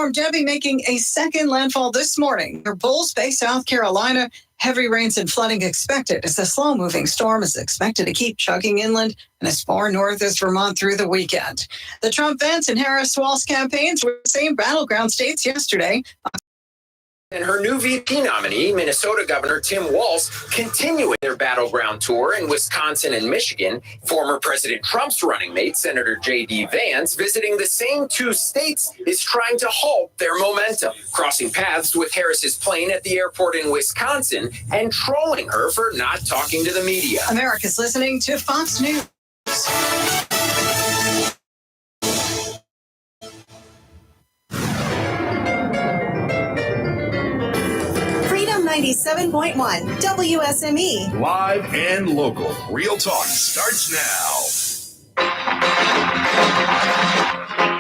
Storm Debbie making a second landfall this morning near Bulls Bay, South Carolina. Heavy rains and flooding expected as the slow-moving storm is expected to keep chugging inland and as far north as Vermont through the weekend. The Trump, Vance, and Harris-Walz campaigns were the same battleground states yesterday. And her new VP nominee, Minnesota Governor Tim Walz, continuing their battleground tour in Wisconsin and Michigan. Former President Trump's running mate, Senator J.D. Vance, visiting the same two states, is trying to halt their momentum, crossing paths with Harris's plane at the airport in Wisconsin and trolling her for not talking to the media. America's listening to Fox News. Freedom 97.1 WSME. Live and local. Real talk starts now.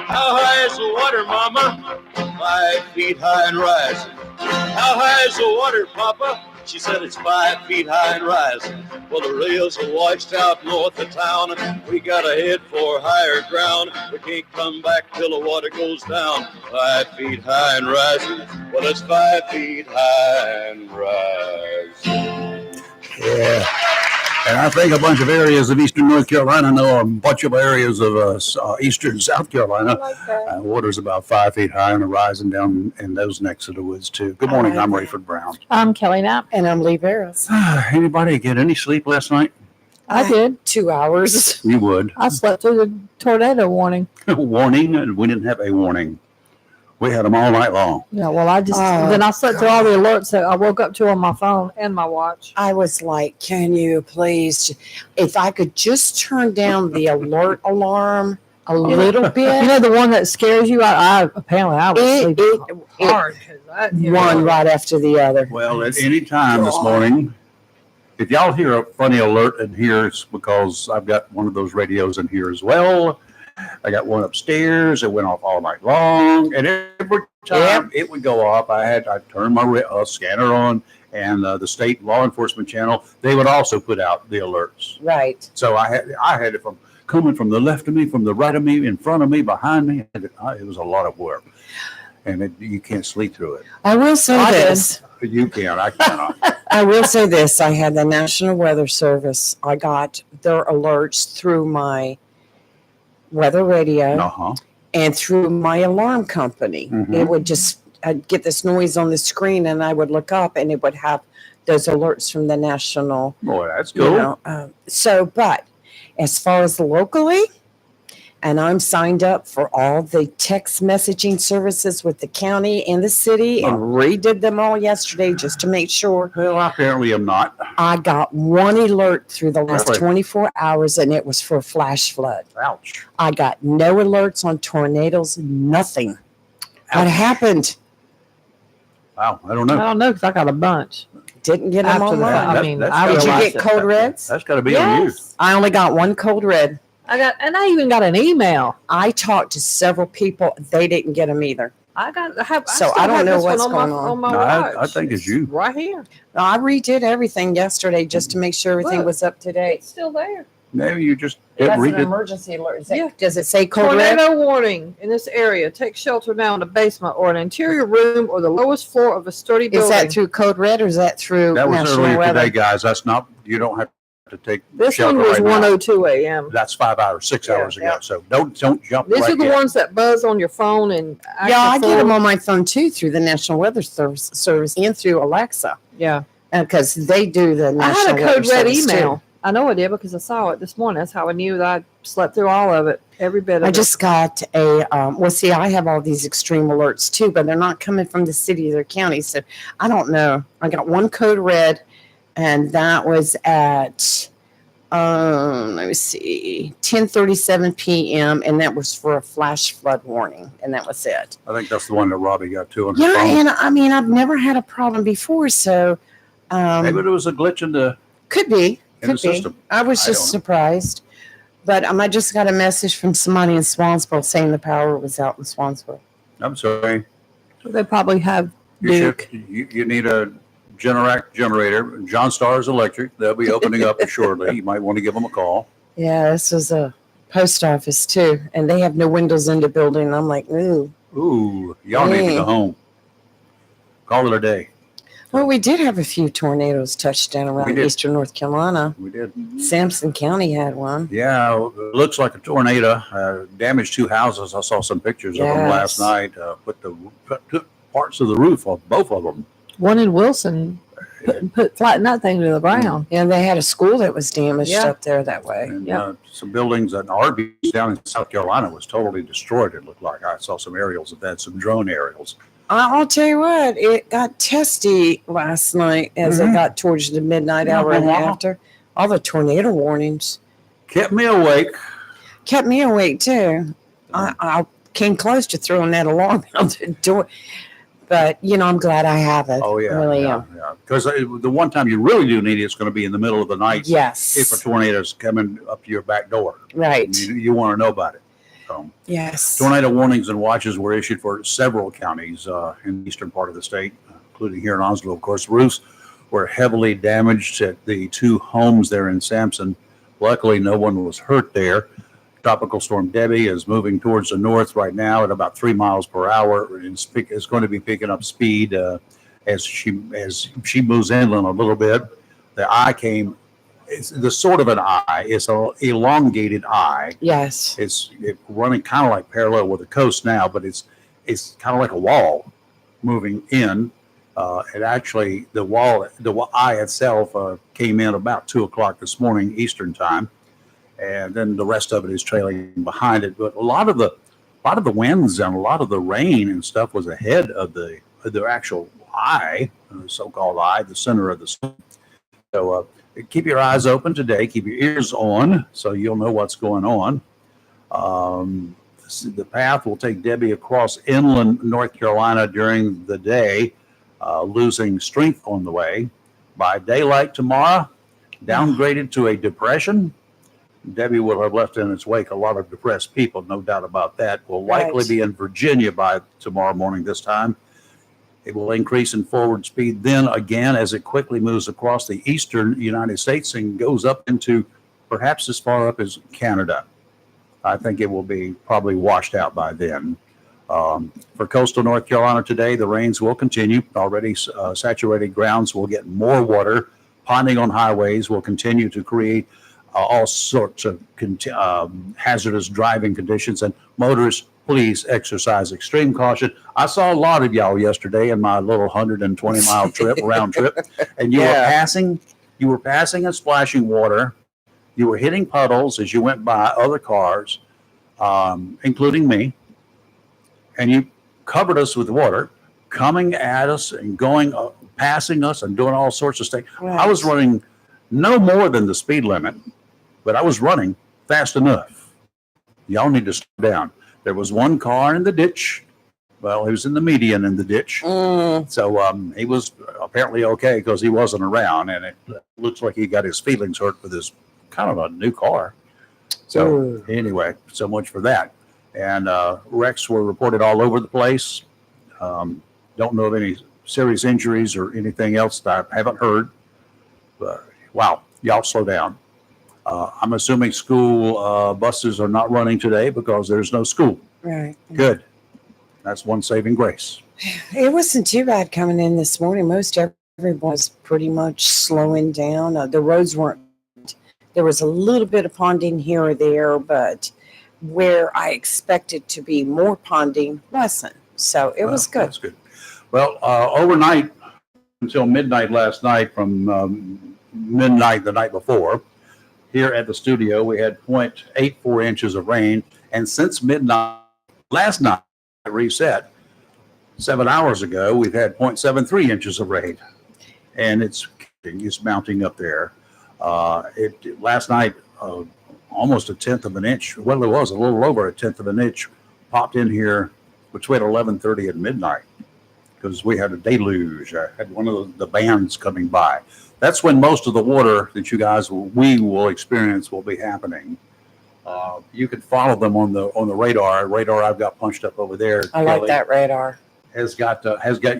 How high is the water, Mama? 5 feet high and rising. How high is the water, Papa? She said it's 5 feet high and rising. Well, the rails are washed out north of town. We gotta head for higher ground. We can't come back till the water goes down. 5 feet high and rising. Well, it's 5 feet high and rising. Yeah. And I think a bunch of areas of eastern North Carolina know a bunch of areas of eastern South Carolina. Water's about 5 feet high and rising down in those necks of the woods, too. Good morning. I'm Rayford Brown. I'm Kelly Knapp. And I'm Lee Barris. Anybody get any sleep last night? I did. 2 hours. You would. I slept through the tornado warning. Warning? We didn't have a warning. We had them all night long. Yeah, well, then I slept through all the alerts that I woke up to on my phone and my watch. I was like, can you please, if I could just turn down the alert alarm a little bit. You know, the one that scares you? I was sleeping hard. One right after the other. Well, at any time this morning, if y'all hear a funny alert in here, it's because I've got one of those radios in here as well. I got one upstairs. It went off all night long, and every time it would go off, I turned my scanner on, and the state law enforcement channel, they would also put out the alerts. Right. So I had it from coming from the left of me, from the right of me, in front of me, behind me. It was a lot of work, and you can't sleep through it. I will say this. You can. I cannot. I will say this. I had the National Weather Service. I got their alerts through my weather radio and through my alarm company. It would just get this noise on the screen, and I would look up, and it would have those alerts from the national. Boy, that's cool. But as far as locally, and I'm signed up for all the text messaging services with the county and the city, and redid them all yesterday just to make sure. Well, apparently I'm not. I got one alert through the last 24 hours, and it was for a flash flood. Ouch. I got no alerts on tornadoes, nothing. What happened? Wow, I don't know. I don't know, because I got a bunch. Didn't get them all. Did you get code reds? That's got to be on you. I only got one code red. I even got an email. I talked to several people. They didn't get them either. I don't know what's going on. I think it's you. Right here. I redid everything yesterday just to make sure everything was up to date. It's still there. No, you just That's read an it. emergency alert. Does it say code Tornado red? warning in this area. Take shelter now in a basement or an interior room or the lowest floor of a sturdy building. Is that through code red or is that through That was National earlier Weather? today, guys. That's not. You don't have to take. This shelter one was right now. 1:02 a.m. That's 5 hours, 6 hours ago. So don't jump. These right are the yet. ones that buzz on your phone and. Yeah, I get them on my phone too through the National Weather Service and through Alexa. Yeah, because they do the National I had a Weather code red Service email. too. I know I did because I saw it this morning. That's how I knew that I slept through all of it, every bit of it. I just got a, I have all these extreme alerts too, but they're not coming from the city or the county. So I don't know. I got one code red, and that was at, let me see, 10:37 p.m., and that was for a flash flood warning, and that was it. I think that's the one that Robbie got to on her Yeah, phone. and I mean, I've never had a problem before, so. Maybe there was a glitch in the. Could be. In the system. I was just surprised. But I just got a message from somebody in Swansville saying the power was out in Swansville. I'm sorry. They probably have Duke. You need a Generac generator. John Starr's Electric. They'll be opening up shortly. You might want to give them a call. Yeah, this was a post office too. And they have no windows in the building. I'm like, ooh. Ooh, y'all need to go home. Call it a day. Well, we did have a few tornadoes touch down around did. eastern North Carolina. We did. Sampson County had one. Yeah, it looks like a tornado. Damaged 2 houses. I saw some pictures of them last Yes. night. Took parts of the roof off both of them. One in Wilson flattened that thing to the ground. And they had a school that was damaged Yeah. up there that way. And Yep. some buildings and Arby's down in South Carolina was totally destroyed. It looked like I saw some aerials of that, some drone aerials. I'll tell you what, it got testy last night as it got towards the midnight hour and after. All the tornado warnings Kept me awake. kept me awake too. I came close to throwing that alarm out the door, but I'm glad I have it. Oh yeah, I really yeah, am. yeah. Because the one time you really do need it's going to be in the middle of the night. Yes. If a tornado's coming up to your back door, Right. you want to know about it. Yes. Tornado warnings and watches were issued for several counties in the eastern part of the state, including here in Oslo. Of course, roofs were heavily damaged at the 2 homes there in Sampson. Luckily, no one was hurt there. Tropical storm Debbie is moving towards the north right now at about 3 miles per hour. It's going to be picking up speed as she moves inland a little bit. The eye came. It's the sort of an eye. It's an elongated eye. Yes. It's running kind of like parallel with the coast now, but it's kind of like a wall moving in. And actually, the eye itself came in about 2:00 this morning Eastern time, and then the rest of it is trailing behind it. But a lot of the winds and a lot of the rain and stuff was ahead of the actual eye, the so-called eye, the center of the sun. So keep your eyes open today. Keep your ears on so you'll know what's going on. The path will take Debbie across inland North Carolina during the day, losing strength on the way. By daylight tomorrow, downgraded to a depression. Debbie will have left in its wake a lot of depressed people, no doubt about that. Will likely Right. be in Virginia by tomorrow morning this time. It will increase in forward speed then again as it quickly moves across the eastern United States and goes up into perhaps as far up as Canada. I think it will be probably washed out by then. For coastal North Carolina today, the rains will continue. Already saturated grounds will get more water. Ponding on highways will continue to create all sorts of hazardous driving conditions, and motorists, please exercise extreme caution. I saw a lot of y'all yesterday in my little 120-mile trip, round trip, and you were passing and splashing water. You were hitting puddles as you went by other cars, including me, and you covered us with water, coming at us and going, passing us and doing all sorts of stuff. Right. I was running no more than the speed limit, but I was running fast enough. Y'all need to slow down. There was one car in the ditch. Well, he was in the median in the ditch. So he was apparently okay because he wasn't around, and it looks like he got his feelings hurt with his kind of a new car. So anyway, so much for that. And wrecks were reported all over the place. Don't know of any serious injuries or anything else that I haven't heard. But wow, y'all slow down. I'm assuming school buses are not running today because there's no school. Right. Good. That's one saving grace. It wasn't too bad coming in this morning. Most everyone was pretty much slowing down. The roads weren't. There was a little bit of ponding here or there, but where I expected to be more ponding wasn't. So it was good. That's good. Well, overnight until midnight last night, from midnight the night before, here at the studio, we had 0.84 inches of rain. And since midnight last night, reset 7 hours ago, we've had 0.73 inches of rain. And it's mounting up there. Last night, almost 1/10 of an inch. Well, it was a little over 1/10 of an inch popped in here between 11:30 and midnight because we had a deluge. I had one of the bands coming by. That's when most of the water that we will experience will be happening. You can follow them on the radar. Radar I've got punched up over there. I like that radar. Has got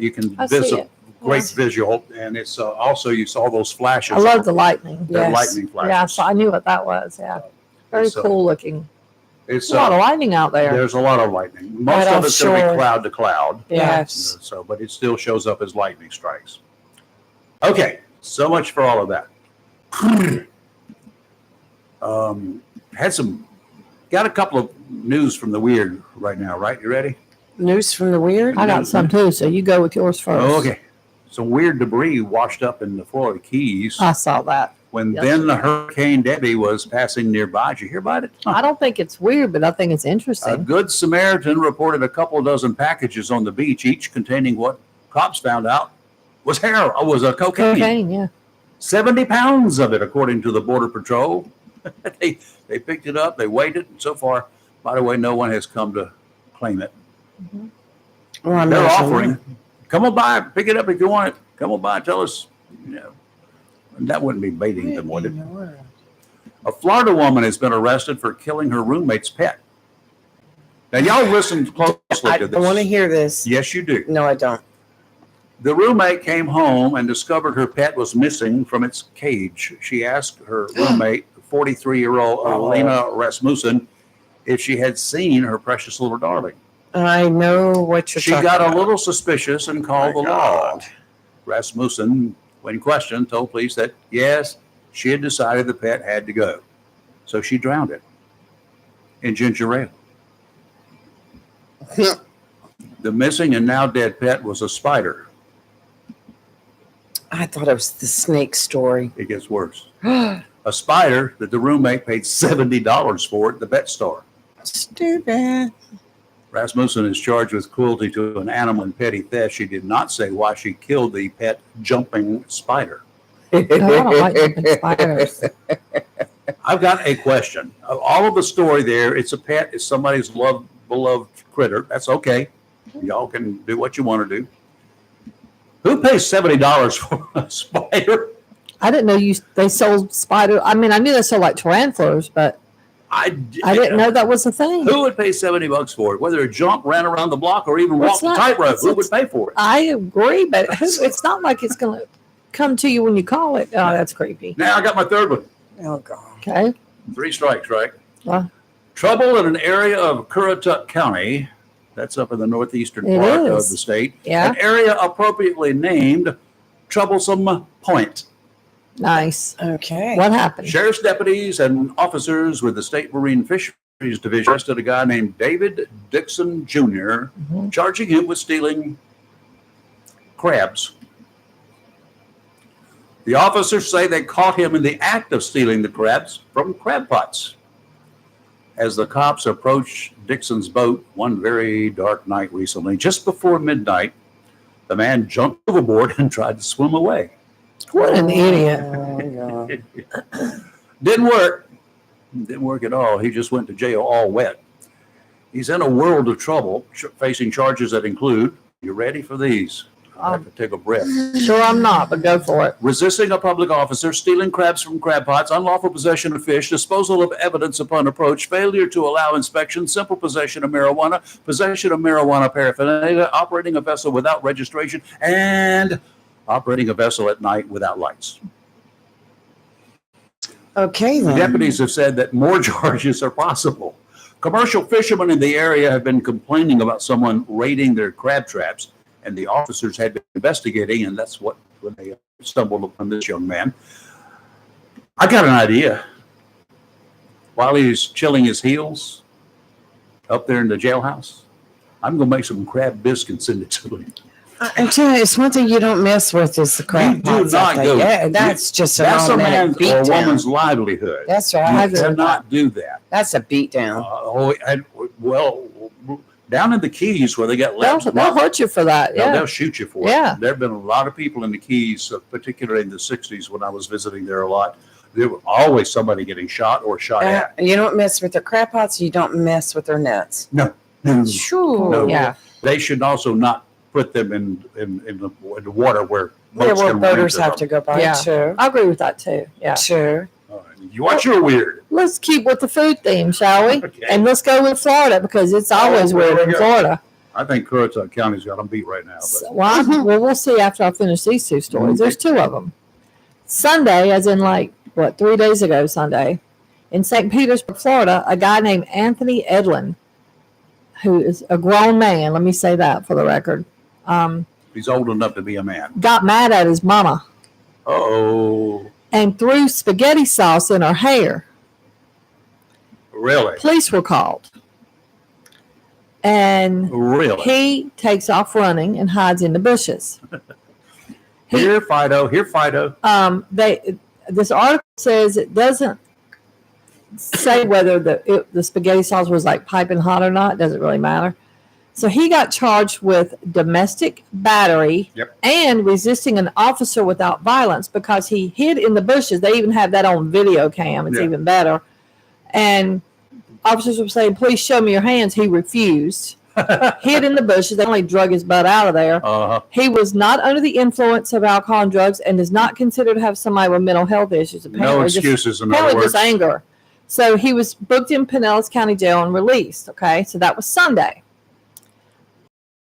you can I see visit it. great Yes. visual, and it's also you saw those flashes. I love the lightning. They're Yes. lightning flashes. Yeah, so I knew what that was. Yeah. Very So- cool looking. It's a lot of lightning out there. there's a lot of lightning. Most Right of it's going to offshore. be cloud to cloud. Yes. So, but it still shows up as lightning strikes. Okay, so much for all of that. Got a couple of news from the weird right now, right? You ready? News from the weird. I got some too, so you go with yours first. Oh, okay. Some weird debris washed up in the Florida Keys I saw that. when yes. then the Hurricane Debbie was passing nearby. Did you hear about it? I don't think it's weird, but I think it's A interesting. good Samaritan reported a couple dozen packages on the beach, each containing what cops found out was was a cocaine. Cocaine, yeah. 70 pounds of it, according to the Border Patrol. they picked it up, they weighed it, and so far, by the way, no one has come to claim it. Well, I'm They're not sure. offering. Come on by, pick it up if you want it. Come on by, tell us. You know, that wouldn't be baiting them, would it? A Florida woman has been arrested for killing her roommate's pet. Now, y'all listen closely I to this. want to hear this. Yes, you do. No, I don't. The roommate came home and discovered her pet was missing from its cage. She asked her roommate, 43-year-old Elena Rasmussen, if she had seen her precious little darling. I know what you're She talking got about. a little suspicious and called the law. God. Rasmussen, when questioned, told police that, yes, she had decided the pet had to go. So she drowned it in ginger ale. The missing and now dead pet was a spider. I thought it was the snake story. It gets worse. A spider that the roommate paid $70 for at the pet store. Stupid. Rasmussen is charged with cruelty to an animal and petty theft. She did not say why she killed the pet jumping spider. No, I don't like jumping spiders. I've got a question. Of all of the story there, it's a pet, it's somebody's beloved critter. That's okay. Y'all can do what you want to do. Who pays $70 for a spider? I didn't know they sold spider. I mean, I knew they sold like tarantulas, but I didn't know that was a thing. Who would pay $70 for it? Whether it jump, ran around the block, or even Well, walk it's the not- tightrope, who it's- would pay for it? I agree, but it's not like it's going to come to you when you call it. Oh, that's creepy. Now I got my third one. Oh, God. Okay. 3 strikes, right? Well. Trouble in an area of Currituck County. That's up in the northeastern It part of is. the state. Yeah. An area appropriately named Troublesome Point. Nice. Okay. What happened? Sheriff's deputies and officers with the State Marine Fisheries Division arrested a guy named David Dixon Jr., charging him with stealing crabs. The officers say they caught him in the act of stealing the crabs from crab pots. As the cops approached Dixon's boat one very dark night recently, just before midnight, the man jumped overboard and tried to swim away. What an idiot. Oh, God. Didn't work. Didn't work at all. He just went to jail all wet. He's in a world of trouble, facing charges that include, you ready for these? I have to take a breath. Sure, I'm not, but go for it. Resisting a public officer, stealing crabs from crab pots, unlawful possession of fish, disposal of evidence upon approach, failure to allow inspection, simple possession of marijuana paraphernalia, operating a vessel without registration, and operating a vessel at night without lights. Okay, The then. deputies have said that more charges are possible. Commercial fishermen in the area have been complaining about someone raiding their crab traps, and the officers had been investigating, and that's when they stumbled upon this young man. I got an idea. While he's chilling his heels up there in the jailhouse, I'm going to make some crab biscuits and send it to him. I'm telling you, it's one thing you don't mess with is the crab You do pots out not there. go- Yeah, that's just an That's a automatic man's or beat a down. woman's livelihood. That's You right. cannot do that. That's a beat down. Well, down in the Keys where they got left, They'll hurt you for that. they'll Yeah. shoot you for Yeah. it. There have been a lot of people in the Keys, particularly in the 60s when I was visiting there a lot. There was always somebody getting shot or shot at. You don't mess with their crab pots. You don't mess with their nets. No. Sure. No. Yeah. They should also not put them in the water where Yeah, boats well, can run boaters into have them. to go by Yeah. too. I agree with that too. Yeah. Sure. All right. You watch your weird. Let's keep with the food theme, shall we? Okay. And let's go with Florida because it's always Oh, there weird we in go. Florida. I think Currituck County's got them beat right now. But Well, we'll see after I finish these two stories. There's 2 of them. Sunday, as in 3 days ago Sunday, In St. Petersburg, Florida, a guy named Anthony Edlin, who is a grown man, let me say that for the record, He's old enough to be a man. got mad at his mama Oh, and threw spaghetti sauce in her hair. really? Police were called. And Really? he takes off running and hides in the bushes. Here, Fido. Here, Fido. This article says it doesn't say whether the spaghetti sauce was like piping hot or not. It doesn't really matter. So he got charged with domestic battery and resisting an officer without violence because he hid in the bushes. They even have that on video cam. It's even better. And officers were saying, please show me your hands. He refused. Hid in the bushes. They only drug his butt out of there. He was not under the influence of alcohol and drugs and is not considered to have somebody with mental health issues. Apparently, No excuses, in other apparently words. just anger. So he was booked in Pinellas County Jail and released. Okay, so that was Sunday.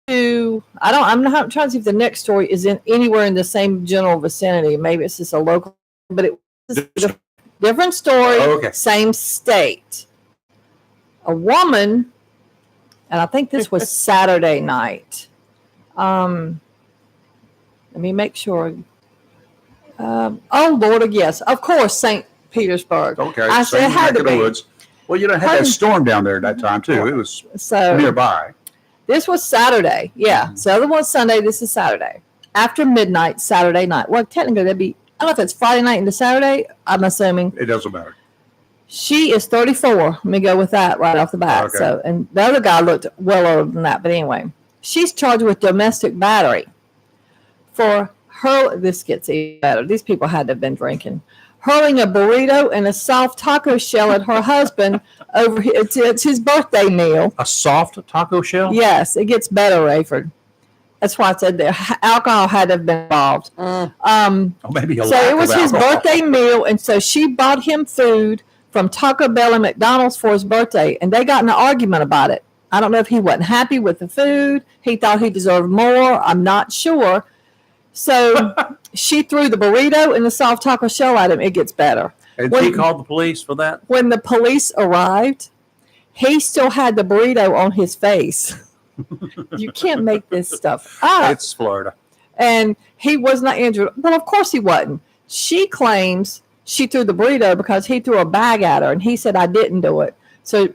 I'm not trying to see if the next story is anywhere in the same general vicinity. Maybe it's just a local, but it was a different story, same state. A woman, and I think this was Saturday night. Let me make sure. Oh, Lord, yes, of course, St. Petersburg. Okay, I said same it had neck to of the be. woods. Well, you know, had that storm down there at that time, too. It was So nearby. this was Saturday. Yeah. So the other one's Sunday. This is Saturday. After midnight, Saturday night. Well, technically, that'd be, I don't know if it's Friday night into Saturday. I'm assuming. It doesn't matter. She is 34. Let me go with that right off the bat. Okay. So, and the other guy looked well older than that. But anyway, she's charged with domestic battery for her. This gets even better. These people had to have been drinking. Hurling a burrito and a soft taco shell at her husband over it's his birthday meal. A soft taco shell? Yes, it gets better, Rayford. That's why I said the alcohol had to have been involved. Maybe a So lack it was of his alcohol. birthday meal, and so she bought him food from Taco Bell and McDonald's for his birthday, and they got in an argument about it. I don't know if he wasn't happy with the food. He thought he deserved more. I'm not sure. So she threw the burrito and the soft taco shell at him. It gets better. And he called the police for that? When the police arrived, he still had the burrito on his face. You can't make this stuff up. It's Florida. And he was not injured. Well, of course he wasn't. She claims she threw the burrito because he threw a bag at her, and he said, I didn't do it. So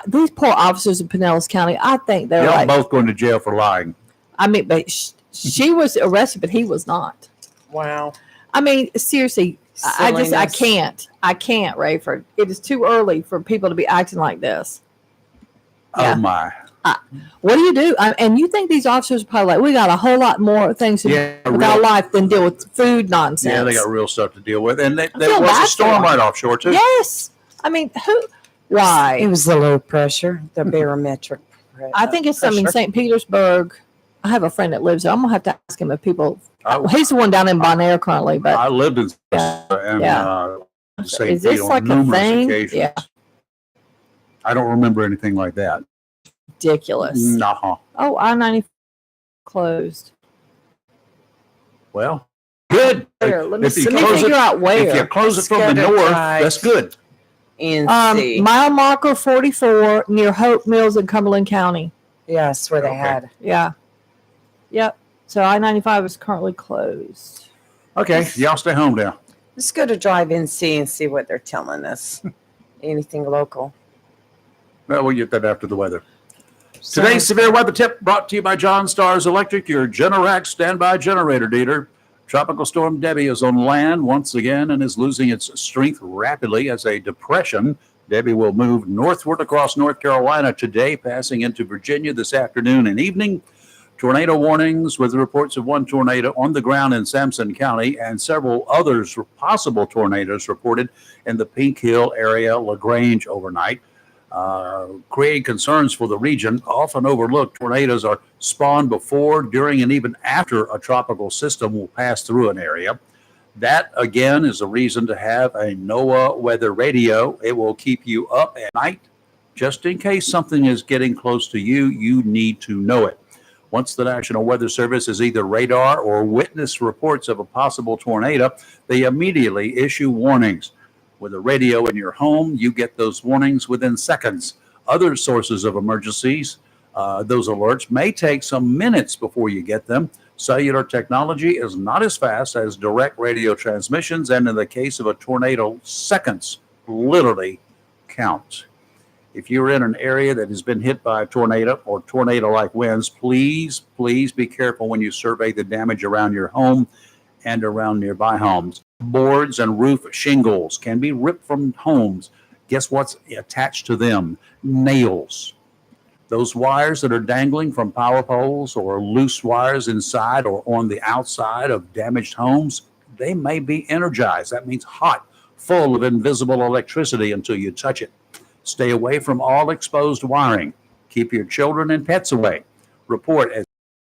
these poor officers in Pinellas County, I think they're Y'all like, both going to jail for lying. I mean, but she was arrested, but he was not. Wow. I mean, seriously, I Silliness. can't, Rayford. It is too early for people to be acting like this. Yeah. Oh, my. What do you do? And you think these officers are probably like, we got a whole lot more things to do with our life than deal with food nonsense. Yeah, they got real stuff to deal with. And there feel was bad a storm for 'em. right offshore, too. Yes. I mean, why? It was the low pressure, the barometric pressure. I think it's something in St. Petersburg. I have a friend that lives there. I'm going to have to ask him if people, he's the one down in Bonaire currently, but I lived in yeah. St. Is this Pete on like a numerous thing? occasions. Yeah. I don't remember anything like that. Ridiculous. Nah. Oh, I-90 closed. Well, good. Where? Let me If you figure close it- out where. If you close it from the Scattered north, right. that's good. In Mile marker 44 near Hope Mills in Cumberland County. Yes, where they Okay. had. Yeah. Yep. So I-95 is currently closed. Okay, y'all stay home now. Let's go to Drive NC and see what they're telling us. Anything local. Well, we'll get that after the weather. Today's severe weather tip brought to you by John Stars Electric, your Generac standby generator dealer. Tropical Storm Debbie is on land once again and is losing its strength rapidly as a depression. Debbie will move northward across North Carolina today, passing into Virginia this afternoon and evening. Tornado warnings with reports of one tornado on the ground in Sampson County and several others possible tornadoes reported in the Pink Hill area, LaGrange overnight. Creating concerns for the region. Often overlooked, tornadoes are spawned before, during, and even after a tropical system will pass through an area. That, again, is a reason to have a NOAA weather radio. It will keep you up at night. Just in case something is getting close to you, you need to know it. Once the National Weather Service has either radar or witness reports of a possible tornado, they immediately issue warnings. With a radio in your home, you get those warnings within seconds. Other sources of emergencies, those alerts may take some minutes before you get them. Cellular technology is not as fast as direct radio transmissions, and in the case of a tornado, seconds literally count. If you're in an area that has been hit by a tornado or tornado-like winds, please be careful when you survey the damage around your home and around nearby homes. Boards and roof shingles can be ripped from homes. Guess what's attached to them? Nails. Those wires that are dangling from power poles or loose wires inside or on the outside of damaged homes, they may be energized. That means hot, full of invisible electricity until you touch it. Stay away from all exposed wiring. Keep your children and pets away. Report as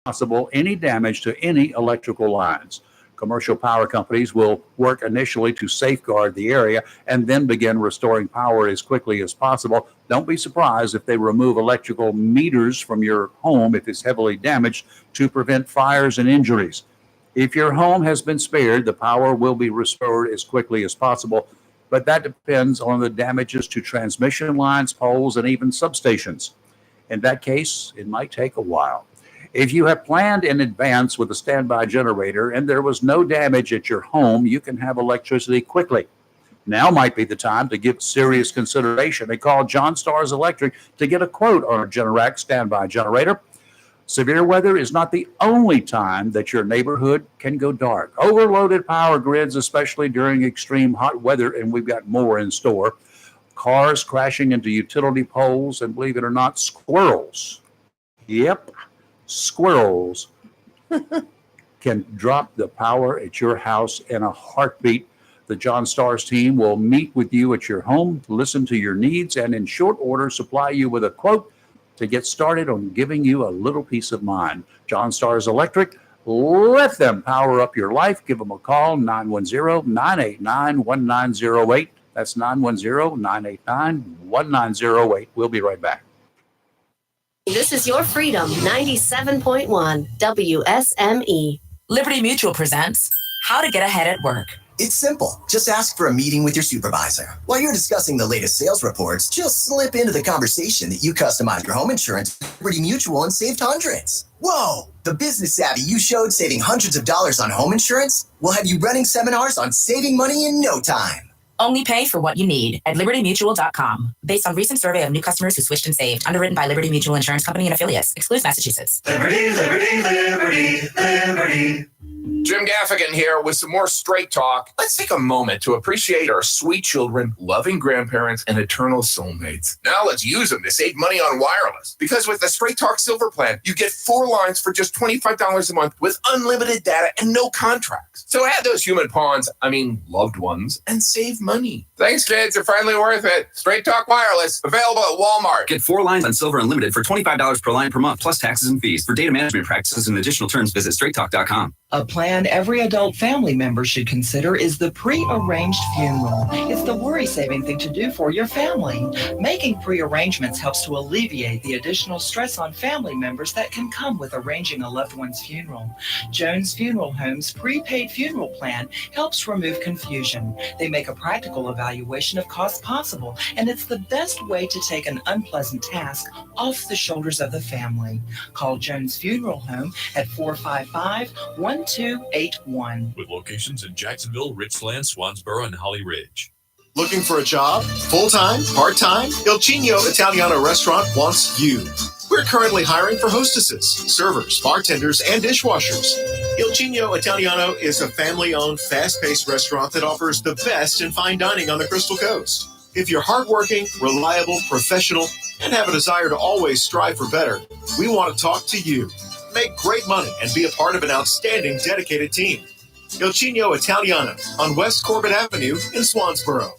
possible any damage to any electrical lines. Commercial power companies will work initially to safeguard the area and then begin restoring power as quickly as possible. Don't be surprised if they remove electrical meters from your home if it's heavily damaged to prevent fires and injuries. If your home has been spared, the power will be restored as quickly as possible, but that depends on the damages to transmission lines, poles, and even substations. In that case, it might take a while. If you have planned in advance with a standby generator and there was no damage at your home, you can have electricity quickly. Now might be the time to give serious consideration and call John Starrs Electric to get a quote on a Generac standby generator. Severe weather is not the only time that your neighborhood can go dark. Overloaded power grids, especially during extreme hot weather, and we've got more in store. Cars crashing into utility poles, and believe it or not, squirrels. Yep. Squirrels can drop the power at your house in a heartbeat. The John Starrs team will meet with you at your home, listen to your needs, and in short order supply you with a quote to get started on giving you a little peace of mind. John Starrs Electric, let them power up your life. Give them a call, 910-989-1908. That's 910-989-1908. We'll be right back. This is your Freedom 97.1 WSME. Liberty Mutual presents How to Get Ahead at Work. It's simple. Just ask for a meeting with your supervisor. While you're discussing the latest sales reports, just slip into the conversation that you customized your home insurance with Liberty Mutual and saved hundreds. Whoa! The business savvy you showed saving hundreds of dollars on home insurance will have you running seminars on saving money in no time. Only pay for what you need at libertymutual.com. Based on recent survey of new customers who switched and saved. Underwritten by Liberty Mutual Insurance Company and affiliates. Excludes Massachusetts. Liberty, liberty, liberty, liberty. Jim Gaffigan here with some more Straight Talk. Let's take a moment to appreciate our sweet children, loving grandparents, and eternal soulmates. Now let's use them to save money on wireless. Because with the Straight Talk Silver Plan, you get 4 lines for just $25 a month with unlimited data and no contracts. So add those human pawns, loved ones, and save money. Thanks, kids. They're finally worth it. Straight Talk Wireless, available at Walmart. Get 4 lines on Silver Unlimited for $25 per line per month, plus taxes and fees. For data management practices and additional terms, visit straighttalk.com. A plan every adult family member should consider is the pre-arranged funeral. It's the worry-saving thing to do for your family. Making pre-arrangements helps to alleviate the additional stress on family members that can come with arranging a loved one's funeral. Jones Funeral Home's prepaid funeral plan helps remove confusion. They make a practical evaluation of costs possible, and it's the best way to take an unpleasant task off the shoulders of the family. Call Jones Funeral Home at 455-1281. With locations in Jacksonville, Richland, Swansboro, and Holly Ridge. Looking for a job? Full-time? Part-time? Il Cigno Italiano Restaurant wants you. We're currently hiring for hostesses, servers, bartenders, and dishwashers. Il Cigno Italiano is a family-owned, fast-paced restaurant that offers the best in fine dining on the Crystal Coast. If you're hardworking, reliable, professional, and have a desire to always strive for better, we want to talk to you. Make great money and be a part of an outstanding, dedicated team. Il Cigno Italiano on West Corbett Avenue in Swansboro.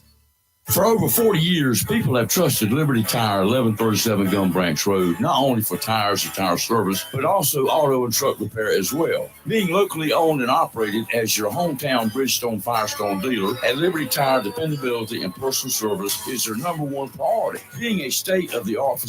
For over 40 years, people have trusted Liberty Tire, 1137 Gum Branch Road, not only for tires and tire service, but also auto and truck repair as well. Being locally owned and operated as your hometown Bridgestone Firestone dealer, at Liberty Tire, dependability and personal service is their number one priority. Being a state-of-the-art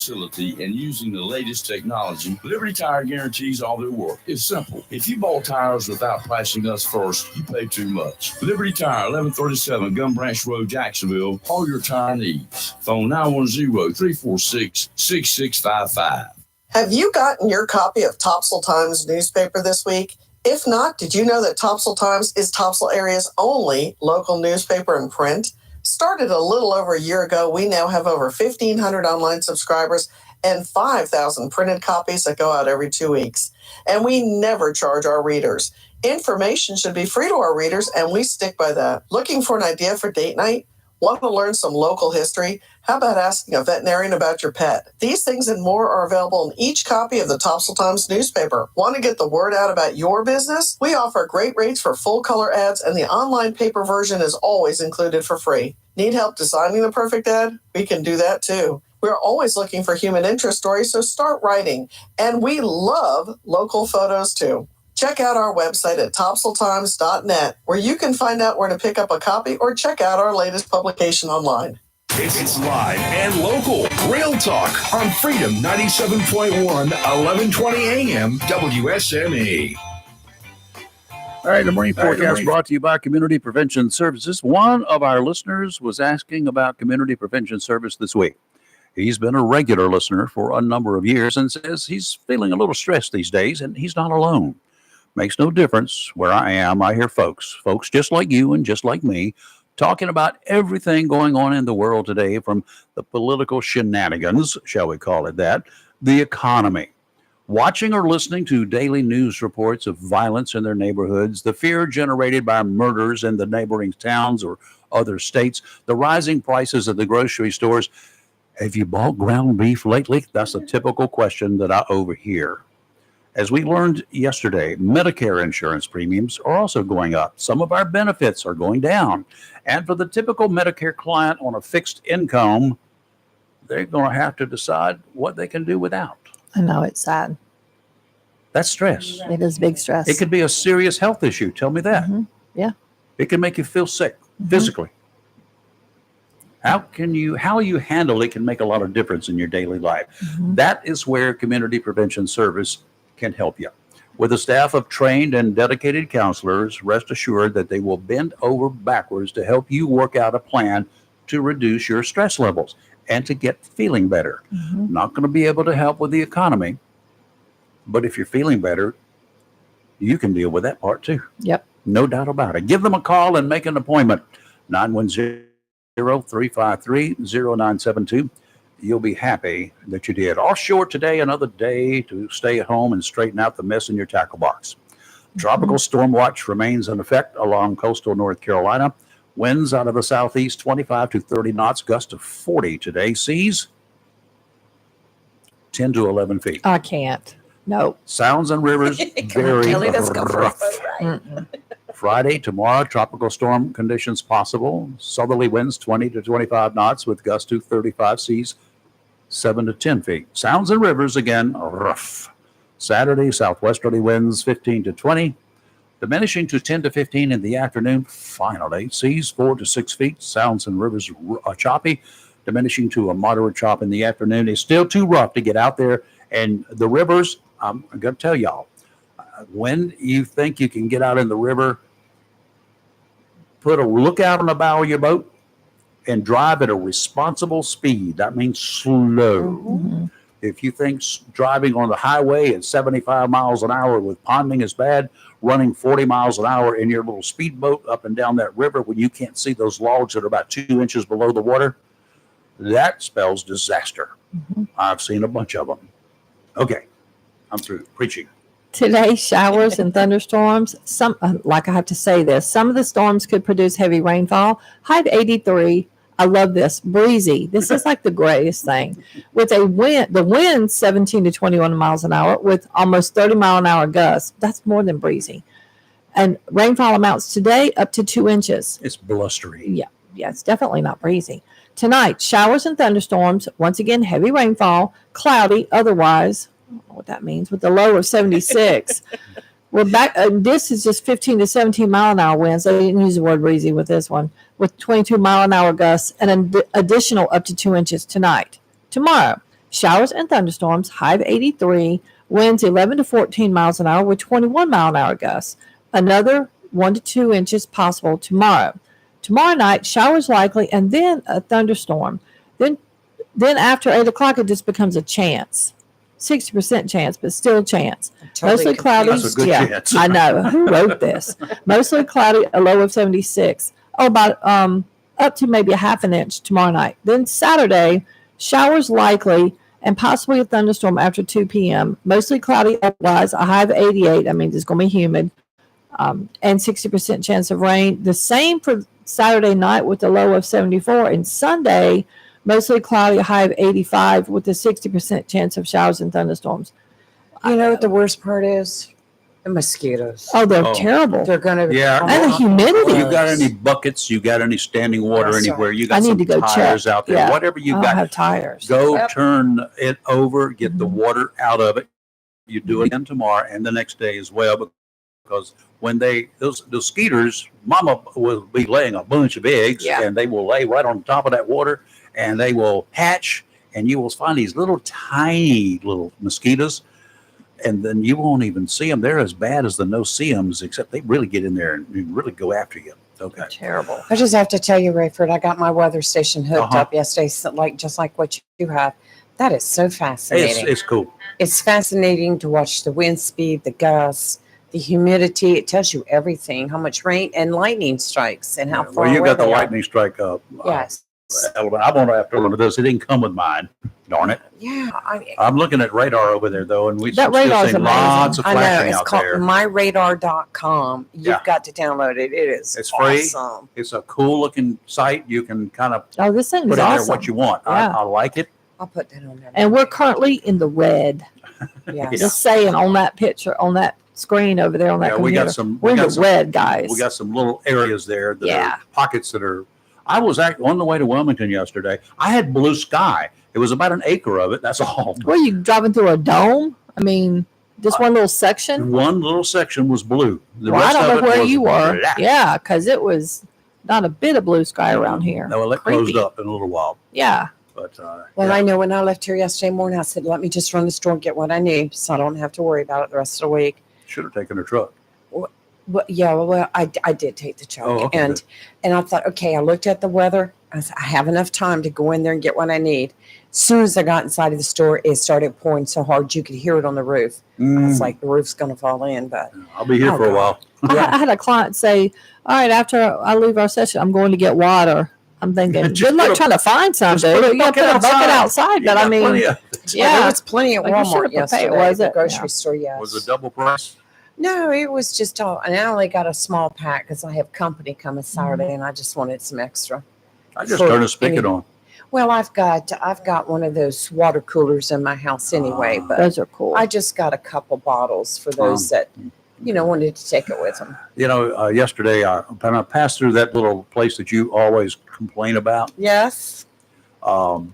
facility and using the latest technology, Liberty Tire guarantees all their work. It's simple. If you bought tires without pricing us first, you pay too much. Liberty Tire, 1137 Gum Branch Road, Jacksonville. All your tire needs. Phone 910-346-6655. Have you gotten your copy of Topsail Times newspaper this week? If not, did you know that Topsail Times is Topsail area's only local newspaper in print? Started a little over a year ago, we now have over 1,500 online subscribers and 5,000 printed copies that go out every 2 weeks. And we never charge our readers. Information should be free to our readers, and we stick by that. Looking for an idea for date night? Want to learn some local history? How about asking a veterinarian about your pet? These things and more are available in each copy of the Topsail Times newspaper. Want to get the word out about your business? We offer great rates for full color ads, and the online paper version is always included for free. Need help designing the perfect ad? We can do that too. We're always looking for human interest stories, so start writing. And we love local photos too. Check out our website at topsailtimes.net, where you can find out where to pick up a copy or check out our latest publication online. It's live and local. Real talk on Freedom 97.1, 1120 AM, WSME. All right, the morning forecast brought to you by Community Prevention Services. One of our listeners was asking about Community Prevention Service this week. He's been a regular listener for a number of years and says he's feeling a little stressed these days, and he's not alone. Makes no difference where I am. I hear folks just like you and just like me, talking about everything going on in the world today, from the political shenanigans, shall we call it that, the economy, watching or listening to daily news reports of violence in their neighborhoods, the fear generated by murders in the neighboring towns or other states, the rising prices at the grocery stores. Have you bought ground beef lately? That's a typical question that I overhear. As we learned yesterday, Medicare insurance premiums are also going up. Some of our benefits are going down. And for the typical Medicare client on a fixed income, they're going to have to decide what they can do without. I know, it's sad. That's stress. It is big stress. It could be a serious health issue. Tell me that. Mm-hmm. Yeah. It can make you feel sick physically. How you handle it can make a lot of difference in your daily life. Mm-hmm. That is where Community Prevention Service can help you. With a staff of trained and dedicated counselors, rest assured that they will bend over backwards to help you work out a plan to reduce your stress levels and to get feeling better. Mm-hmm. Not going to be able to help with the economy, but if you're feeling better, you can deal with that part too. Yep. No doubt about it. Give them a call and make an appointment. 910-353-0972. You'll be happy that you did. Offshore today, another day to stay at home and straighten out the mess in your tackle box. Tropical storm watch remains in effect along coastal North Carolina. Winds out of the southeast, 25 to 30 knots, gust of 40 today. Seas, 10 to 11 feet. I can't. No. Sounds and rivers, very Kelly, let's go for it. rough. Friday, tomorrow, tropical storm conditions possible. Southerly winds 20 to 25 knots with gusts to 35, seas 7 to 10 feet. Sounds and rivers again rough. Saturday, southwesterly winds 15 to 20, diminishing to 10 to 15 in the afternoon. Finally, seas 4 to 6 feet. Sounds and rivers choppy, diminishing to a moderate chop in the afternoon. It's still too rough to get out there. And the rivers, I'm going to tell y'all, when you think you can get out in the river, put a lookout on the bow of your boat and drive at a responsible speed. That means slow. Mm-hmm. If you think driving on the highway at 75 miles an hour with ponding is bad, running 40 miles an hour in your little speedboat up and down that river when you can't see those logs that are about 2 inches below the water, that spells disaster. Mm-hmm. I've seen a bunch of them. Okay, I'm through preaching. Today, showers and thunderstorms. Some, like I have to say this, some of the storms could produce heavy rainfall. High to 83. I love this. Breezy. This is like the greatest thing. With the wind 17 to 21 miles an hour with almost 30 mile an hour gusts. That's more than breezy. And rainfall amounts today up to 2 inches. It's blustery. Yeah, it's definitely not breezy. Tonight, showers and thunderstorms. Once again, heavy rainfall. Cloudy otherwise. I don't know what that means, with the low of 76. We're back. This is just 15 to 17 mile an hour winds. I didn't use the word breezy with this one, with 22 mile an hour gusts and an additional up to 2 inches tonight. Tomorrow, Showers and thunderstorms, high of 83, winds 11 to 14 miles an hour with 21 mile an hour gusts. Another 1 to 2 inches possible tomorrow. Tomorrow night, showers likely, and then a thunderstorm. Then after 8 o'clock, it just becomes a chance. 60% chance, but still a chance. Mostly cloudy. That's a good chance. I know. Who wrote this? Mostly cloudy, a low of 76. Oh, about up to maybe a half an inch tomorrow night. Then Saturday, showers likely and possibly a thunderstorm after 2 p.m. Mostly cloudy otherwise, a high of 88. I mean, it's going to be humid. And 60% chance of rain. The same for Saturday night with a low of 74. And Sunday, mostly cloudy, a high of 85 with a 60% chance of showers and thunderstorms. You know what the worst part is? The mosquitoes. Oh, they're terrible. They're going to. Yeah. And the humidity. You got any buckets? You got any standing water Yes, sir. anywhere? You I got need some to go tires check. out there. Yeah. Whatever you I don't got. have tires. Go Yep. turn it over, get the water out of it. You do it again tomorrow and the next day as well, because when those skeeters, mama will be laying a bunch of eggs, Yeah. and they will lay right on top of that water, and they will hatch, and you will find these little tiny little mosquitoes, and then you won't even see them. They're as bad as the no-see-ums, except they really get in there and really go after you. Okay. Terrible. I just have to tell you, Rayford, I got my weather station hooked Uh-huh. up yesterday, so just like what you have. That is so fascinating. It's cool. It's fascinating to watch the wind speed, the gusts, the humidity. It tells you everything, how much rain and lightning strikes and how far Well, you away got the they are. lightning strike up. Yes. I'm going to have to one of those. It didn't come with mine. Darn it. Yeah. I'm looking at radar over there, though, and we That still radar's see amazing. lots of I know. flashing It's out called there. myradar.com. You've Yeah. got to download it. It is It's free. awesome. It's a cool looking site. You can kind of Oh, this thing put is in there awesome. what you want. Yeah. I like it. I'll put that on there. And we're currently in the red. Yes. Just saying on that picture, on that screen over there on that Yeah, computer. we got some. We're we in got the some, red, guys. We got some little areas there that Yeah. are pockets that are. I was on the way to Wilmington yesterday. I had blue sky. It was about an acre of it. That's all. Were you driving through a dome? I mean, just one little section? One little section was blue. The Well, I rest don't of know it where was you were. black. Yeah, because it was not a bit of blue sky around here. No, well, it Creepy. closed up in a little while. Yeah. But Well, yeah. I know when I left here yesterday morning, I said, let me just run the store and get what I need so I don't have to worry about it the rest of the week. Should have taken her truck. I did take the truck. Oh, okay, and I thought, okay, I looked at the weather. I said, I have enough time to go in there and get what I need. As soon as I got inside of the store, it started pouring so hard you could hear it on the roof. It's like the roof's going to fall in, but I'll be here Oh, for a God. while. I had a client say, all right, after I leave our session, I'm going to get water. I'm thinking, Just good luck put a- trying to find some, just dude. put a You got to put a bucket bucket outside. outside. You But I got mean, plenty of- there was plenty at Like you should've Walmart prepared, yesterday, was at it? the grocery Yeah. store, yes. Was it double price? No, it was just all, and I only got a small pack because I have company coming Saturday, Mm-hmm. and I just wanted some extra. I just For turned a spigot any- on. Well, I've got one of those water coolers in my house anyway, but those are cool. I just got a couple bottles for those that wanted to take it with them. You know, yesterday I kind of passed through that little place that you always complain about. Yes. Oh,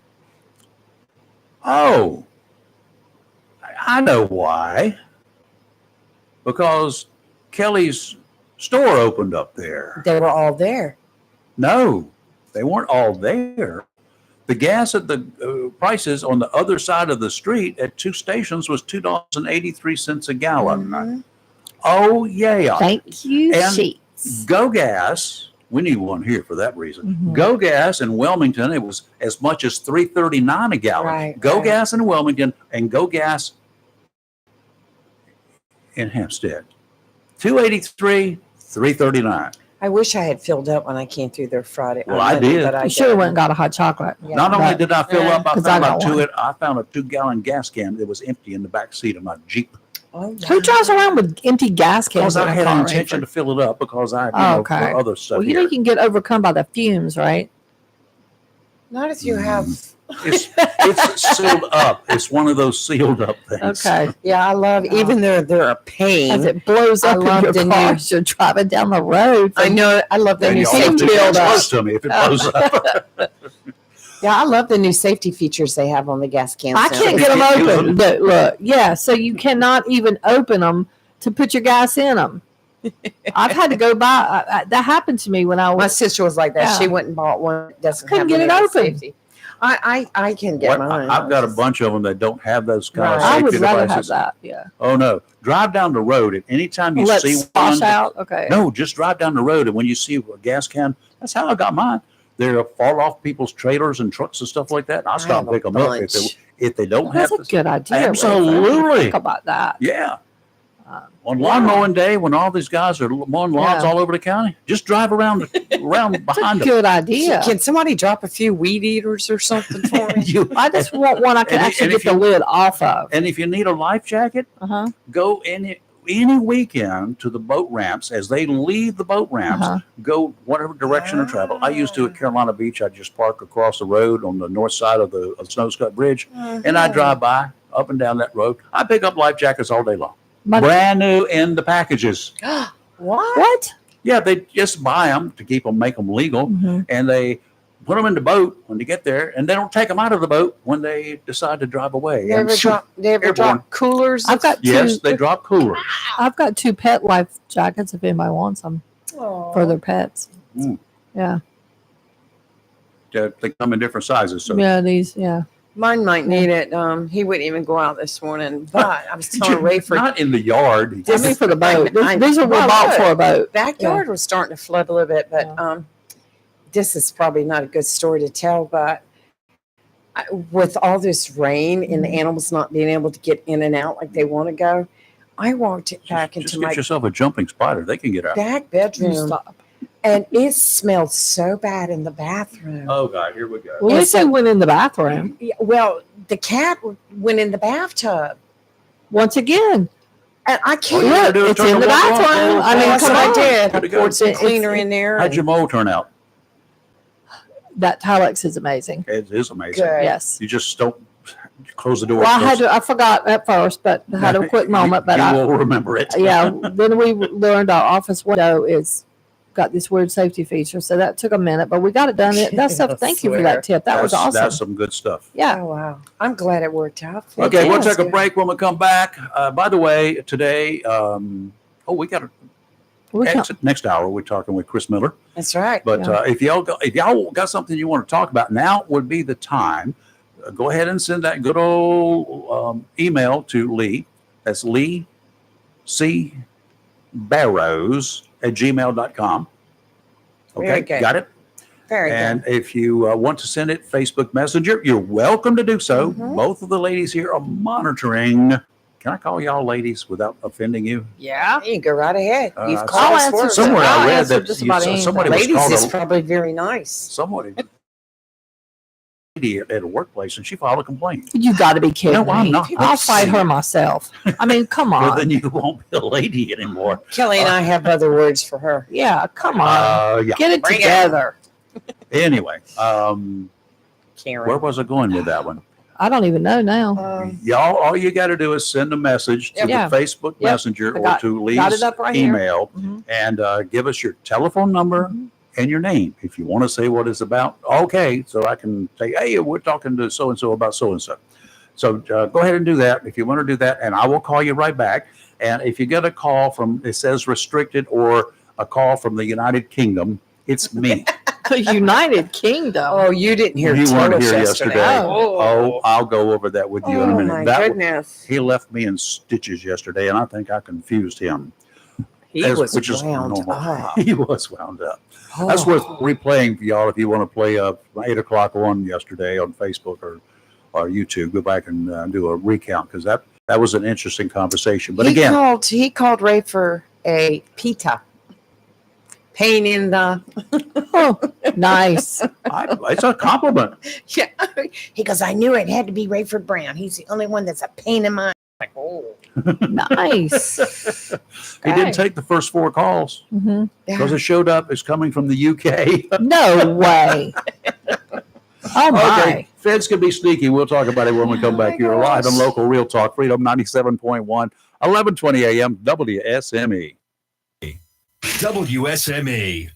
I know why. Because Kelly's store opened up there. They were all there. No, they weren't all there. The gas at the prices on the other side of the street at two stations was $2.83 a gallon. Oh yeah! Thank you, And Sheets. Go Gas. We need one here for that reason. Go Gas in Wilmington, it was as much as $3.39 a gallon. Right, Go right. Gas in Wilmington and Go Gas in Hempstead. $2.83, $3.39. I wish I had filled up when I came through there Friday. Well, on I Monday, did. but I You should have didn't. went and got a hot chocolate. Yeah. Not only But- did I fill up, I 'Cause found I out got one. I found a 2-gallon gas can that was empty in the back seat of my Jeep. Oh, Who drives around with empty gas cans? Because in I their had car, an intention to Rayford? fill it up because I, Oh, okay. for other stuff Well, you know here. you can get overcome by the fumes, right? Not if you have. It's sealed up. It's one of those sealed up things. Okay. Yeah, I love, even though they're a pain. As it blows I up in love your the car new- as you're driving down the road. I know. I love the And new you always safety do get build up. close to me if it blows up. Yeah, I love the new safety features they have on the gas cans. I now. can't get them open. Look, yeah, so you cannot even open them to put your gas in them. I've had to go buy. That happened to me when I My was. sister was like that. Yeah. She went and bought one that doesn't Couldn't have get any it of the open. safety. I can get mine. I've got a bunch of them that don't have those kind of Right. safety I would rather have devices. that. Yeah. Oh no! Drive down the road, and anytime you Let's see splash one, out. Okay. no, just drive down the road, and when you see a gas can, that's how I got mine. They're fall off people's trailers and trucks and stuff like that. And I'll stop and pick them up if they don't That's have. a good idea. Rafer. Absolutely. Think about that. Yeah. On lawn mowing day, when all these guys are mowing lawns Yeah. all over the county, just drive around behind them. Good idea. Can somebody drop a few weed eaters or something for me? I just want one I can actually get the lid off of. And if you need a life jacket, go any weekend to the boat ramps. As they leave the boat ramps, go whatever direction of travel. I used to at Carolina Beach. I just park across the road on the north side of the Snowscut Bridge, and I drive by up and down that road. I pick up life jackets all day long. Brand new in the packages. What? Yeah, they just buy them to keep them, make them legal, and they put them in the boat when they get there, and they don't take them out of the boat when they decide to drive away. They ever drop coolers? I've got Yes, two. they drop coolers. I've got 2 pet life jackets if anybody wants them for their pets. Mm. Yeah. They come in different sizes. So Yeah. These. Yeah. Mine might need it. He wouldn't even go out this morning, but I was telling Rayford. not in the yard. I mean for the boat. These are well, bought look, for a boat. Backyard was starting to flood a little bit, but this is probably not a good story to tell. But with all this rain and the animals not being able to get in and out like they want to go, I walked back into just my get yourself a jumping spider. They can get out. back bedroom, and it smelled so bad in the bathroom. Oh God, here we go. Well, at least they went in the bathroom. Yeah, well, the cat went in the bathtub. Once again. And I can't. All you gotta do is It's turn in the water off. bathroom. I mean, That's come what on. I did. I Gotta go. poured some cleaner in there. How'd your mold turn out? That Tilex is amazing. It is amazing. Good. Yes. You just don't close the door. Well, I forgot at first, but I had a quick moment. But you I will remember it. yeah. Then we learned our office window is got this weird safety feature, so that took a minute, but we got it done. That stuff. Thank you for that tip. That was awesome. That's some good stuff. Yeah. Oh wow! I'm glad it worked out. Okay, we'll Yeah. take a break when we come back. By the way, today, we got next hour. We're talking with Chris Miller. That's right. But if y'all got something you want to talk about, now would be the time. Go ahead and send that good old email to Lee. That's Lee C. Barrows at gmail.com. Very Okay, good. got it? Very And if you want to send it Facebook Messenger, you're welcome to do so. Mm-hmm. Both of the ladies here are monitoring. Can I call y'all ladies without offending you? Yeah, you can go right ahead. You've I called us saw- first. somewhere I I'll read answer that just you- about somebody anything. was Ladies called is probably very nice. Somebody at a workplace, and she filed a complaint. You got to be kidding No, I'm me. not. I'll fight her myself. I mean, come on. Well, then you won't be a lady anymore. Kelly and I have other words for her. Yeah, come on. Yeah. Get it Bring it. together. Anyway, Karen. where was I going with that one? I don't even know now. Y'all, all you got to do is send a message to Yeah. the Facebook Yep. Messenger I or got- to got Lee's it up right here. email and give us your telephone number and your name. If you want to say what it's about, okay, so I can say, hey, we're talking to so-and-so about so-and-so. So go ahead and do that if you want to do that, and I will call you right back. And if you get a call from, it says restricted or a call from the United Kingdom, it's me. The United Kingdom. Oh, you didn't hear You weren't Tillis here yesterday. yesterday. Oh, I'll go over that with you in a Oh, minute. my That- goodness. He left me in stitches yesterday, and I think I confused him. He was which is wound normal. up. He was wound up. That's worth replaying for y'all if you want to play 8 o'clock one yesterday on Facebook or YouTube. Go back and do a recount because that was an interesting conversation. But he again, called Ray for a pita. Pain in the. Oh, nice. it's a compliment. Yeah. He goes, I knew it had to be Rayford Brown. He's the only one that's a pain in my. Like, oh. Nice. He didn't take the first 4 calls Mm-hmm. because it showed up as coming from the UK. No way. Oh, my. Okay, feds can be sneaky. We'll talk about it when we come back. You're live on Local Real Talk, Freedom 97.1, 1120 a.m. WSME. WSME.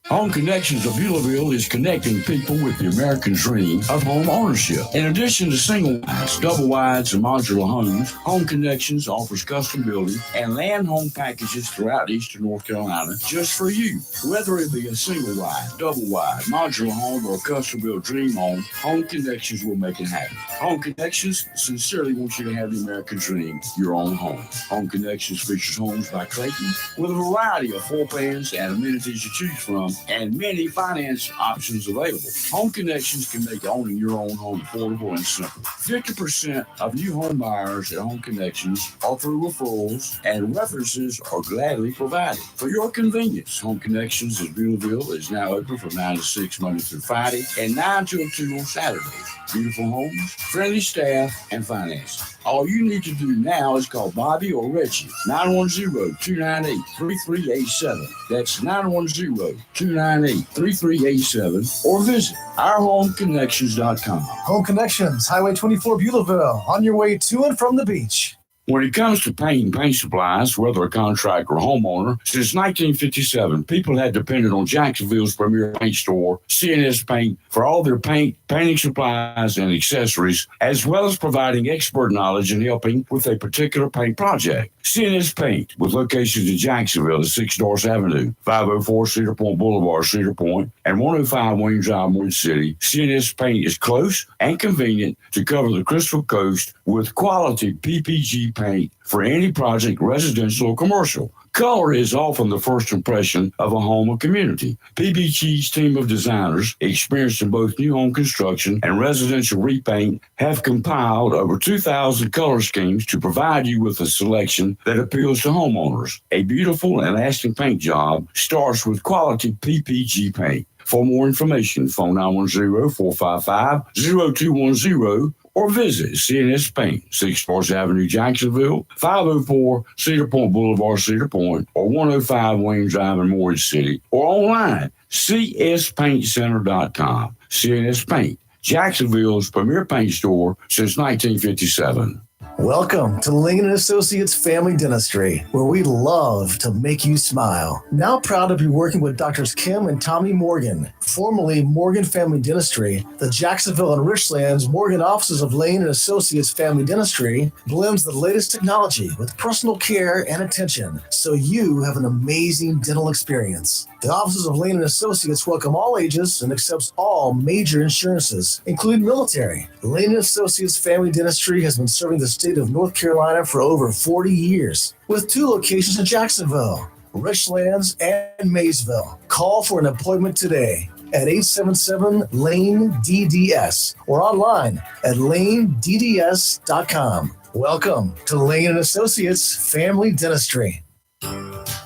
Home Connections of Beulahville is connecting people with the American dream of home ownership. In addition to single wides, double wides, and modular homes, Home Connections offers custom building and land home packages throughout eastern North Carolina just for you. Whether it be a single wide, double wide, modular home, or a custom built dream home, Home Connections will make it happen. Home Connections sincerely wants you to have the American dream, your own home. Home Connections features homes by Clayton with a variety of floor plans and amenities to choose from, and many finance options available. Home Connections can make owning your own home affordable and simple. 50% of new home buyers at Home Connections are through referrals, and references are gladly provided. For your convenience, Home Connections in Beulahville is now open from 9 to 6 Monday through Friday and 9 till 2 on Saturdays. Beautiful homes, friendly staff, and financing. All you need to do now is call Bobby or Reggie, 910-298-3387. That's 910-298-3387, or visit ourhomeconnections.com. Home Connections, Highway 24, Beulahville, on your way to and from the beach. When it comes to paint and paint supplies, whether a contractor or homeowner, since 1957, people have depended on Jacksonville's premier paint store, CNS Paint, for all their paint, painting supplies, and accessories, as well as providing expert knowledge and helping with a particular paint project. CNS Paint, with locations in Jacksonville at 6 Doris Avenue, 504 Cedar Point Boulevard, Cedar Point, and 105 Wayne Drive, Moore City. CNS Paint is close and convenient to cover the Crystal Coast with quality PPG paint for any project, residential or commercial. Color is often the first impression of a home or community. PPG's team of designers, experienced in both new home construction and residential repaint, have compiled over 2,000 color schemes to provide you with a selection that appeals to homeowners. A beautiful and lasting paint job starts with quality PPG paint. For more information, phone 910-455-0210 or visit CNS Paint, 6 Forest Avenue, Jacksonville, 504 Cedar Point Boulevard, Cedar Point, or 105 Wayne Drive in Moore City, or online, cspaintcenter.com. CNS Paint, Jacksonville's premier paint store since 1957. Welcome to Lingen & Associates Family Dentistry, where we love to make you smile. Now proud to be working with Drs. Kim and Tommy Morgan, formerly Morgan Family Dentistry. The Jacksonville and Richlands Morgan offices of Lingen & Associates Family Dentistry blends the latest technology with personal care and attention, so you have an amazing dental experience. The offices of Lane & Associates welcome all ages and accepts all major insurances, including military. Lane & Associates Family Dentistry has been serving the state of North Carolina for over 40 years, with 2 locations in Jacksonville, Richlands, and Maysville. Call for an appointment today at 877-LANE-DDS or online at lanedds.com. Welcome to Lane & Associates Family Dentistry.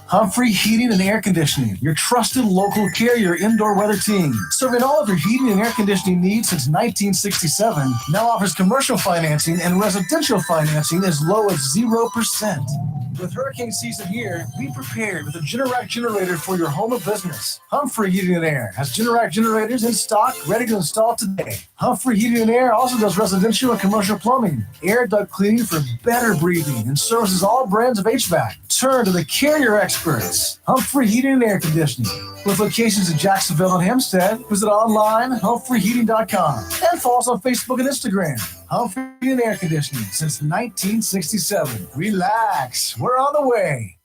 Humphrey Heating and Air Conditioning, your trusted local carrier indoor weather team. Serving all of your heating and air conditioning needs since 1967, now offers commercial financing and residential financing as low as 0%. With hurricane season here, be prepared with a Generac generator for your home or business. Humphrey Heating and Air has Generac generators in stock, ready to install today. Humphrey Heating and Air also does residential and commercial plumbing, air duct cleaning for better breathing, and services all brands of HVAC. Turn to the carrier experts, Humphrey Heating and Air Conditioning. With locations in Jacksonville and Hempstead, visit online humphreyheating.com and follow us on Facebook and Instagram. Humphrey and Air Conditioning since 1967. Relax, we're on the way.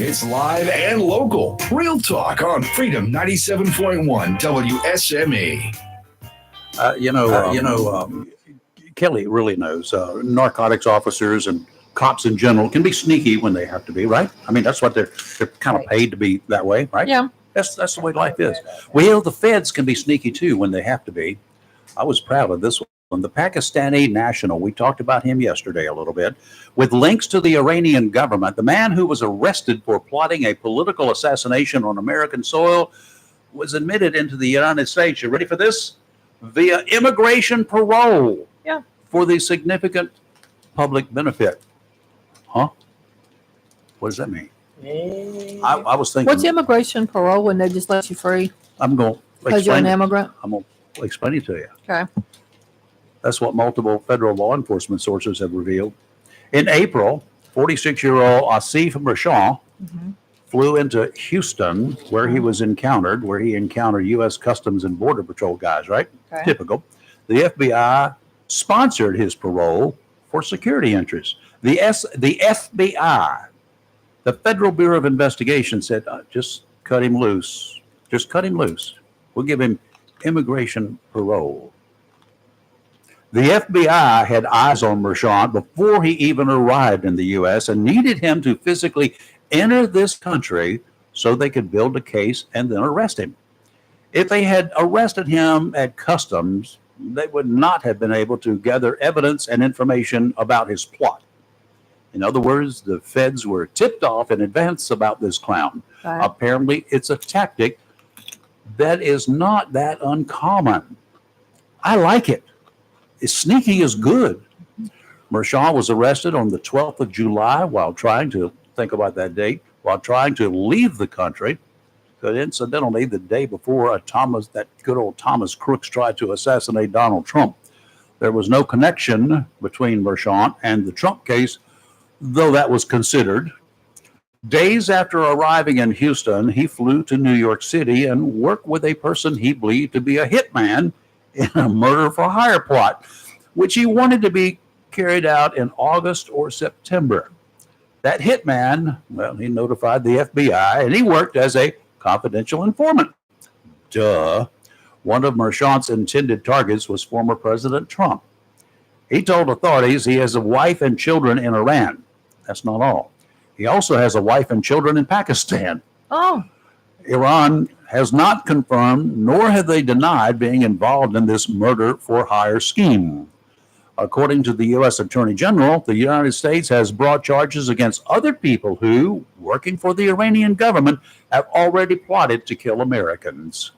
It's live and local. Real talk on Freedom 97.1 WSME. Kelly really knows narcotics officers and cops in general can be sneaky when they have to be, right? I mean, that's what they're kind of paid to be that way, right? Yeah. That's the way life is. Well, the feds can be sneaky too when they have to be. I was proud of this one. The Pakistani national, we talked about him yesterday a little bit, with links to the Iranian government. The man who was arrested for plotting a political assassination on American soil was admitted into the United States. You ready for this? Via immigration parole. Yeah. For the significant public benefit. Huh? What does that mean? I was thinking. What's immigration parole when they just let you free? I'm going to Because you're an immigrant? I'm going to explain it to you. Okay. That's what multiple federal law enforcement sources have revealed. In April, 46-year-old Asif Rashan flew into Houston, where he was encountered, where he encountered U.S. Customs and Border Patrol guys, right? Okay. Typical. The FBI sponsored his parole for security interests. The FBI, the Federal Bureau of Investigation, said, just cut him loose. Just cut him loose. We'll give him immigration parole. The FBI had eyes on Mershant before he even arrived in the U.S. and needed him to physically enter this country so they could build a case and then arrest him. If they had arrested him at customs, they would not have been able to gather evidence and information about his plot. In other words, the feds were tipped off in advance about this clown. Right. Apparently, it's a tactic that is not that uncommon. I like it. Sneaky is good. Mershant was arrested on the 12th of July while trying to, think about that date, while trying to leave the country. But incidentally, the day before that good old Thomas Crooks tried to assassinate Donald Trump. There was no connection between Mershant and the Trump case, though that was considered. Days after arriving in Houston, he flew to New York City and worked with a person he believed to be a hitman in a murder for hire plot, which he wanted to be carried out in August or September. That hitman, well, he notified the FBI, and he worked as a confidential informant. Duh. One of Mershant's intended targets was former President Trump. He told authorities he has a wife and children in Iran. That's not all. He also has a wife and children in Pakistan. Oh. Iran has not confirmed, nor have they denied being involved in this murder for hire scheme. According to the U.S. Attorney General, the United States has brought charges against other people who, working for the Iranian government, have already plotted to kill Americans.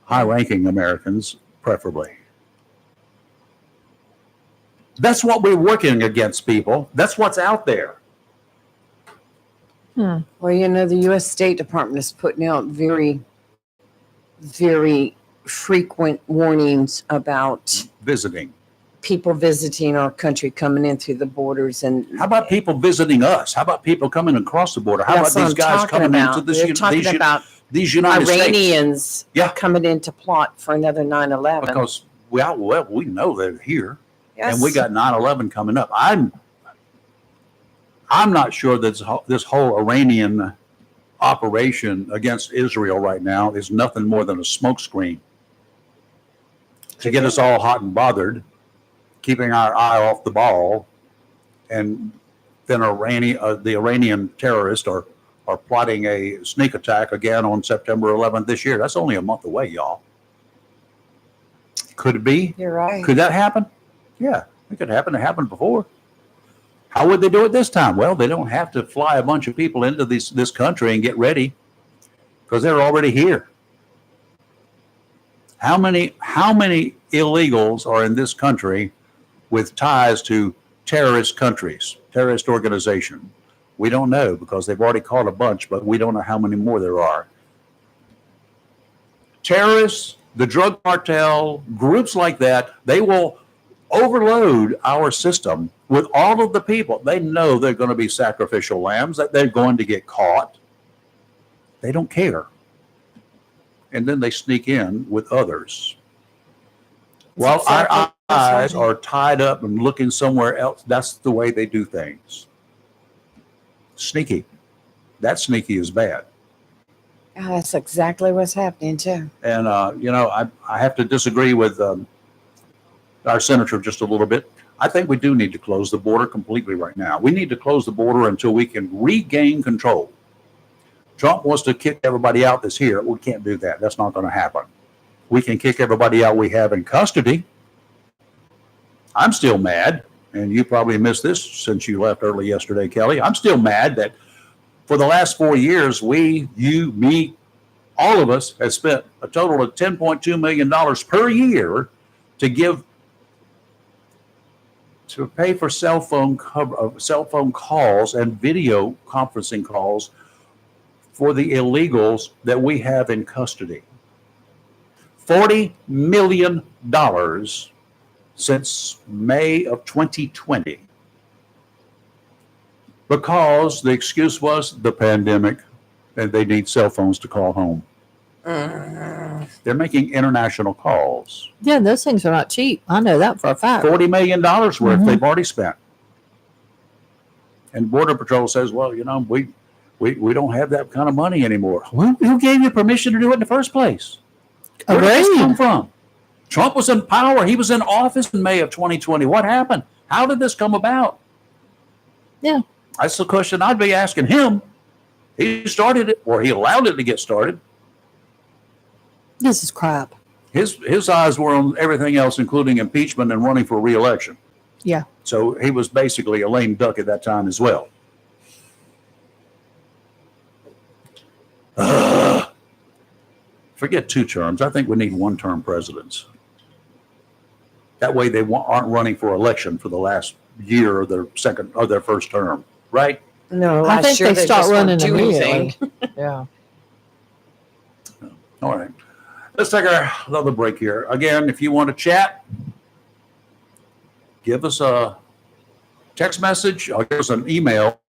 High-ranking Americans, preferably. That's what we're working against, people. That's what's out there. Well, you know, the U.S. State Department is putting out very, very frequent warnings about visiting. People visiting our country, coming in through the borders. And how about people visiting us? How about people coming across the border? How about these guys coming into these United Iranians States? Coming in to plot for another 9/11. Because we know they're here, Yes. and we got 9/11 coming up. I'm not sure that this whole Iranian operation against Israel right now is nothing more than a smokescreen to get us all hot and bothered, keeping our eye off the ball, and then the Iranian terrorists are plotting a sneak attack again on September 11th this year. That's only a month away, y'all. Could it be? You're right. Could that happen? Yeah, it could happen. It happened before. How would they do it this time? Well, they don't have to fly a bunch of people into this country and get ready because they're already here. How many illegals are in this country with ties to terrorist countries, terrorist organization? We don't know because they've already caught a bunch, but we don't know how many more there are. Terrorists, the drug cartel, groups like that, they will overload our system with all of the people. They know they're going to be sacrificial lambs, that they're going to get caught. They don't care. And then they sneak in with others. While our eyes are tied up and looking somewhere else, that's the way they do things. Sneaky. That sneaky is bad. Yeah, that's exactly what's happening too. And, I have to disagree with our senator just a little bit. I think we do need to close the border completely right now. We need to close the border until we can regain control. Trump wants to kick everybody out that's here. We can't do that. That's not going to happen. We can kick everybody out we have in custody. I'm still mad, and you probably missed this since you left early yesterday, Kelly. I'm still mad that for the last 4 years, we, you, me, all of us have spent a total of $10.2 million per year to pay for cell phone calls and video conferencing calls for the illegals that we have in custody. $40 million since May of 2020. because the excuse was the pandemic and they need cell phones to call home. They're making international calls. Yeah, those things are not cheap. I know that for a fact. $40 million worth they've already spent. And Border Patrol says, well, you know, we don't have that kind of money anymore. Who gave you permission to do it in the first place? Where did this come from? Trump was in power. He was in office in May of 2020. What happened? How did this come about? Yeah. That's the question I'd be asking him. He started it, or he allowed it to get started. This is crap. His eyes were on everything else, including impeachment and running for re-election. Yeah. So he was basically a lame duck at that time as well. Forget 2 terms. I think we need 1-term presidents. That way they aren't running for election for the last year of their second or their first term, right? No, I think they start running do immediately. anything. Yeah. All right. Let's take another break here. Again, if you want to chat, give us a text message or give us an email.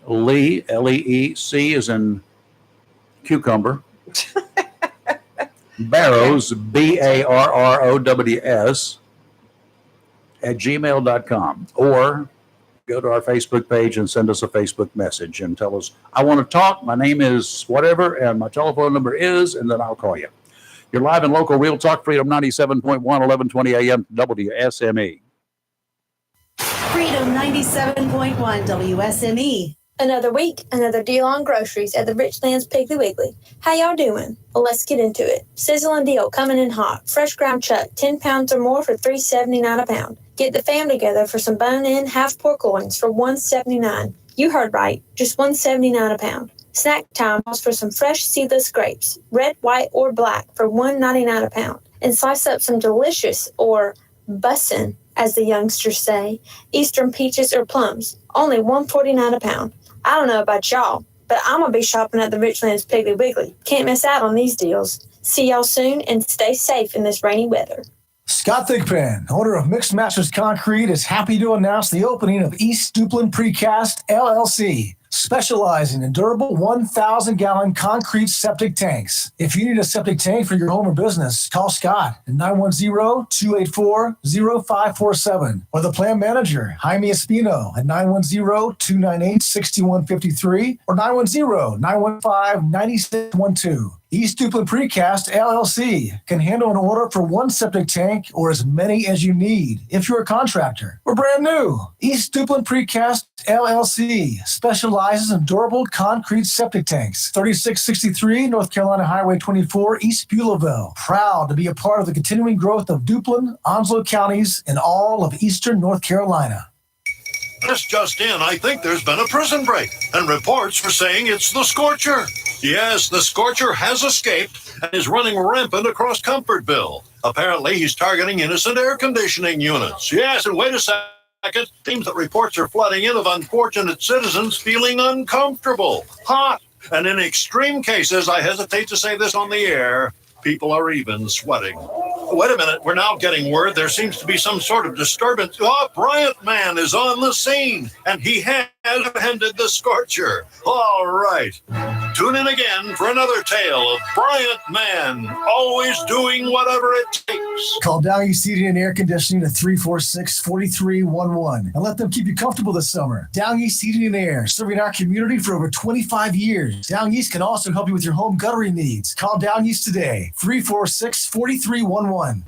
Lee, L-E-E-C is in cucumber. Barrows, B-A-R-R-O-W-S @gmail.com, or go to our Facebook page and send us a Facebook message and tell us, I want to talk. My name is whatever, and my telephone number is, and then I'll call you. You're live and local, Real Talk, Freedom 97.1, 1120 AM, WSME. Freedom 97.1 WSME. Another week, another deal on groceries at the Richlands Piggly Wiggly. How y'all doing? Well, let's get into it. Sizzling deal coming in hot. Fresh ground chuck, 10 pounds or more for $3.79 a pound. Get the family together for some bone-in half pork loins for $1.79. You heard right, just $1.79 a pound. Snack time calls for some fresh seedless grapes, red, white, or black for $1.99 a pound. And slice up some delicious, or bussin', as the youngsters say, Eastern peaches or plums, only $1.49 a pound. I don't know about y'all, but I'm going to be shopping at the Richlands Piggly Wiggly. Can't miss out on these deals. See y'all soon and stay safe in this rainy weather. Scott Thigpen, owner of Mixed Masters Concrete, is happy to announce the opening of East Duplin Precast, LLC, specializing in durable 1,000-gallon concrete septic tanks. If you need a septic tank for your home or business, call Scott at 910-284-0547 or the plant manager, Jaime Espino, at 910-298-6153 or 910-915-9612. East Duplin Precast, LLC can handle an order for 1 septic tank or as many as you need if you're a contractor. We're brand new. East Duplin Precast, LLC specializes in durable concrete septic tanks. 3663 North Carolina Highway 24, East Beulahville. Proud to be a part of the continuing growth of Duplin, Onslow counties, and all of eastern North Carolina. This just in, I think there's been a prison break, and reports are saying it's the Scorcher. Yes, the Scorcher has escaped and is running rampant across Comfortville. Apparently, he's targeting innocent air conditioning units. Yes, and wait a second. Seems that reports are flooding in of unfortunate citizens feeling uncomfortable, hot, and in extreme cases, I hesitate to say this on the air, people are even sweating. Wait a minute, we're now getting word there seems to be some sort of disturbance. Oh, Bryant Man is on the scene, and he has ended the Scorcher. All right. Tune in again for another tale of Bryant Man, always doing whatever it takes. Call Down East Heating and Air Conditioning at 346-4311 and let them keep you comfortable this summer. Down East Heating and Air, serving our community for over 25 years. Down East can also help you with your home guttering needs. Call Down East today, 346-4311.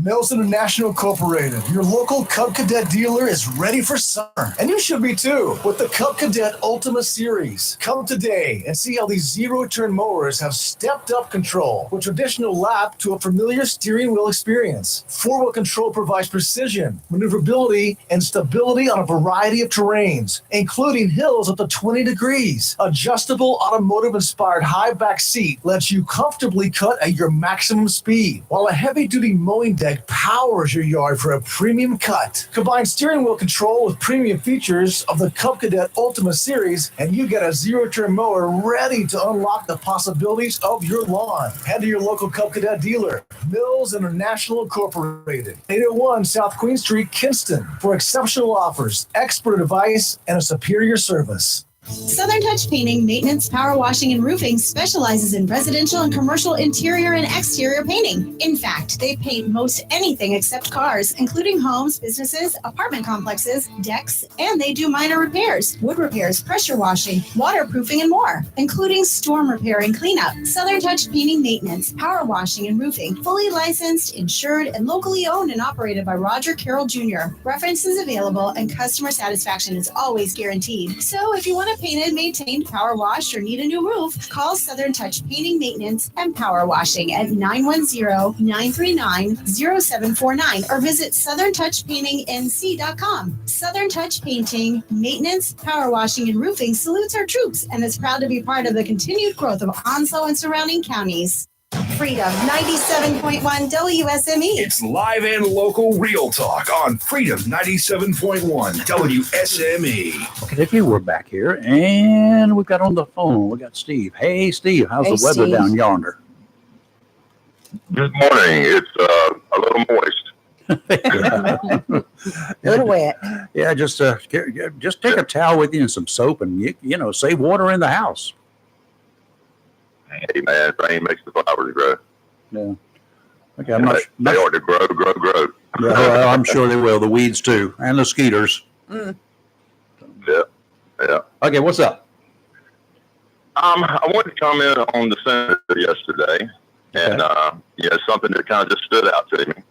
Mills International Incorporated, your local Cub Cadet dealer, is ready for summer. And you should be too, with the Cub Cadet Ultima Series. Come today and see how these zero-turn mowers have stepped up control with traditional lap to a familiar steering wheel experience. Four-wheel control provides precision, maneuverability, and stability on a variety of terrains, including hills up to 20 degrees. Adjustable automotive-inspired high back seat lets you comfortably cut at your maximum speed, while a heavy-duty mowing Deck powers your yard for a premium cut. Combine steering wheel control with premium features of the Cub Cadet Ultima Series, and you get a zero-turn mower ready to unlock the possibilities of your lawn. Head to your local Cub Cadet dealer, Mills International Incorporated, 801 South Queen Street, Kinston, for exceptional offers, expert advice, and a superior service. Southern Touch Painting, Maintenance, Power Washing, and Roofing specializes in residential and commercial interior and exterior painting. In fact, they paint most anything except cars, including homes, businesses, apartment complexes, decks, and they do minor repairs, wood repairs, pressure washing, waterproofing, and more, including storm repair and cleanup. Southern Touch Painting, Maintenance, Power Washing, and Roofing, fully licensed, insured, and locally owned and operated by Roger Carroll Jr. References available and customer satisfaction is always guaranteed. So if you want painted, maintained, power washed, or need a new roof, call Southern Touch Painting, Maintenance, and Power Washing at 910-939-0749 or visit southerntouchpaintingnc.com. Southern Touch Painting, Maintenance, Power Washing, and Roofing salutes our troops and is proud to be part of the continued growth of Onslow and surrounding counties. Freedom 97.1 WSME. It's live and local real talk on Freedom 97.1 WSME. Okay, we're back here, and we've got on the phone, we got Steve. Hey, Steve, how's the weather down yonder? Good morning. It's a little moist. A little wet. Yeah, just take a towel with you and some soap, and you save water in the house. Hey man, rain makes the flowers grow. Yeah. Okay, I'm not. They ought to grow. Yeah, well, I'm sure they will. The weeds too, and the skeeters. Yeah. Okay, what's up? I wanted to comment on the senator yesterday, and something that kind of just stood out to me.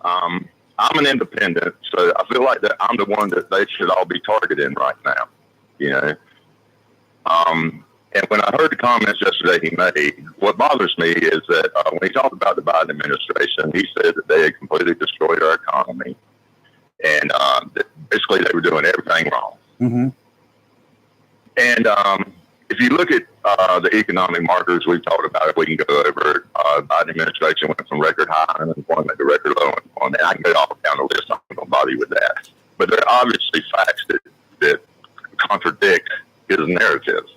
I'm an independent, so I feel like that I'm the one that they should all be targeting right now. And when I heard the comments yesterday he made, what bothers me is that when he talked about the Biden administration, he said that they had completely destroyed our economy, and that basically they were doing everything wrong. Mm-hmm. And if you look at the economic markers we've talked about, we can go over it. Biden administration went from record high unemployment to record low unemployment. I can go all down the list. I'm not going to bother you with that. But there are obviously facts that contradict his narrative.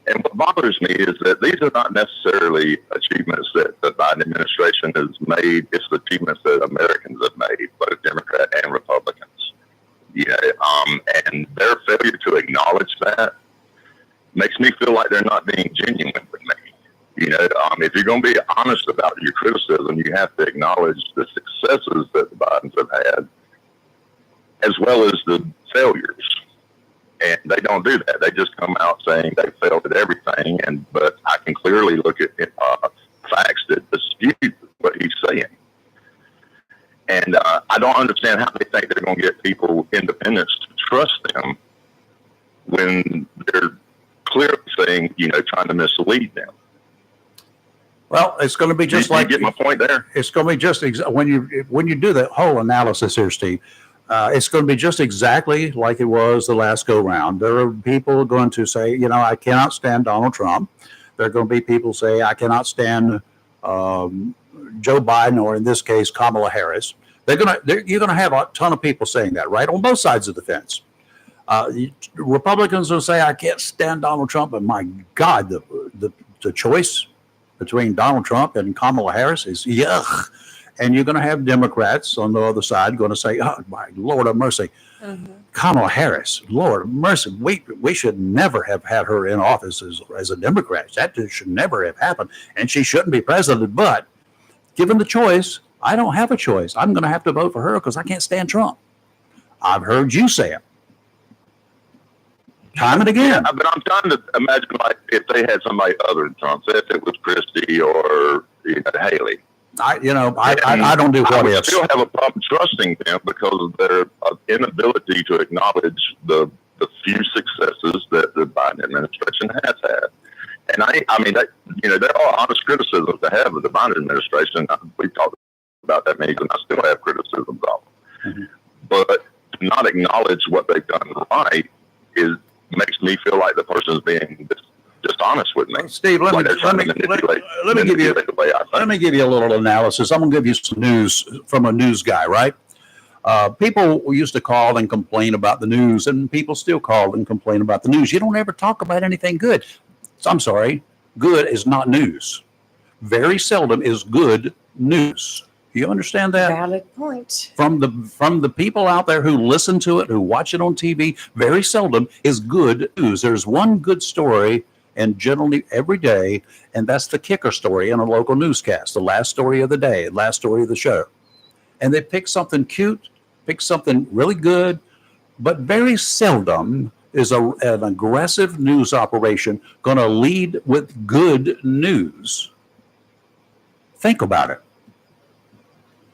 And what bothers me is that these are not necessarily achievements that the Biden administration has made. It's achievements that Americans have made, both Democrat and Republicans. And their failure to acknowledge that makes me feel like they're not being genuine with me. If you're going to be honest about your criticism, you have to acknowledge the successes that the Bidens have had, as well as the failures. And they don't do that. They just come out saying they failed at everything. But I can clearly look at facts that dispute what he's saying. And I don't understand how they think they're going to get people, independents, to trust them when they're clearly saying, trying to mislead them. Well, it's going to be just like. You get my point there? It's going to be just when you do the whole analysis here, Steve. It's going to be just exactly like it was the last go round. There are people going to say, I cannot stand Donald Trump. There are going to be people say, I cannot stand Joe Biden, or in this case, Kamala Harris. You're going to have a ton of people saying that, right, on both sides of the fence. Republicans will say, I can't stand Donald Trump, but my God, the choice between Donald Trump and Kamala Harris is yuck. And you're going to have Democrats on the other side going to say, oh, my Lord of mercy, Kamala Harris, Lord of mercy, we should never have had her in office as a Democrat. That should never have happened. And she shouldn't be president. But given the choice, I don't have a choice. I'm going to have to vote for her because I can't stand Trump. I've heard you say it. Time and again. Yeah, but I'm trying to imagine like if they had somebody other than Trump, say if it was Christie or Haley. I don't do what ifs. I still have a problem trusting them because of their inability to acknowledge the few successes that the Biden administration has had. And I mean, there are honest criticisms to have of the Biden administration. We've talked about that many times, and I still have criticisms of them. Mm-hmm. But to not acknowledge what they've done right makes me feel like the person is being dishonest honest with me. Steve, let me give you a little analysis. I'm going to give you some news from a news guy, right? People used to call and complain about the news, and people still call and complain about the news. You don't ever talk about anything good. I'm sorry, good is not news. Very seldom is good news. You understand that? Valid point. From the people out there who listen to it, who watch it on TV, very seldom is good news. There's one good story, and generally every day, and that's the kicker story in a local newscast, the last story of the day, last story of the show. And they pick something cute, pick something really good, but very seldom is an aggressive news operation going to lead with good news. Think about it.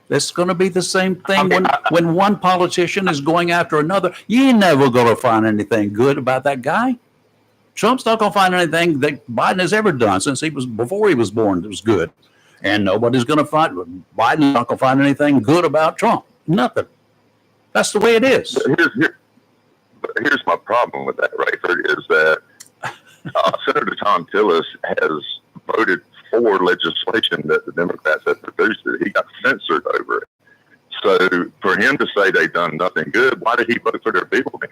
It's going to be the same thing when one politician is going after another. You ain't never going to find anything good about that guy. Trump's not going to find anything that Biden has ever done before he was born that was good. And nobody's going to find, Biden's not going to find anything good about Trump. Nothing. That's the way it is. Here's my problem with that, Rayford, is that Senator Tom Tillis has voted for legislation that the Democrats have produced. He got censored over it. So for him to say they've done nothing good, why did he vote for their bill then?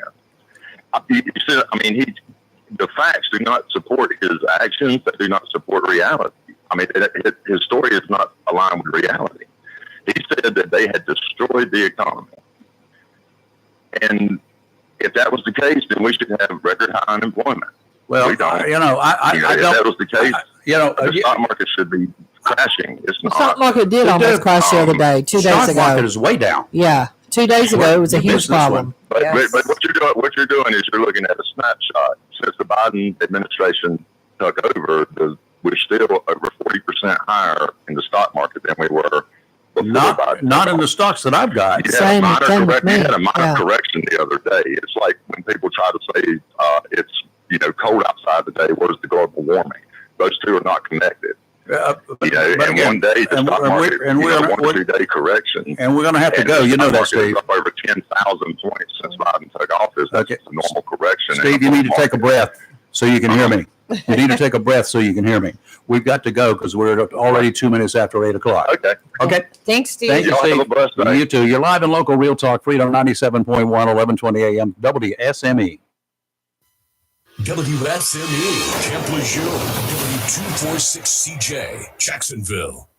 The facts do not support his actions. They do not support reality. I mean, his story is not aligned with reality. He said that they had destroyed the economy. And if that was the case, then we should have record high unemployment. Well, we don't. If that was the case, the stock market should be crashing. It's not. The stock market did almost crash the other day, 2 days ago. Stock market is way down. Yeah, 2 days ago it was a huge problem. But what you're doing is you're looking at a snapshot. Since the Biden administration took over, we're still over 40% higher in the stock market than we were before. Not in the stocks that I've got. You had a minor correction the other day. It's like when people try to say it's cold outside today. What is the global warming? Those two are not connected. One day the stock market, 1 or 2 day correction, and we're going to have to go. You know that, Steve. Up over 10,000 points since Biden took office. That's a normal correction. Steve, you need to take a breath so you can hear me. You need to take a breath so you can hear me. We've got to go because we're already 2 minutes after 8 o'clock. Okay. Thanks, Steve. Thank you, Y'all Steve. have a blessed day. You too. You're live in local Real Talk, Freedom 97.1, 1120 AM, WSME. WSME, Camp Lejeune, W246CJ, Jacksonville.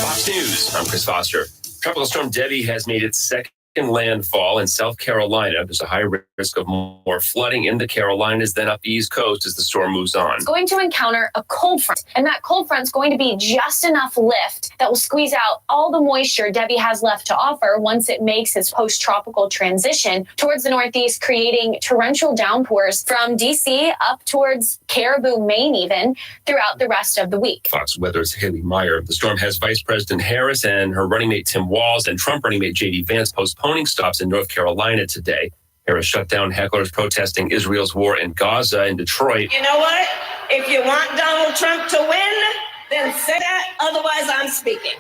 Fox News, I'm Chris Foster. Tropical storm Debbie has made its second landfall in South Carolina. There's a high risk of more flooding in the Carolinas than up the East Coast as the storm moves on. It's going to encounter a cold front, and that cold front's going to be just enough lift that will squeeze out all the moisture Debbie has left to offer once it makes its post-tropical transition towards the Northeast, creating torrential downpours from D.C. up towards Caribou, Maine, even throughout the rest of the week. Fox Weather's Haley Meyer. The storm has Vice President Harris and her running mate Tim Walz and Trump running mate J.D. Vance postponing stops in North Carolina today. Harris shut down hecklers protesting Israel's war in Gaza and Detroit. You know what? If you want Donald Trump to win, then say that. Otherwise, I'm speaking.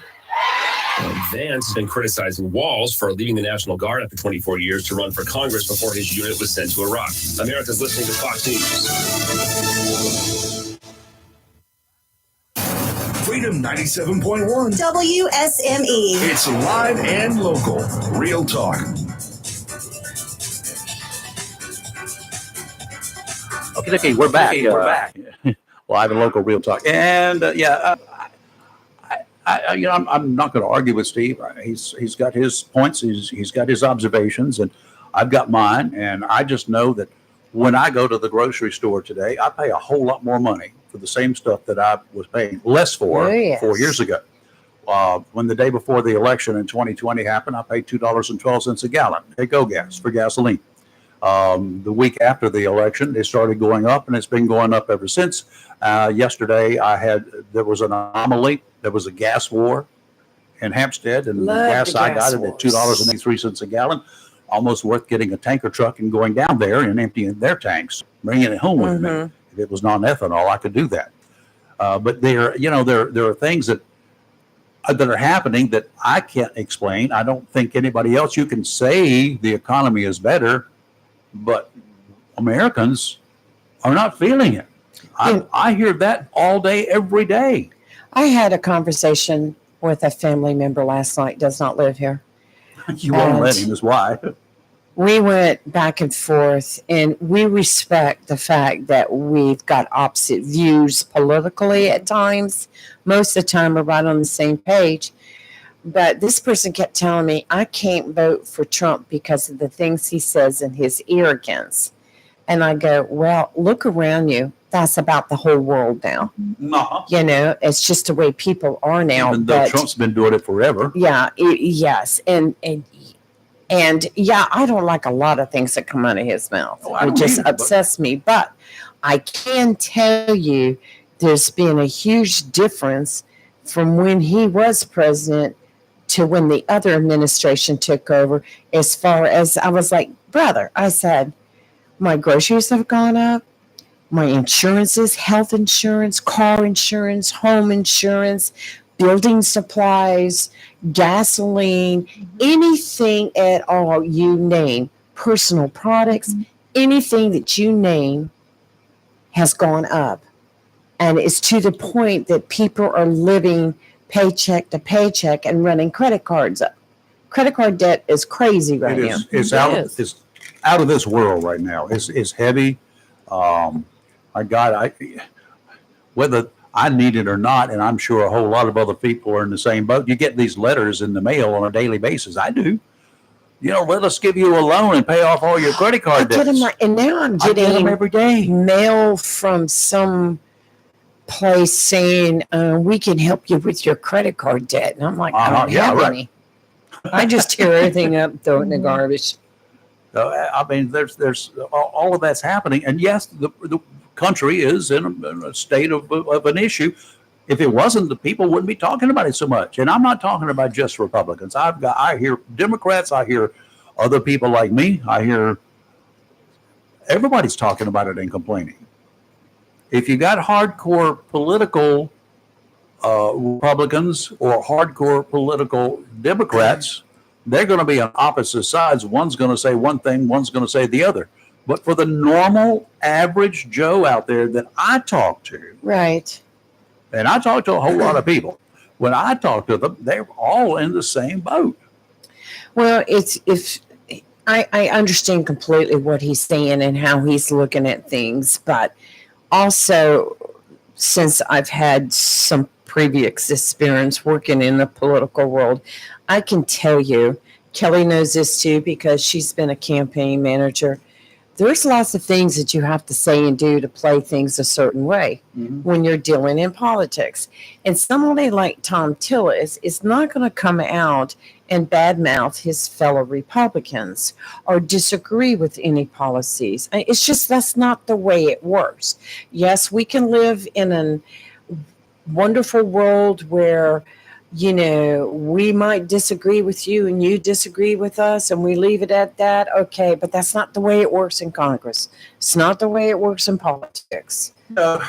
Vance has been criticizing Walz for leaving the National Guard after 24 years to run for Congress before his unit was sent to Iraq. America's listening to Fox News. Freedom 97.1. WSME. It's live and local. Real talk. Okay, we're back. Live and local Real Talk. And I'm not going to argue with Steve. He's got his points. He's got his observations, and I've got mine. And I just know that when I go to the grocery store today, I pay a whole lot more money for the same stuff that I was paying less for 4 years ago. When the day before the election in 2020 happened, I paid $2.12 a gallon at Go Gas for gasoline. The week after the election, it started going up, and it's been going up ever since. Yesterday, there was an anomaly. There was a gas war in Hampstead, and the gas I got it at $2.83 a gallon. Almost worth getting a tanker truck and going down there and emptying their tanks, bringing it home with me. If it was non-ethanol, I could do that. But there are things that are happening that I can't explain. I don't think anybody else. You can say the economy is better, but Americans are not feeling it. I hear that all day, every day. I had a conversation with a family member last night, does not live here. You won't let him, is why. We went back and forth, and we respect the fact that we've got opposite views politically at times. Most of the time, we're right on the same page. But this person kept telling me, I can't vote for Trump because of the things he says and his arrogance. And I go, well, look around you. That's about the whole world now. No. You know, it's just the way people are now. Even though Trump's been doing it forever. Yeah, yes. And yeah, I don't like a lot of things that come out of his mouth. It just upsets me. But I can tell you there's been a huge difference from when he was president to when the other administration took over, as far as I was like, brother, I said, my groceries have gone up. My insurances, health insurance, car insurance, home insurance, building supplies, gasoline, anything at all you name, personal products, anything that you name has gone up. And it's to the point that people are living paycheck to paycheck and running credit cards up. Credit card debt is crazy right now. It's out of this world right now. It's heavy. Whether I need it or not, and I'm sure a whole lot of other people are in the same boat. You get these letters in the mail on a daily basis. I do. You know, let us give you a loan and pay off all your credit card debts. And now I'm I get getting them every day. mail from some place saying, we can help you with your credrit card debt. And I'm like, I don't have any. I just tear everything up, throw it in the garbage. I mean, there's all of that's happening. And yes, the country is in a state of an issue. If it wasn't, the people wouldn't be talking about it so much. And I'm not talking about just Republicans. I hear Democrats. I hear other people like me. I hear everybody's talking about it and complaining. If you got hardcore political Republicans or hardcore political Democrats, they're going to be on opposite sides. One's going to say one thing, one's going to say the other. But for the normal, average Joe out there that I talk to, right? And I talk to a whole lot of people. When I talk to them, they're all in the same boat. Well, I understand completely what he's saying and how he's looking at things, but also, since I've had some previous experience working in the political world, I can tell you, Kelly knows this too because she's been a campaign manager. There's lots of things that you have to say and do to play things a certain way when you're dealing in politics. And somebody like Tom Tillis is not going to come out and badmouth his fellow Republicans or disagree with any policies. It's just that's not the way it works. Yes, we can live in a wonderful world where, you know, we might disagree with you and you disagree with us and we leave it at that. Okay, but that's not the way it works in Congress. It's not the way it works in politics. And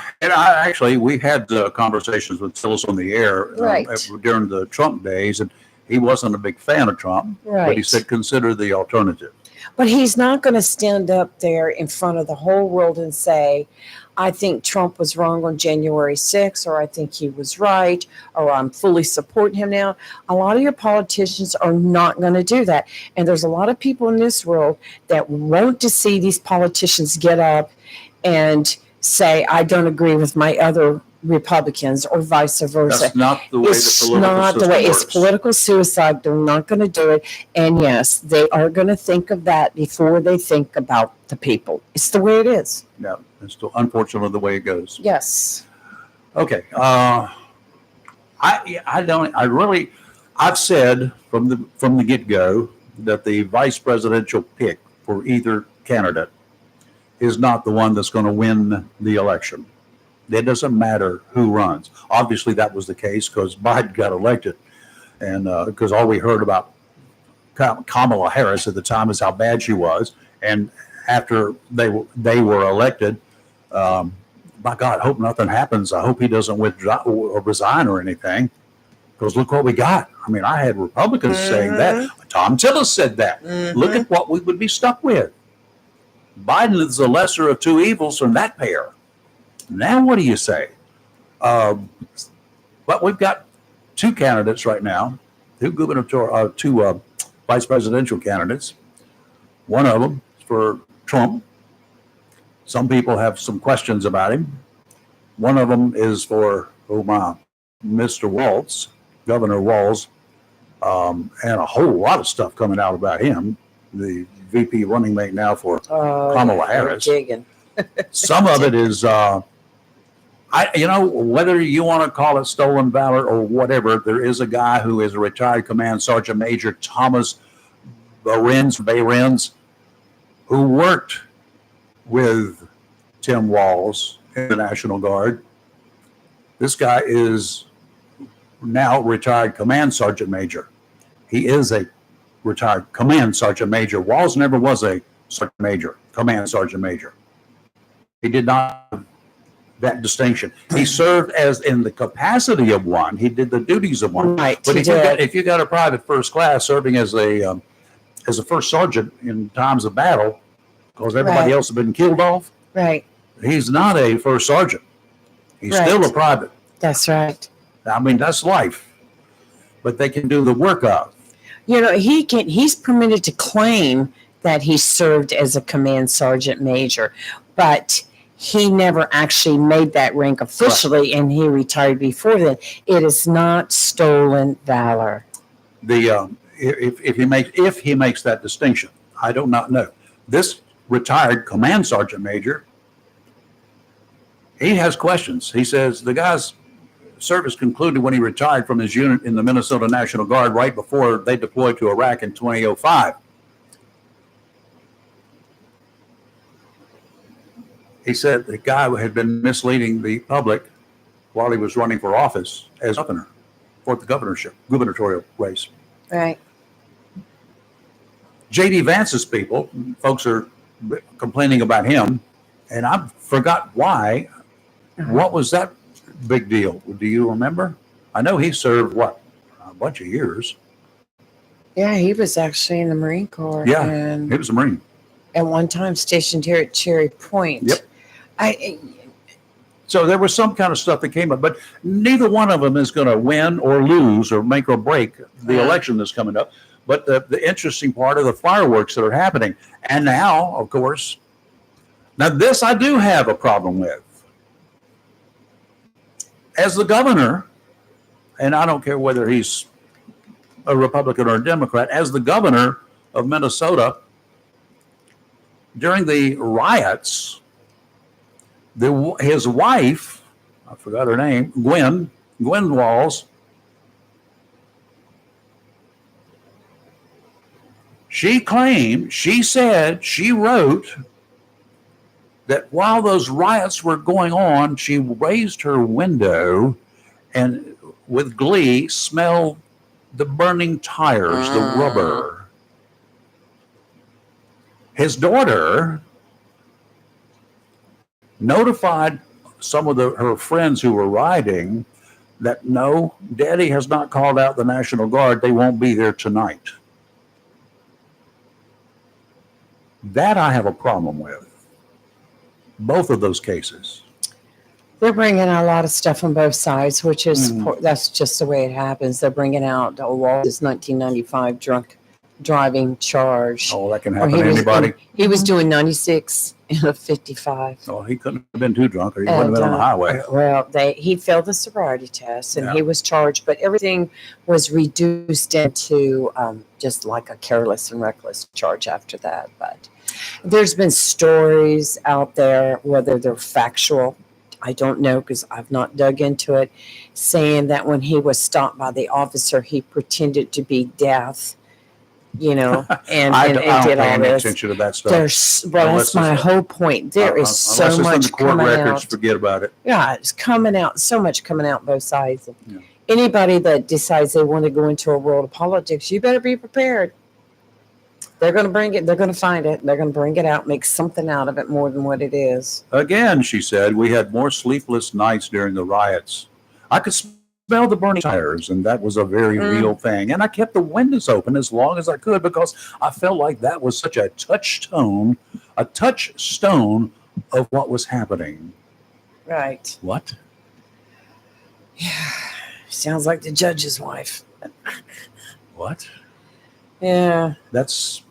we had conversations with Tillis on the air during the Trump days, and he wasn't a big fan of Trump, but he said consider the alternative. But he's not going to stand up there in front of the whole world and say, I think Trump was wrong on January 6th, or I think he was right, or I'm fully supporting him now. A lot of your politicians are not going to do that. And there's a lot of people in this world that want to see these politicians get up and say, I don't agree with my other Republicans or vice versa. That's not the way it's the political not system the way. works. It's political suicide. They're not going to do it. And yes, they are going to think of that before they think about the people. It's the way it is. Yeah, it's still unfortunately the way it goes. Yes. Okay. I've said from the get-go that the vice presidential pick for either candidate is not the one that's going to win the election. It doesn't matter who runs. Obviously, that was the case because Biden got elected, and because all we heard about Kamala Harris at the time is how bad she was. And after they were elected, by God, I hope nothing happens. I hope he doesn't withdraw or resign or anything, because look what we got. I mean, I had Republicans saying that. Tom Tillis said that. Look at what we would be stuck with. Biden is the lesser of two evils from that pair. Now, what do you say? But we've got two candidates right now, two vice presidential candidates. One of them is for Trump. Some people have some questions about him. One of them is for Mr. Walz, Governor Walz, and a whole lot of stuff coming out about him. The VP running mate now for Kamala Harris. Some of it is, whether you want to call it stolen valor or whatever, there is a guy who is a retired Command Sergeant Major Thomas Behrens, who worked with Tim Walz in the National Guard. This guy is now retired Command Sergeant Major. He is a retired Command Sergeant Major. Walz never was a Sergeant Major, Command Sergeant Major. He did not have that distinction. He served as in the capacity of one. He did the duties of one. Right, but if you got a private first class serving as a first sergeant in times of battle, because everybody else has been killed off, right? He's not a first sergeant. He's still a private. That's right. I mean, that's life. But they can do the work of. He's permitted to claim that he served as a Command Sergeant Major, but he never actually made that rank officially, and he retired before then. It is not stolen valor. If he makes that distinction, I do not know. This retired Command Sergeant Major, he has questions. He says the guy's service concluded when he retired from his unit in the Minnesota National Guard right before they deployed to Iraq in 2005. He said the guy had been misleading the public while he was running for office as governor for the gubernatorial race. Right. J.D. Vance's folks are complaining about him, and I forgot why. What was that big deal? Do you remember? I know he served, a bunch of years. Yeah, he was actually in the Marine Corps. Yeah, and he was a Marine. At one time stationed here at Cherry Point. Yep. So there was some kind of stuff that came up, but neither one of them is going to win or lose or make or break the election that's coming up. But the interesting part of the fireworks that are happening. And now, of course, this I do have a problem with. As the governor, and I don't care whether he's a Republican or a Democrat, as the governor of Minnesota, during the riots, his wife, I forgot her name, Gwen Walz, she wrote that while those riots were going on, she raised her window and with glee smelled the burning tires, the rubber. His daughter notified some of her friends who were riding that no, Daddy has not called out the National Guard. They won't be there tonight. That I have a problem with. Both of those cases. They're bringing out a lot of stuff on both sides, which is, that's just the way it happens. They're bringing out Walz's 1995 drunk driving charge. Oh, that can happen to anybody. He was doing 96 in a 55. Oh, he couldn't have been too drunk or he wouldn't have been on the highway. Well, he failed the sobriety test and he was charged, but everything was reduced into just like a careless and reckless charge after that. But there's been stories out there, whether they're factual, I don't know because I've not dug into it, saying that when he was stopped by the officer, he pretended to be deaf, and I did don't all pay any this. attention to that stuff. That's my whole point. There is so much coming records, out. Forget about it. Yeah, it's coming out, so much coming out both sides. Anybody that decides they want to go into a world of politics, you better be prepared. They're going to bring it. They're going to find it. They're going to bring it out, make something out of it more than what it is. Again, she said, we had more sleepless nights during the riots. I could smell the burning tires, and that was a very real thing. And I kept the windows open as long as I could because I felt like that was such a touchstone a touchstone of what was happening. Right. What? Yeah. Sounds like the judge's wife. What? Yeah. That's.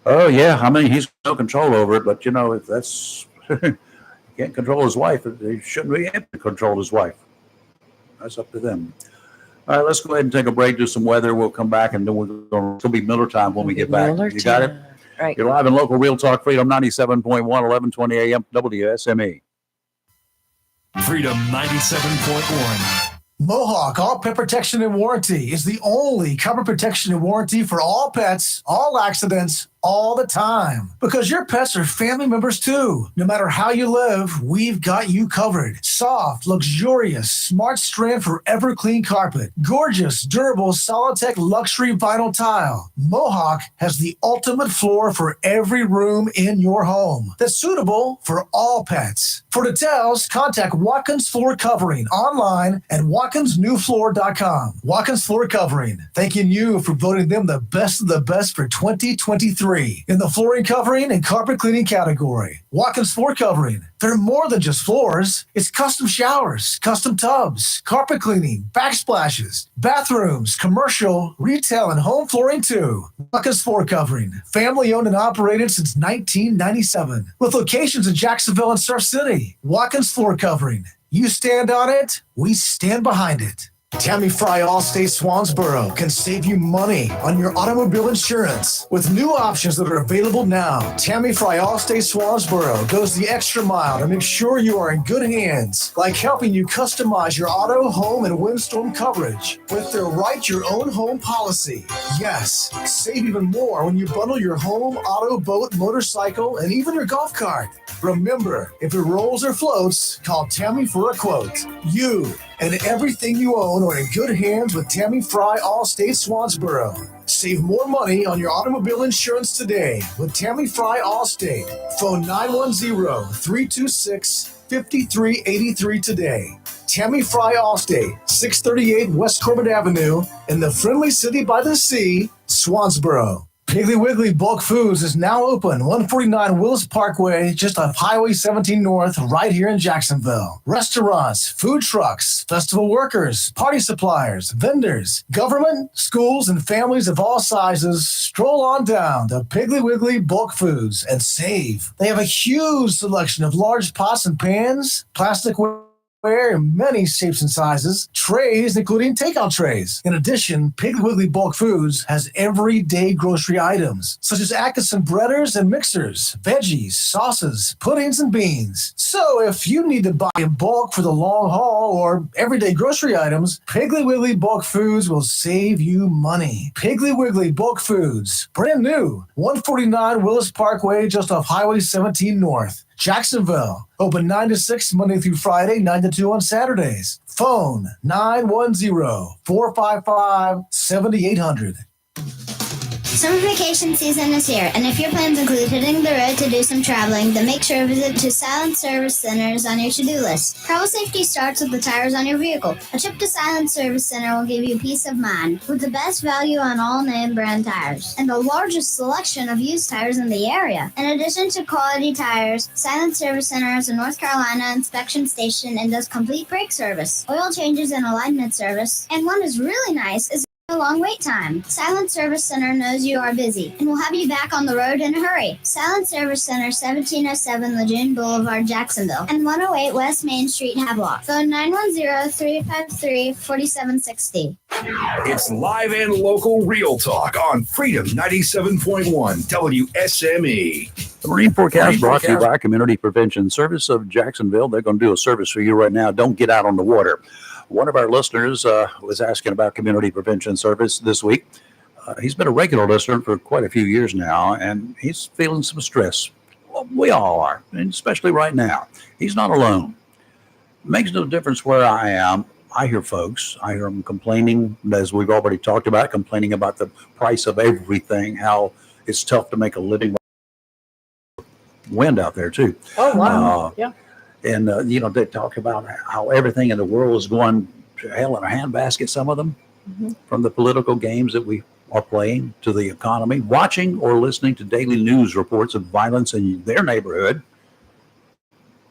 Oh yeah, I mean he's no control over it, but if that's he can't control his wife, he shouldn't be able to control his wife. That's up to them. All right, let's go ahead and take a break, do some weather. We'll come back, and then it'll be Miller time when we get back. You got it? Right. You're live in local Real Talk Freedom 97.1, 1120 AM, WSME. Freedom 97.1. Mohawk All Pet Protection and Warranty is the only cover protection and warranty for all pets, all accidents, all the time. Because your pets are family members too. No matter how you live, we've got you covered. Soft, luxurious, smart strand forever clean carpet. Gorgeous, durable, Solitech luxury vinyl tile. Mohawk has the ultimate floor for every room in your home that's suitable for all pets. For details, contact Watkins Floor Covering online at WatkinsNewFloor.com. Watkins Floor Covering, thanking you for voting them the best of the best for 2023 in the flooring covering and carpet cleaning category. Watkins Floor Covering, they're more than just floors. It's custom showers, custom tubs, carpet cleaning, backsplashes, bathrooms, commercial, retail, and home flooring too. Watkins Floor Covering, family owned and operated since 1997 with locations in Jacksonville and Surf City. Watkins Floor Covering, you stand on it, we stand behind it. Tammy Fry Allstate Swansboro can save you money on your automobile insurance with new options that are available now. Tammy Fry Allstate Swansboro goes the extra mile to make sure you are in good hands, like helping you customize your auto, home, and windstorm coverage with their Write Your Own Home policy. Yes, save even more when you bundle your home, auto, boat, motorcycle, and even your golf cart. Remember, if it rolls or floats, call Tammy for a quote. You and everything you own are in good hands with Tammy Fry Allstate Swansboro. Save more money on your automobile insurance today with Tammy Fry Allstate. Phone 910-326-5383 today. Tammy Fry Allstate, 638 West Corbett Avenue in the friendly city by the sea, Swansboro. Piggly Wiggly Bulk Foods is now open, 149 Willis Parkway, just off Highway 17 North, right here in Jacksonville. Restaurants, food trucks, festival workers, party suppliers, vendors, government, schools, and families of all sizes stroll on down to Piggly Wiggly Bulk Foods and save. They have a huge selection of large pots and pans, plasticware in many shapes and sizes, trays, including takeout trays. In addition, Piggly Wiggly Bulk Foods has everyday grocery items, such as Atkinson breaders and mixers, veggies, sauces, puddings, and beans. So if you need to buy in bulk for the long haul or everyday grocery items, Piggly Wiggly Bulk Foods will save you money. Piggly Wiggly Bulk Foods, brand new, 149 Willis Parkway, just off Highway 17 North. Jacksonville, open 9 to 6 Monday through Friday, 9 to 2 on Saturdays. Phone 910-455-7800. Summer vacation season is here, and if your plans include hitting the road to do some traveling, then make sure to visit to Silent Service Center is on your to-do list. Travel safety starts with the tires on your vehicle. A trip to Silent Service Center will give you peace of mind, with the best value on all name brand tires, and the largest selection of used tires in the area. In addition to quality tires, Silent Service Center is a North Carolina inspection station and does complete brake service, oil changes, and alignment service. And one is really nice is a long wait time. Silent Service Center knows you are busy and will have you back on the road in a hurry. Silent Service Center, 1707 Lejeune Boulevard, Jacksonville, and 108 West Main Street, Havelock. Phone 910-353-4760. It's live and local Real Talk on Freedom 97.1 WSME. The Marine Forecast brought to you by Community Prevention Service of Jacksonville. They're going to do a service for you right now. Don't get out on the water. One of our listeners was asking about Community Prevention Service this week. He's been a regular listener for quite a few years now, and he's feeling some stress. Well, we all are, and especially right now. He's not alone. Makes no difference where I am. I hear folks. I hear them complaining, as we've already talked about, complaining about the price of everything, how it's tough to make a living. Wind out there, too. Oh, wow. Yeah. And, they talk about how everything in the world is going to hell in a handbasket, some of them, from the political games that we are playing to the economy, watching or listening to daily news reports of violence in their neighborhood,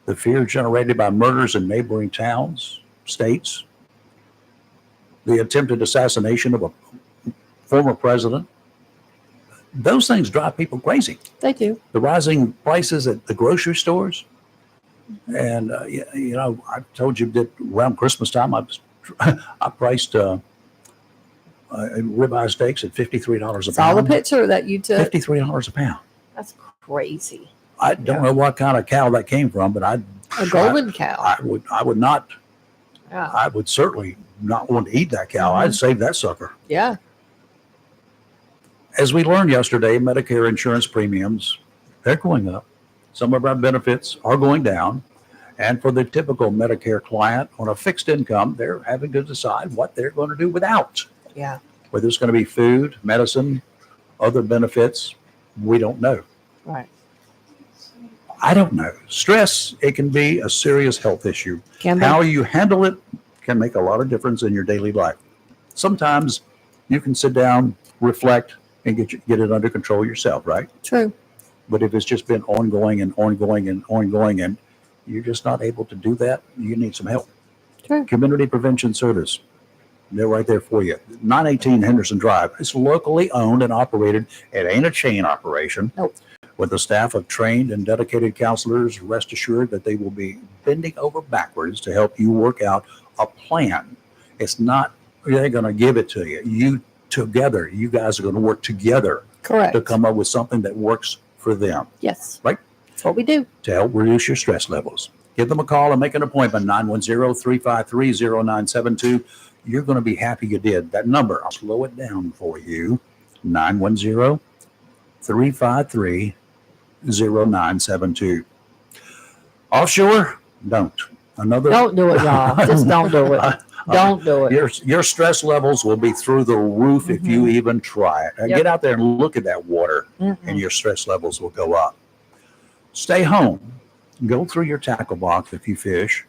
the fear generated by murders in neighboring towns, states, the attempted assassination of a former president. Those things drive people crazy. They do. The rising prices at the grocery stores. And, you know, I told you that around Christmas time, I priced ribeye steaks at $53 a pound. Saw the picture that you took. $53 a pound. That's crazy. I don't know what kind of cow that came from, but A golden cow. I would not. Yeah. I would certainly not want to eat that cow. I'd save that sucker. Yeah. As we learned yesterday, Medicare insurance premiums, they're going up. Some of our benefits are going down. And for the typical Medicare client on a fixed income, they're having to decide what they're going to do without. Yeah. Whether it's going to be food, medicine, other benefits, we don't know. Right. I don't know. Stress, it can be a serious health issue. Can be. How you handle it can make a lot of difference in your daily life. Sometimes you can sit down, reflect, and get it under control yourself, right? True. But if it's just been ongoing and ongoing and ongoing, and you're just not able to do that, you need some help. True. Community Prevention Service, they're right there for you. 918 Henderson Drive. It's locally owned and operated. It ain't a chain operation. Nope. With a staff of trained and dedicated counselors, rest assured that they will be bending over backwards to help you work out a plan. It's not they're going to give it to you. You guys are going to work together. Correct. To come up with something that works for them. Yes. Right? That's what we do. To help reduce your stress levels. Give them a call and make an appointment, 910-353-0972. You're going to be happy you did. That number, I'll slow it down for you, 910-353-0972. Offshore, don't. Don't do it, y'all. Just don't do it. Don't do it. Your stress levels will be through the roof if you even try it. Yep. Get out there and look at that water, and your stress levels will go up. Stay home. Go through your tackle box if you fish.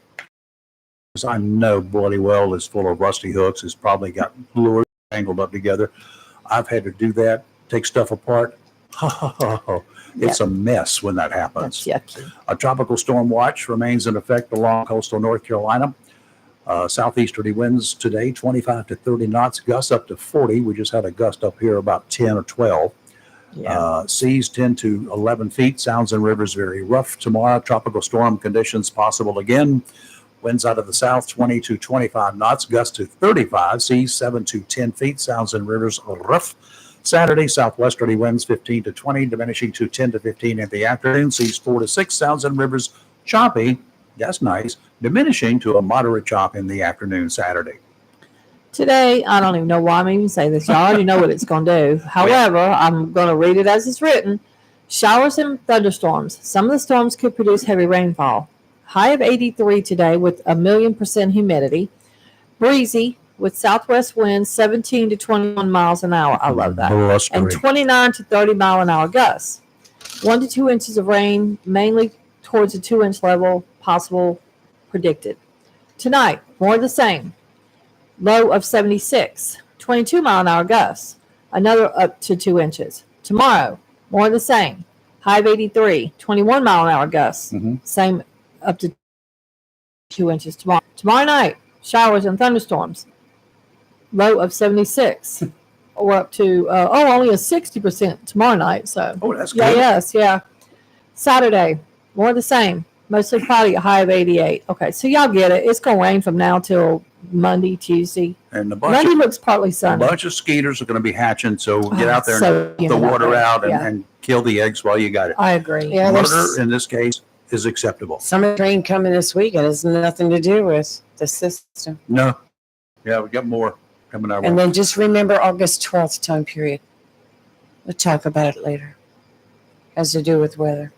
Because I know bloody well is full of rusty hooks. It's probably got lures tangled up together. I've had to do that, take stuff apart. It's a mess when that happens. That's yucky. A tropical storm watch remains in effect along coastal North Carolina. Southeasterly winds today, 25 to 30 knots, gusts up to 40. We just had a gust up here about 10 or 12. Yeah. Seas 10 to 11 feet. Sounds and rivers very rough tomorrow. Tropical storm conditions possible again. Winds out of the south, 20 to 25 knots, gusts to 35. Seas 7 to 10 feet. Sounds and rivers rough. Saturday, southwesterly winds 15 to 20, diminishing to 10 to 15 in the afternoon. Seas 4 to 6. Sounds and rivers choppy. That's nice. Diminishing to a moderate chop in the afternoon Saturday. Today, I don't even know why I'm even saying this. Y'all already know what it's going to do. However, I'm going to read it as it's written. Showers and thunderstorms. Some of the storms could produce heavy rainfall. High of 83 today with 1,000,000% humidity. Breezy with southwest winds 17 to 21 miles an hour. I love that. Blustery. And 29 to 30 mile an hour gusts. 1 to 2 inches of rain, mainly towards the 2-inch level, possible predicted. Tonight, more of the same. Low of 76, 22 mile an hour gusts, another up to 2 inches. Tomorrow, more of the same. High of 83, 21 mile an hour gusts, same up to 2 inches tomorrow. Tomorrow night, showers and thunderstorms. Low of 76, or up to, only a 60% tomorrow night. So, that's good. Yeah. Saturday, more of the same. Mostly cloudy, a high of 88. Okay, so y'all get it. It's going to rain from now till Monday, Tuesday. And Monday looks partly a sunny. bunch of skeeters are going to be hatching, so get out there so and the humid out water there. out and, Yeah. and kill the eggs while you got it. I agree. Yeah, Murder there's in this case is acceptable. some rain coming this week, and it has nothing to do with the system. No. Yeah, we got more coming our way. And then just remember August 12th time period. We'll talk about it later. Has to do with weather.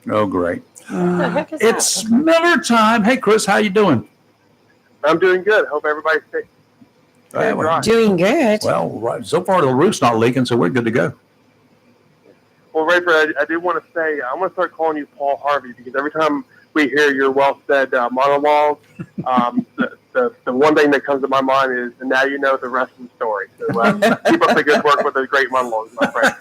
Oh, great. The heck is It's that? Miller time. Hey, Chris, how you doing? I'm doing good. Hope everybody's safe. Doing good. Well, right, so far the roof's not leaking, so we're good to go. Well, Rayford, I did want to say, I'm going to start calling you Paul Harvey because every time we hear your well-said monologue, the one thing that comes to my mind is, and now you know the rest of the story. So keep up the good work with the great monologues, my friend.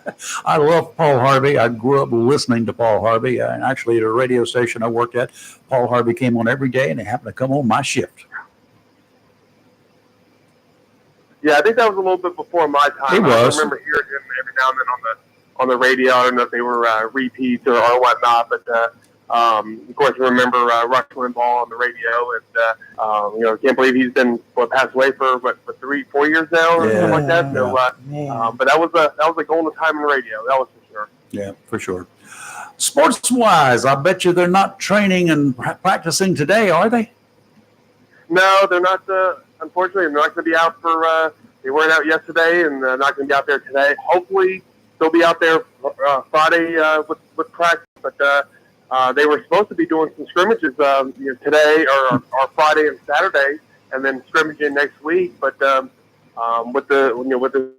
I love Paul Harvey. I grew up listening to Paul Harvey. And actually, at a radio station I worked at, Paul Harvey came on every day, and he happened to come on my shift. Yeah, I think that was a little bit before my time. It was. I remember hearing him every now and then on the radio. I don't know if they were repeats or whatnot, but of course, I remember Rush Limbaugh on the radio, and can't believe he's been passed away for 3-4 years now, or something like that. So, but that was a golden time in radio. That was for sure. Yeah, for sure. Sports-wise, I bet you they're not training and practicing today, are they? No, they're not. Unfortunately, they're not going to be out for. They weren't out yesterday, and they're not going to be out there today. Hopefully, they'll be out there Friday with practice, but. They were supposed to be doing some scrimmages today or Friday and Saturday, and then scrimmaging next week. But with the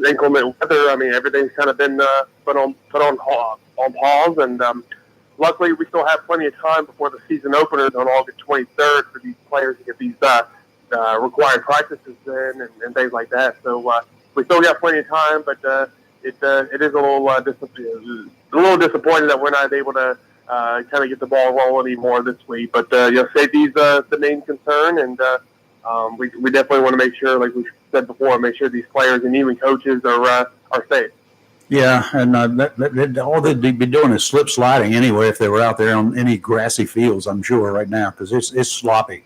inclement weather, I mean, everything's kind of been put on pause. And luckily, we still have plenty of time before the season openers on August 23rd for these players to get these required practices in and things like that. So we still got plenty of time, but it is a little disappointing that we're not able to. Kind of get the ball rolling anymore this week, but safety's the main concern, and we definitely want to make sure, like we said before, make sure these players and even coaches are safe. Yeah, and all they'd be doing is slip sliding anyway if they were out there on any grassy fields. I'm sure right now because it's sloppy.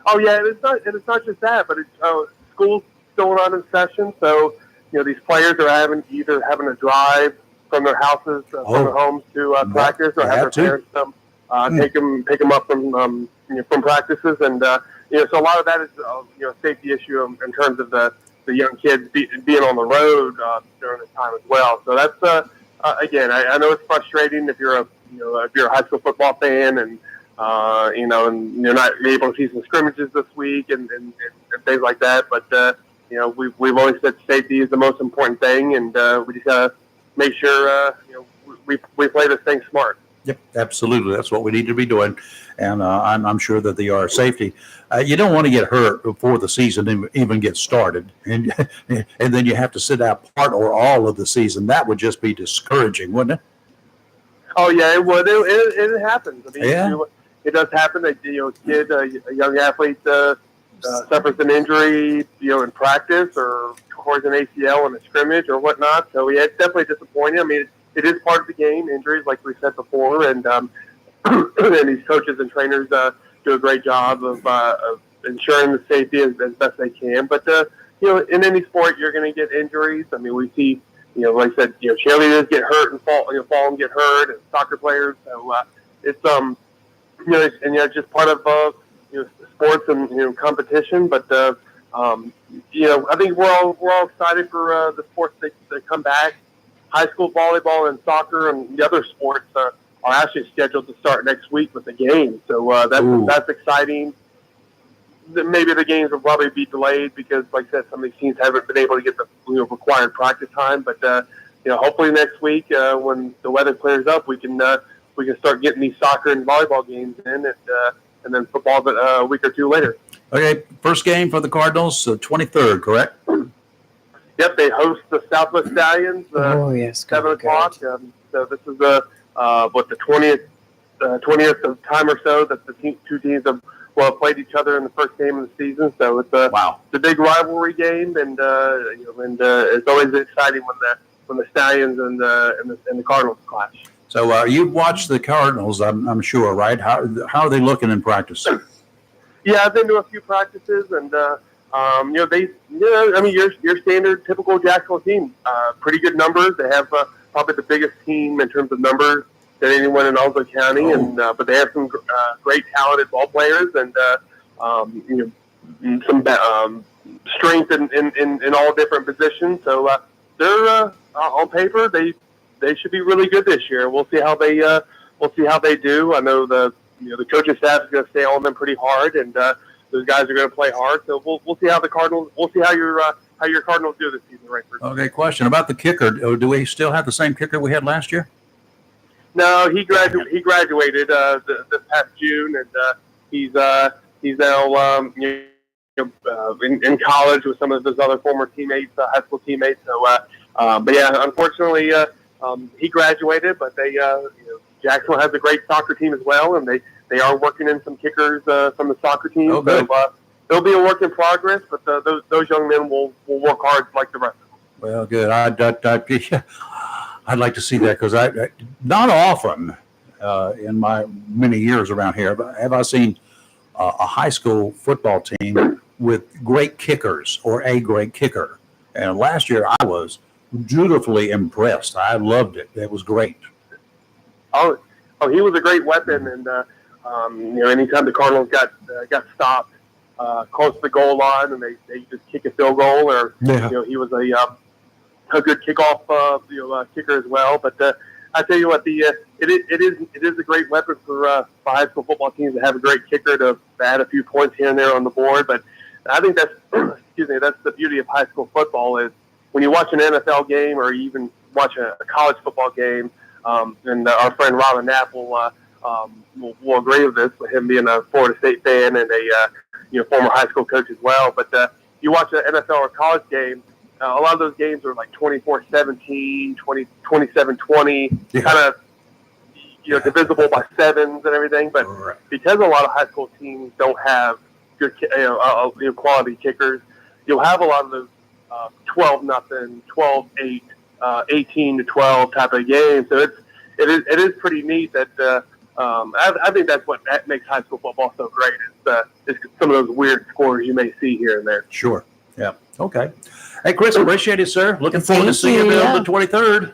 Oh yeah, and it's not just that, but it's school's still not in session, so these players are having to drive from their houses, from their homes to practice, or have their parents pick them up from practices, and so a lot of that is a safety issue in terms of the young kids being on the road during this time as well. So that's again, I know it's frustrating if you're a high school football fan and and you're not able to see some scrimmages this week and things like that, but we've always said safety is the most important thing, and we just gotta make sure we play this thing smart. Yep, absolutely. That's what we need to be doing, and I'm sure that they are. Safety. You don't want to get hurt before the season even gets started, and then you have to sit out part or all of the season. That would just be discouraging, wouldn't it? Oh yeah, it would. It happens. I mean, yeah. It does happen. A young athlete suffers an injury, in practice or towards an ACL in a scrimmage or whatnot. So yeah, it's definitely disappointing. I mean, it is part of the game, injuries, like we said before, and and these coaches and trainers do a great job of ensuring the safety as best they can. But in any sport, you're going to get injuries. I mean, we see, like I said, cheerleaders get hurt and fall and get hurt, and soccer players. So it's and just part of sports and competition. But I think we're all excited for the sports that come back. High school volleyball and soccer and the other sports are actually scheduled to start next week with the games. So that's exciting. Maybe the games will probably be delayed because, like I said, some of these teams haven't been able to get the required practice time. But hopefully next week when the weather clears up, we can start getting these soccer and volleyball games in, and then football a week or two later. Okay, first game for the Cardinals, 23rd, correct? Yep, they host the Southwest Stallions. 7 o'clock. So this is the 20th time or so that the two teams have played each other in the first game of the season. So it's it's a big rivalry game, and it's always exciting when the Stallions and the Cardinals clash. So you've watched the Cardinals, I'm sure, right? How are they looking in practice? Yeah, I've been to a few practices, and your standard typical Jacksonville team. Pretty good numbers. They have probably the biggest team in terms of numbers than anyone in Onslow County, but they have some great talented ball players and some strength in all different positions. So they're on paper they should be really good this year. We'll see how they do. I know the coaching staff is going to stay on them pretty hard, and those guys are going to play hard. So we'll see how the Cardinals. We'll see how your Cardinals do this season, Rainford. Okay, question about the kicker. Do we still have the same kicker we had last year? No, he graduated this past June, and he's He's now in college with some of his other former teammates, high school teammates. So, but yeah, unfortunately, he graduated. But Jacksonville has a great soccer team as well, and they are working in some kickers from the soccer team. Oh, good. So it'll be a work in progress, but those young men will work hard like the rest of them. Well, good. I'd like to see that because I not often in my many years around here have I seen a high school football team with great kickers or a great kicker. And last year I was beautifully impressed. I loved it. It was great. Oh, he was a great weapon, and anytime the Cardinals got stopped close to the goal line, and they just kick a field goal, or he was a good kickoff kicker as well. But I tell you what, it is a great weapon for high school football teams to have a great kicker to add a few points here and there on the board. But I think that's that's the beauty of high school football is when you watch an NFL game or even watch a college football game. And our friend Robin Knapp will agree with this, with him being a Florida State fan and a former high school coach as well. But you watch an NFL or college game, a lot of those games are like 24-17, 27-20, kind of divisible by sevens and everything. But because a lot of high school teams don't have good quality kickers, you'll have a lot of those 12-0, 12-8. 18-12 type of game, so it is pretty neat that I think that's what makes high school football so great. It's some of those weird scores you may see here and there. Sure. Yeah. Okay. Hey, Chris, appreciate it, sir. Looking forward to seeing you on the 23rd.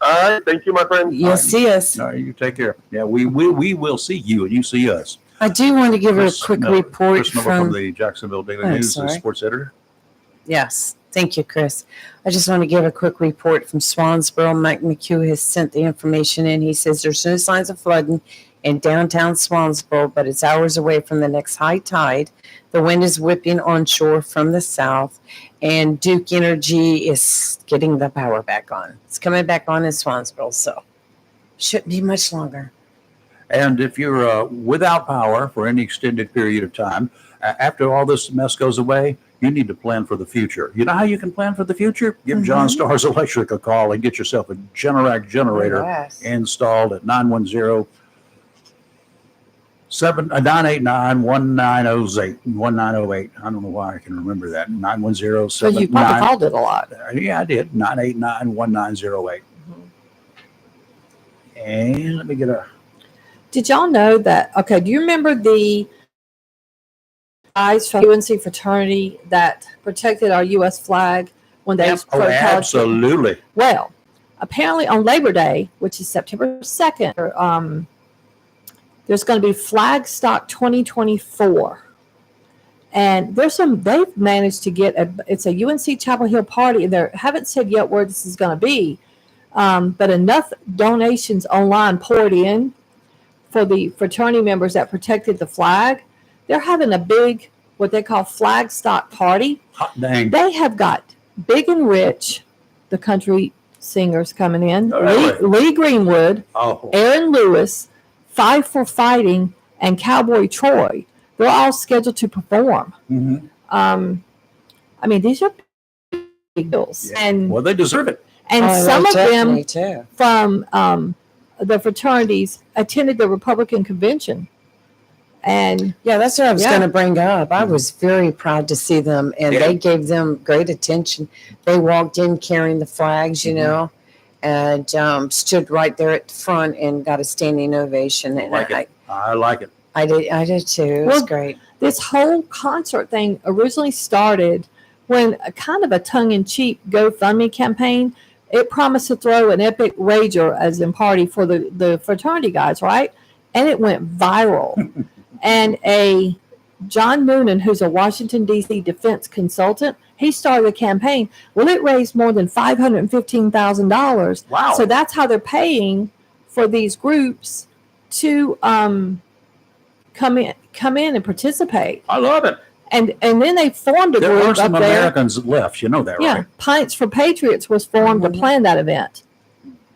All right. Thank you, my friend. You'll see us. All right. You take care. Yeah, we will see you, and you see us. I do want to give a quick report Chris Miller from the Jacksonville Daily News, the sports editor. Yes. Thank you, Chris. I just want to give a quick report from Swansboro. Mike McHugh has sent the information in. He says there's no signs of flooding in downtown Swansboro, but it's hours away from the next high tide. The wind is whipping onshore from the south, and Duke Energy is getting the power back on. It's coming back on in Swansboro, so shouldn't be much longer. And if you're without power for any extended period of time, after all this mess goes away, you need to plan for the future. You know how you can plan for the future? Give John Stars Electric a call and get yourself a Generac generator installed at 910-989-1908. 1908. I don't know why I can remember that. 910-79. So you probably called it a lot. Yeah, I did. 989-1908. And let me get a... Did y'all know that? Okay, do you remember the guys from UNC fraternity that protected our U.S. flag when they Oh, absolutely. Well, apparently on Labor Day, which is September 2nd, there's going to be Flagstock 2024. And they've managed to get it's a UNC Chapel Hill party, and they haven't said yet where this is going to be, but enough donations online poured in for the fraternity members that protected the flag. They're having a big, what they call Flagstock party. Hot dang. They have got Big and Rich, the country singers coming in, Lee Greenwood, Aaron Lewis, Five for Fighting, and Cowboy Troy. They're all scheduled to perform. I mean, these are big deals. Yeah. And well, they deserve it. And some of them from the fraternities attended the Republican convention. And yeah, that's what I was going to bring up. I was very proud to see them, and they gave them great attention. They walked in carrying the flags, you know, and stood right there at the front and got a standing ovation. And I like it. I did too. It was great. This whole concert thing originally started when a kind of a tongue-in-cheek GoFundMe campaign. It promised to throw an epic rager as in party for the fraternity guys, right? And it went viral. And a John Noonan, who's a Washington, D.C. defense consultant, he started a campaign. Well, it raised more than $515,000. Wow. So that's how they're paying for these groups to come in and participate. I love it. And then they formed a there group are some up there. Americans left. You know that, Yeah, right? Pints for Patriots was formed to plan that event.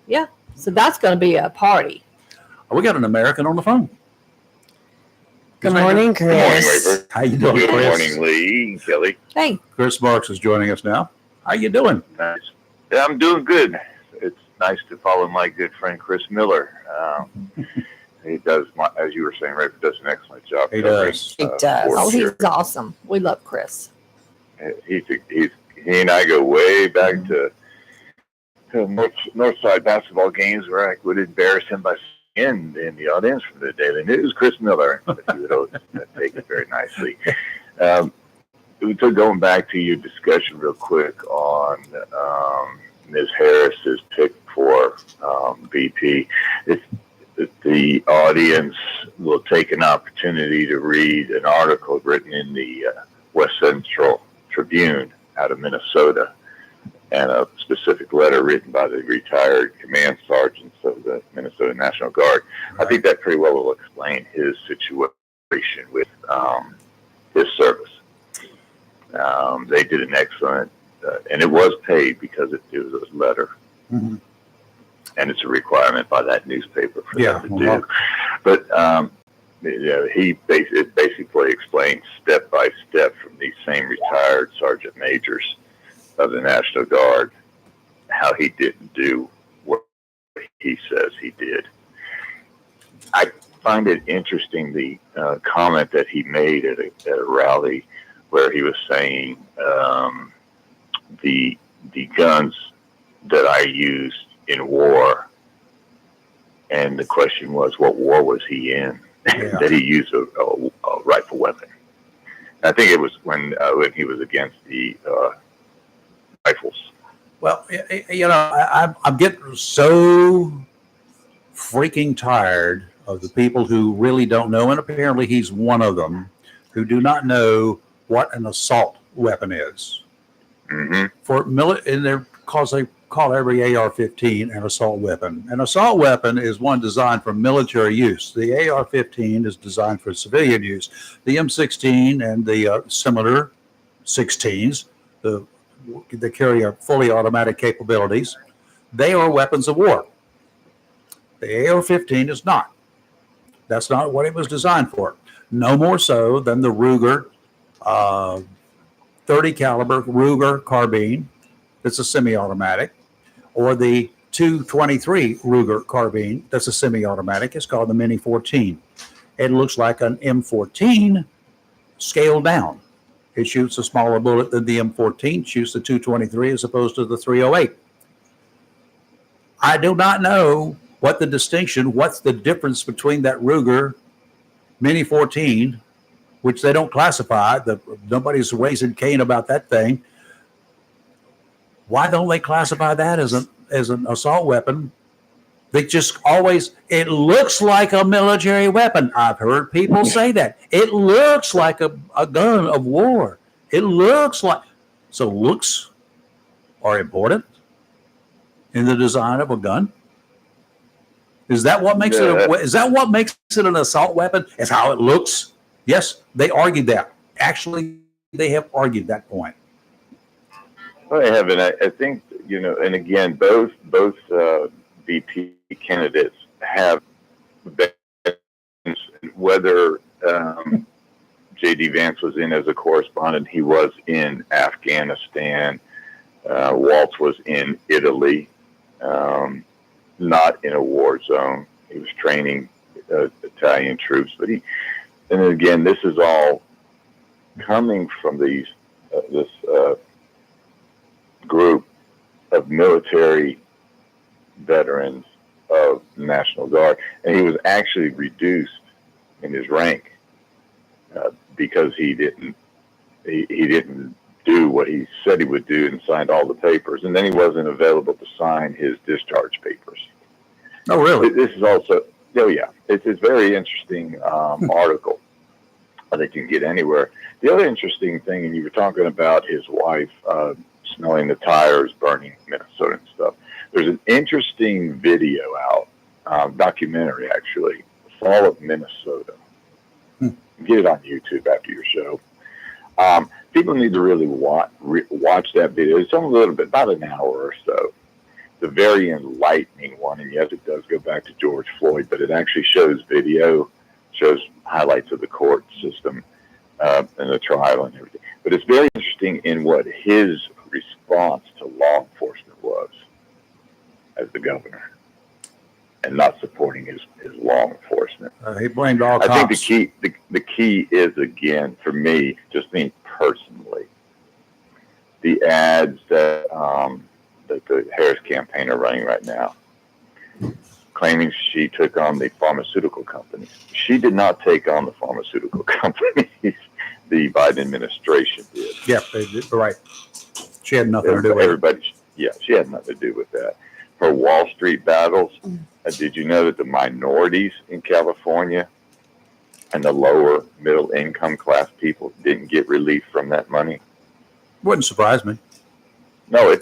Yeah, so that's going to be a party. We got an American on the phone. Good morning, Good morning, Chris. Raver. How you doing, Good Chris? morning, Lee and Kelly. Hey. Chris Marks is joining us now. How you doing? Nice. Yeah, I'm doing good. It's nice to follow my good friend Chris Miller. He does, as you were saying, Raver does an excellent job. He covering, does. He sports Oh, here. he's awesome. We love Chris. He and I go way back to Northside basketball games where I would embarrass him by in the audience from the Daily News, Chris Miller. But he would always take it very nicely. So going back to your discussion real quick on Ms. Harris's pick for VP, if the audience will take an opportunity to read an article written in the West Central Tribune out of Minnesota, and a specific letter written by the retired command sergeants of the Minnesota National Guard. I think that pretty well will explain his situation with his service. They did an excellent, and it was paid because it was a letter. Mm-hmm. And it's a requirement by that newspaper for them to well, do. But he basically explained step by step from these same retired sergeant majors of the National Guard how he didn't do what he says he did. I find it interesting the comment that he made at a rally where he was saying the guns that I used in war, and the question was, what war was he in? Yeah. That he used a rifle weapon. I think it was when he was against the rifles. Well, you know, I'm getting so freaking tired of the people who really don't know, and apparently he's one of them, who do not know what an assault weapon is. Mm-hmm. Because they call every AR-15 an assault weapon. An assault weapon is one designed for military use. The AR-15 is designed for civilian use. The M16 and the similar 16s, they carry fully automatic capabilities. They are weapons of war. The AR-15 is not. That's not what it was designed for. No more so than the Ruger 30 caliber Ruger carbine. That's a semi-automatic, or the 223 Ruger carbine. That's a semi-automatic. It's called the Mini 14. It looks like an M14 scaled down. It shoots a smaller bullet than the M14, shoots the 223 as opposed to the 308. I do not know what's the difference between that Ruger Mini 14, which they don't classify. Nobody's raising Cain about that thing. Why don't they classify that as an assault weapon? They just always, it looks like a military weapon. I've heard people say that. It looks like a gun of war. It looks like, so looks are important in the design of a gun. Is that what makes it an assault weapon? Is how it looks? Yes, they argued that. Actually, they have argued that point. Well, they have, and I think, you know, and again, both VP candidates have whether J.D. Vance was in as a correspondent, he was in Afghanistan. Waltz was in Italy, not in a war zone. He was training Italian troops, but and again, this is all coming from this group of military veterans of the National Guard, and he was actually reduced in his rank because he didn't do what he said he would do and signed all the papers, and then he wasn't available to sign his discharge papers. Oh, really? This is also, it's a very interesting article that you can get anywhere. The other interesting thing, and you were talking about his wife smelling the tires, burning Minnesota and stuff. There's an interesting video out, documentary actually, Fall of Minnesota. Get it on YouTube after your show. People need to really watch that video. It's only a little bit, about an hour or so. It's a very enlightening one, and yes, it does go back to George Floyd, but it actually shows video shows highlights of the court system and the trial and everything. But it's very interesting in what his response to law enforcement was as the governor, and not supporting his law enforcement. He blamed all cops. I think the key is, again, for me, just me personally, the ads that the Harris campaign are running right now, claiming she took on the pharmaceutical companies. She did not take on the pharmaceutical companies. The Biden administration did. Yeah, right. She had nothing to do with everybody. Yeah, she had nothing to do with that. Her Wall Street battles. Did you know that the minorities in California and the lower middle income class people didn't get relief from that money? Wouldn't surprise me. No, it's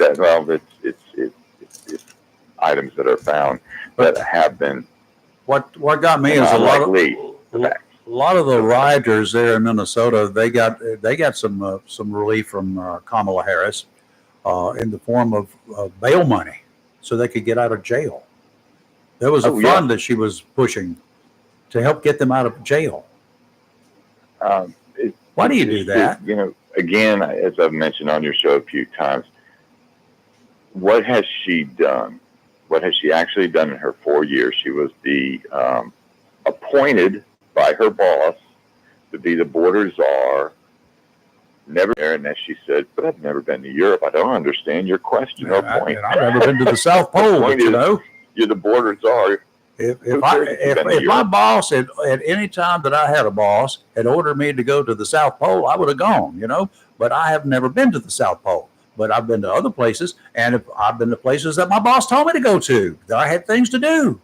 items that are found that have been. What got me is a lot of the rioters there in Minnesota. They got some relief from Kamala Harris in the form of bail money, so they could get out of jail. There was a fund that she was pushing to help get them out of jail. Why do you do that? You know, again, as I've mentioned on your show a few times, what has she done? What has she actually done in her 4 years? She was the appointed by her boss to be the border czar. Never there, and as she said, but I've never been to Europe. I don't understand your question or point. I've never been to the South Pole, but you know. You're the border czar. If my boss at any time that I had a boss had ordered me to go to the South Pole, I would have gone, you know. But I have never been to the South Pole. But I've been to other places, and I've been to places that my boss told me to go to, that I had things to do.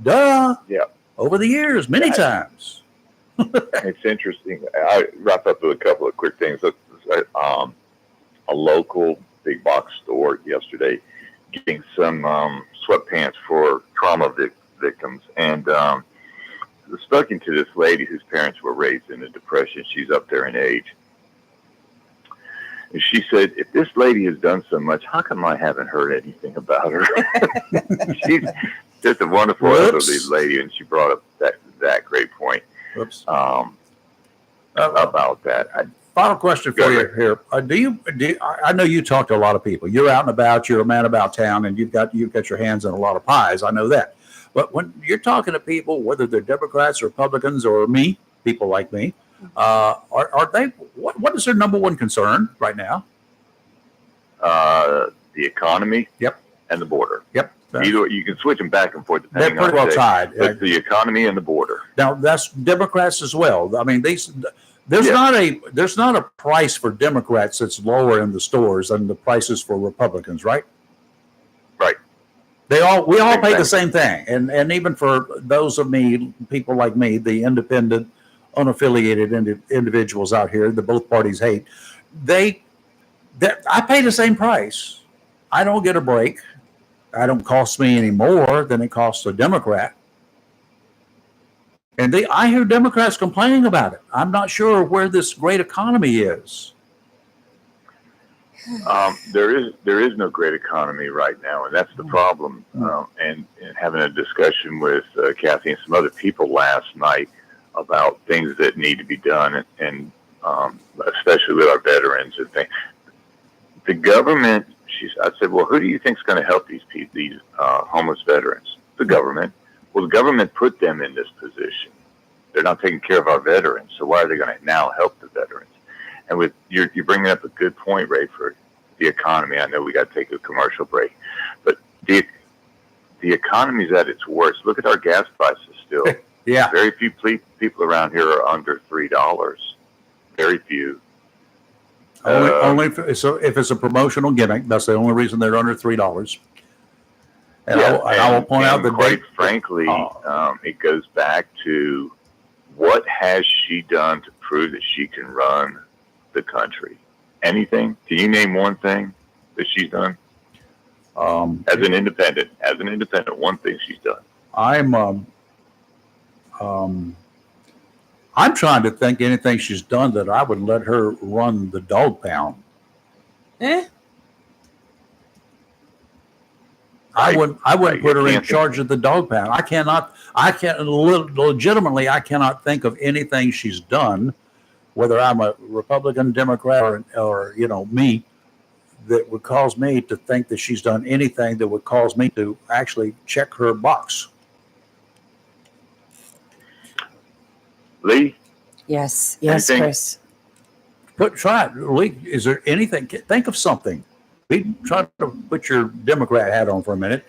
Duh. Yeah. Over the years, many times. It's interesting. I wrap up with a couple of quick things. A local big box store yesterday getting some sweatpants for trauma victims, and spoken to this lady whose parents were raised in a depression. She's up there in age. And she said, if this lady has done so much, how come I haven't heard anything about her? She's just a wonderful elderly lady, and she brought up that great point about that. Final question for you here. I know you talk to a lot of people. You're out and about. You're a man about town, and you've got your hands in a lot of pies. I know that. But when you're talking to people, whether they're Democrats, Republicans, or me, people like me, are they? What is their number one concern right now? The economy. Yep. And the border. Yep. Either you can switch them back and forth depending they're pretty on well tied. But the economy and the border. Now that's Democrats as well. I mean, there's not a price for Democrats that's lower in the stores than the prices for Republicans, right? Right. We all pay the same thing, and even for those of me, people like me, the independent, unaffiliated individuals out here that both parties hate, I pay the same price. I don't get a break. It don't cost me any more than it costs a Democrat. And I hear Democrats complaining about it. I'm not sure where this great economy is. There is no great economy right now, and that's the problem. And having a discussion with Kathy and some other people last night about things that need to be done, and especially with our veterans and things. The government, I said, well, who do you think is going to help these homeless veterans? The government. Well, the government put them in this position. They're not taking care of our veterans, so why are they going to now help the veterans? And you're bringing up a good point, Ray, for the economy. I know we got to take a commercial break, but the economy's at its worst. Look at our gas prices still. Yeah. Very few people around here are under $3. Very few. So if it's a promotional gimmick, that's the only reason they're under $3. And I will point out that quite frankly, it goes back to what has she done to prove that she can run the country? Anything? Can you name one thing that she's done? As an independent, one thing she's done. I'm trying to think anything she's done that I would let her run the dog pound. I wouldn't put her in charge of the dog pound. I cannot legitimately think of anything she's done, whether I'm a Republican, Democrat, or me, that would cause me to think that she's done anything that would cause me to actually check her box. Lee? Yes, Anything? Chris. Try it, Lee. Is there anything? Think of something. Lee, try to put your Democrat hat on for a minute.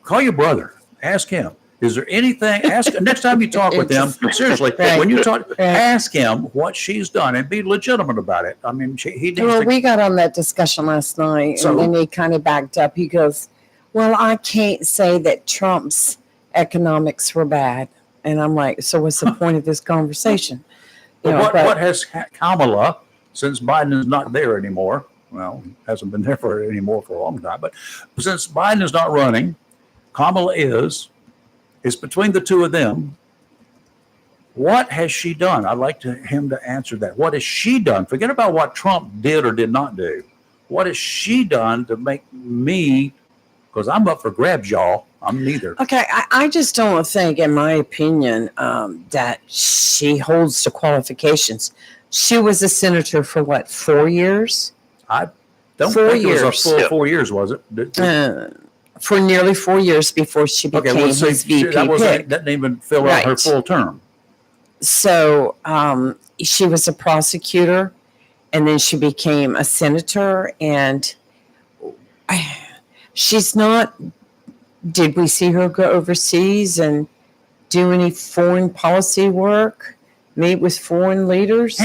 Call your brother. Ask him. Is there anything? Ask next time you talk with him. Seriously, when you talk, ask him what she's done and be legitimate about it. I mean, he needs to. We got on that discussion last night, and then he kind of backed up. He goes, "Well, I can't say that Trump's economics were bad," and I'm like, "So what's the point of this conversation?" What has Kamala, since Biden is not there anymore? Well, hasn't been there for a long time, but since Biden is not running, Kamala is. It's between the two of them. What has she done? I'd like him to answer that. What has she done? Forget about what Trump did or did not do. What has she done to make me, because I'm up for grabs, y'all. I'm neither. Okay, I just don't think, in my opinion, that she holds the qualifications. She was a senator for what, 4 years? I don't think it was a full 4 years, was it? For nearly 4 years before she became his VP pick. That didn't even fill out her full term. So she was a prosecutor, and then she became a senator, and she's not. Did we see her go overseas and do any foreign policy work? Meet with foreign leaders?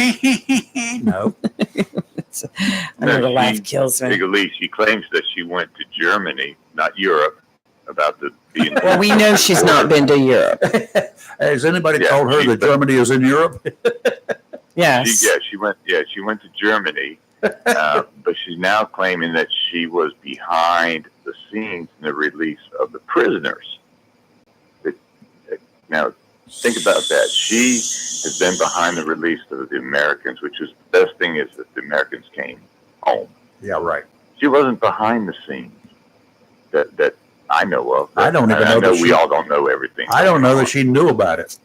No. I know the laugh kills me. Legally, she claims that she went to Germany, not Europe, about the being. Well, we know she's not been to Europe. Has anybody told her that Germany is in Europe? Yes. She went to Germany, but she's now claiming that she was behind the scenes in the release of the prisoners. Now, think about that. She has been behind the release of the Americans, which is the best thing is that the Americans came home. Yeah, right. She wasn't behind the scenes that I know of. I don't even know. I know we all don't know everything. I don't know that she knew about it.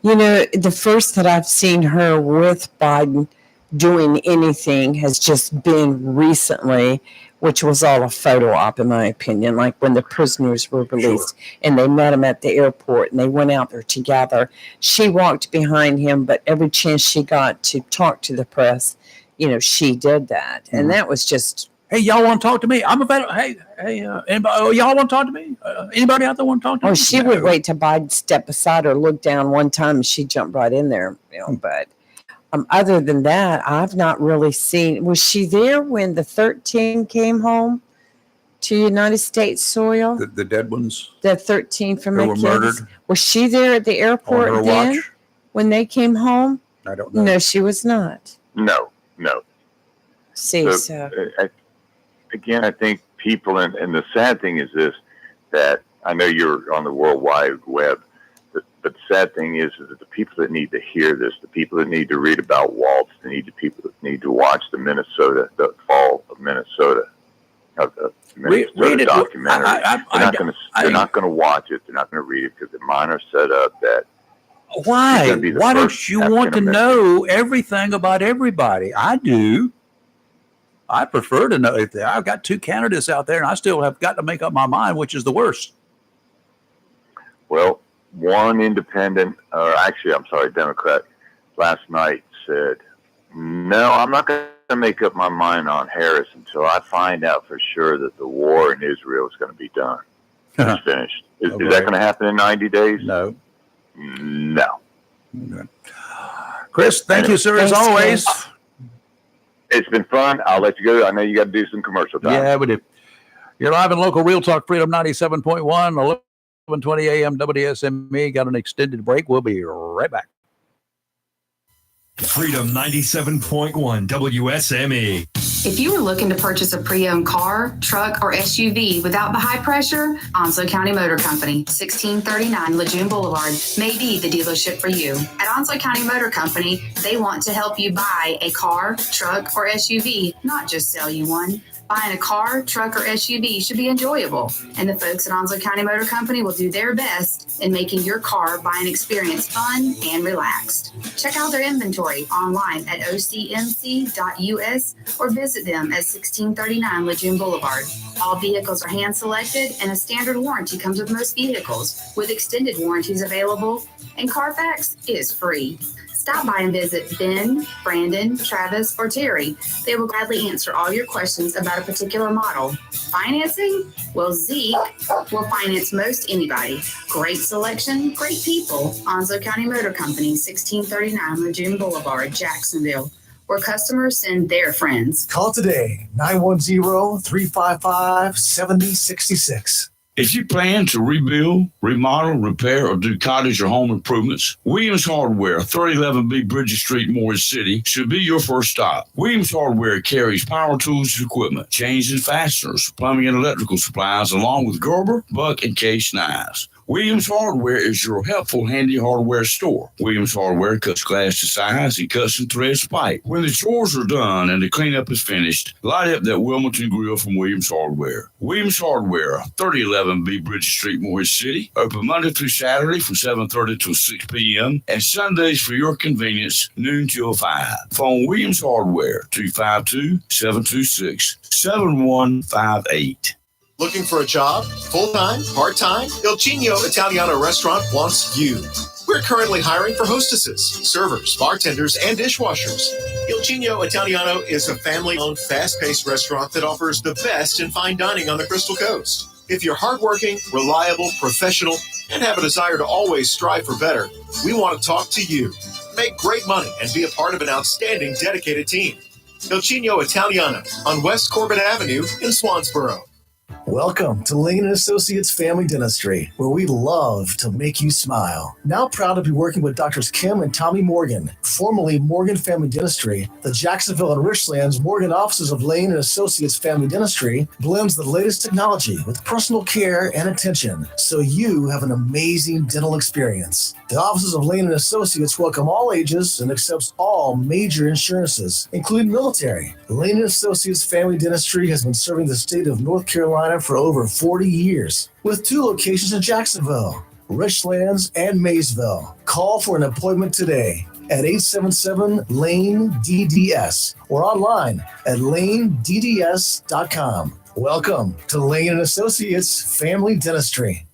The first that I've seen her with Biden doing anything has just been recently, which was all a photo op, in my opinion, like when the prisoners were released and they met him at the airport and they went out there together. She walked behind him, but every chance she got to talk to the press, she did that. Mm-hmm. And that was just, hey, y'all want to talk to me? I'm a veteran. Hey, anybody, y'all want to talk to me? Anybody out there want to talk to me? Oh, she would wait till Biden step beside her, look down one time, and she'd jump right in there, but. Other than that, I've not really seen. Was she there when the 13 came home to United States soil? The dead ones? The 13 from who the were kids? murdered? Was she there at the airport on her then watch? When they came home? I don't know. No, she was not. No. See, again, I think people, and the sad thing is this, that I know you're on the World Wide Web, but the sad thing is that the people that need to hear this, the people that need to read about Waltz, the people that need to watch the fall of Minnesota, Minnesota documentary. They're not going to watch it. They're not going to read it because the mine are set up that. Why? Why don't you want to know everything about everybody? I do. I prefer to know. I've got two candidates out there, and I still have got to make up my mind which is the worst. Well, one independent, Democrat, last night said, no, I'm not going to make up my mind on Harris until I find out for sure that the war in Israel is going to be done. It's finished. Is that going to happen in 90 days? No. No. Okay. Chris, thank you, sir, as always. It's been fun. I'll let you go. I know you got to do some commercial time. Yeah, we do. You're live in local Real Talk Freedom 97.1, 1120 a.m. WSME. Got an extended break. We'll be right back. Freedom 97.1 WSME. If you are looking to purchase a pre-owned car, truck, or SUV without the high pressure, Onslow County Motor Company, 1639 Lejeune Boulevard, may be the dealership for you. At Onslow County Motor Company, they want to help you buy a car, truck, or SUV, not just sell you one. Buying a car, truck, or SUV should be enjoyable, and the folks at Onslow County Motor Company will do their best in making your car buying experience fun and relaxed. Check out their inventory online at ocmc.us or visit them at 1639 Lejeune Boulevard. All vehicles are hand-selected, and a standard warranty comes with most vehicles, with extended warranties available, and Carfax is free. Stop by and visit Ben, Brandon, Travis, or Terry. They will gladly answer all your questions about a particular model. Financing? Well, Zeke will finance most anybody. Great selection, great people. Onslow County Motor Company, 1639 Lejeune Boulevard, Jacksonville, where customers send their friends. Call today, 910-355-7066. If you plan to rebuild, remodel, repair, or do cottage or home improvements, Williams Hardware, 3011B Bridges Street, Morris City, should be your first stop. Williams Hardware carries power tools and equipment, chains and fasteners, plumbing and electrical supplies, along with Gerber, Buck, and Case knives. Williams Hardware is your helpful, handy hardware store. Williams Hardware cuts glass to size and cuts and threads pipe. When the chores are done and the cleanup is finished, light up that Wilmington grill from Williams Hardware. Williams Hardware, 3011B Bridges Street, Morris City. Open Monday through Saturday from 7:30 till 6 p.m. and Sundays for your convenience, noon till 5. Phone Williams Hardware, 252-726-7158. Looking for a job? Full-time? Part-time? Il Cigno Italiano Restaurant wants you. We're currently hiring for hostesses, servers, bartenders, and dishwashers. Il Cigno Italiano is a family-owned, fast-paced restaurant that offers the best in fine dining on the Crystal Coast. If you're hardworking, reliable, professional, and have a desire to always strive for better, we want to talk to you. Make great money and be a part of an outstanding, dedicated team. Il Cigno Italiano on West Corbin Avenue in Swansboro. Welcome to Lane & Associates Family Dentistry, where we love to make you smile. Now proud to be working with Drs. Kim and Tommy Morgan, formerly Morgan Family Dentistry. The Jacksonville and Richlands Morgan offices of Lane & Associates Family Dentistry blends the latest technology with personal care and attention, so you have an amazing dental experience. The offices of Lane & Associates welcome all ages and accepts all major insurances, including military. Lane & Associates Family Dentistry has been serving the state of North Carolina for over 40 years, with 2 locations in Jacksonville, Richlands, and Maysville. Call for an appointment today at 877-LANE-DDS or online at lanedds.com. Welcome to Lane & Associates Family Dentistry.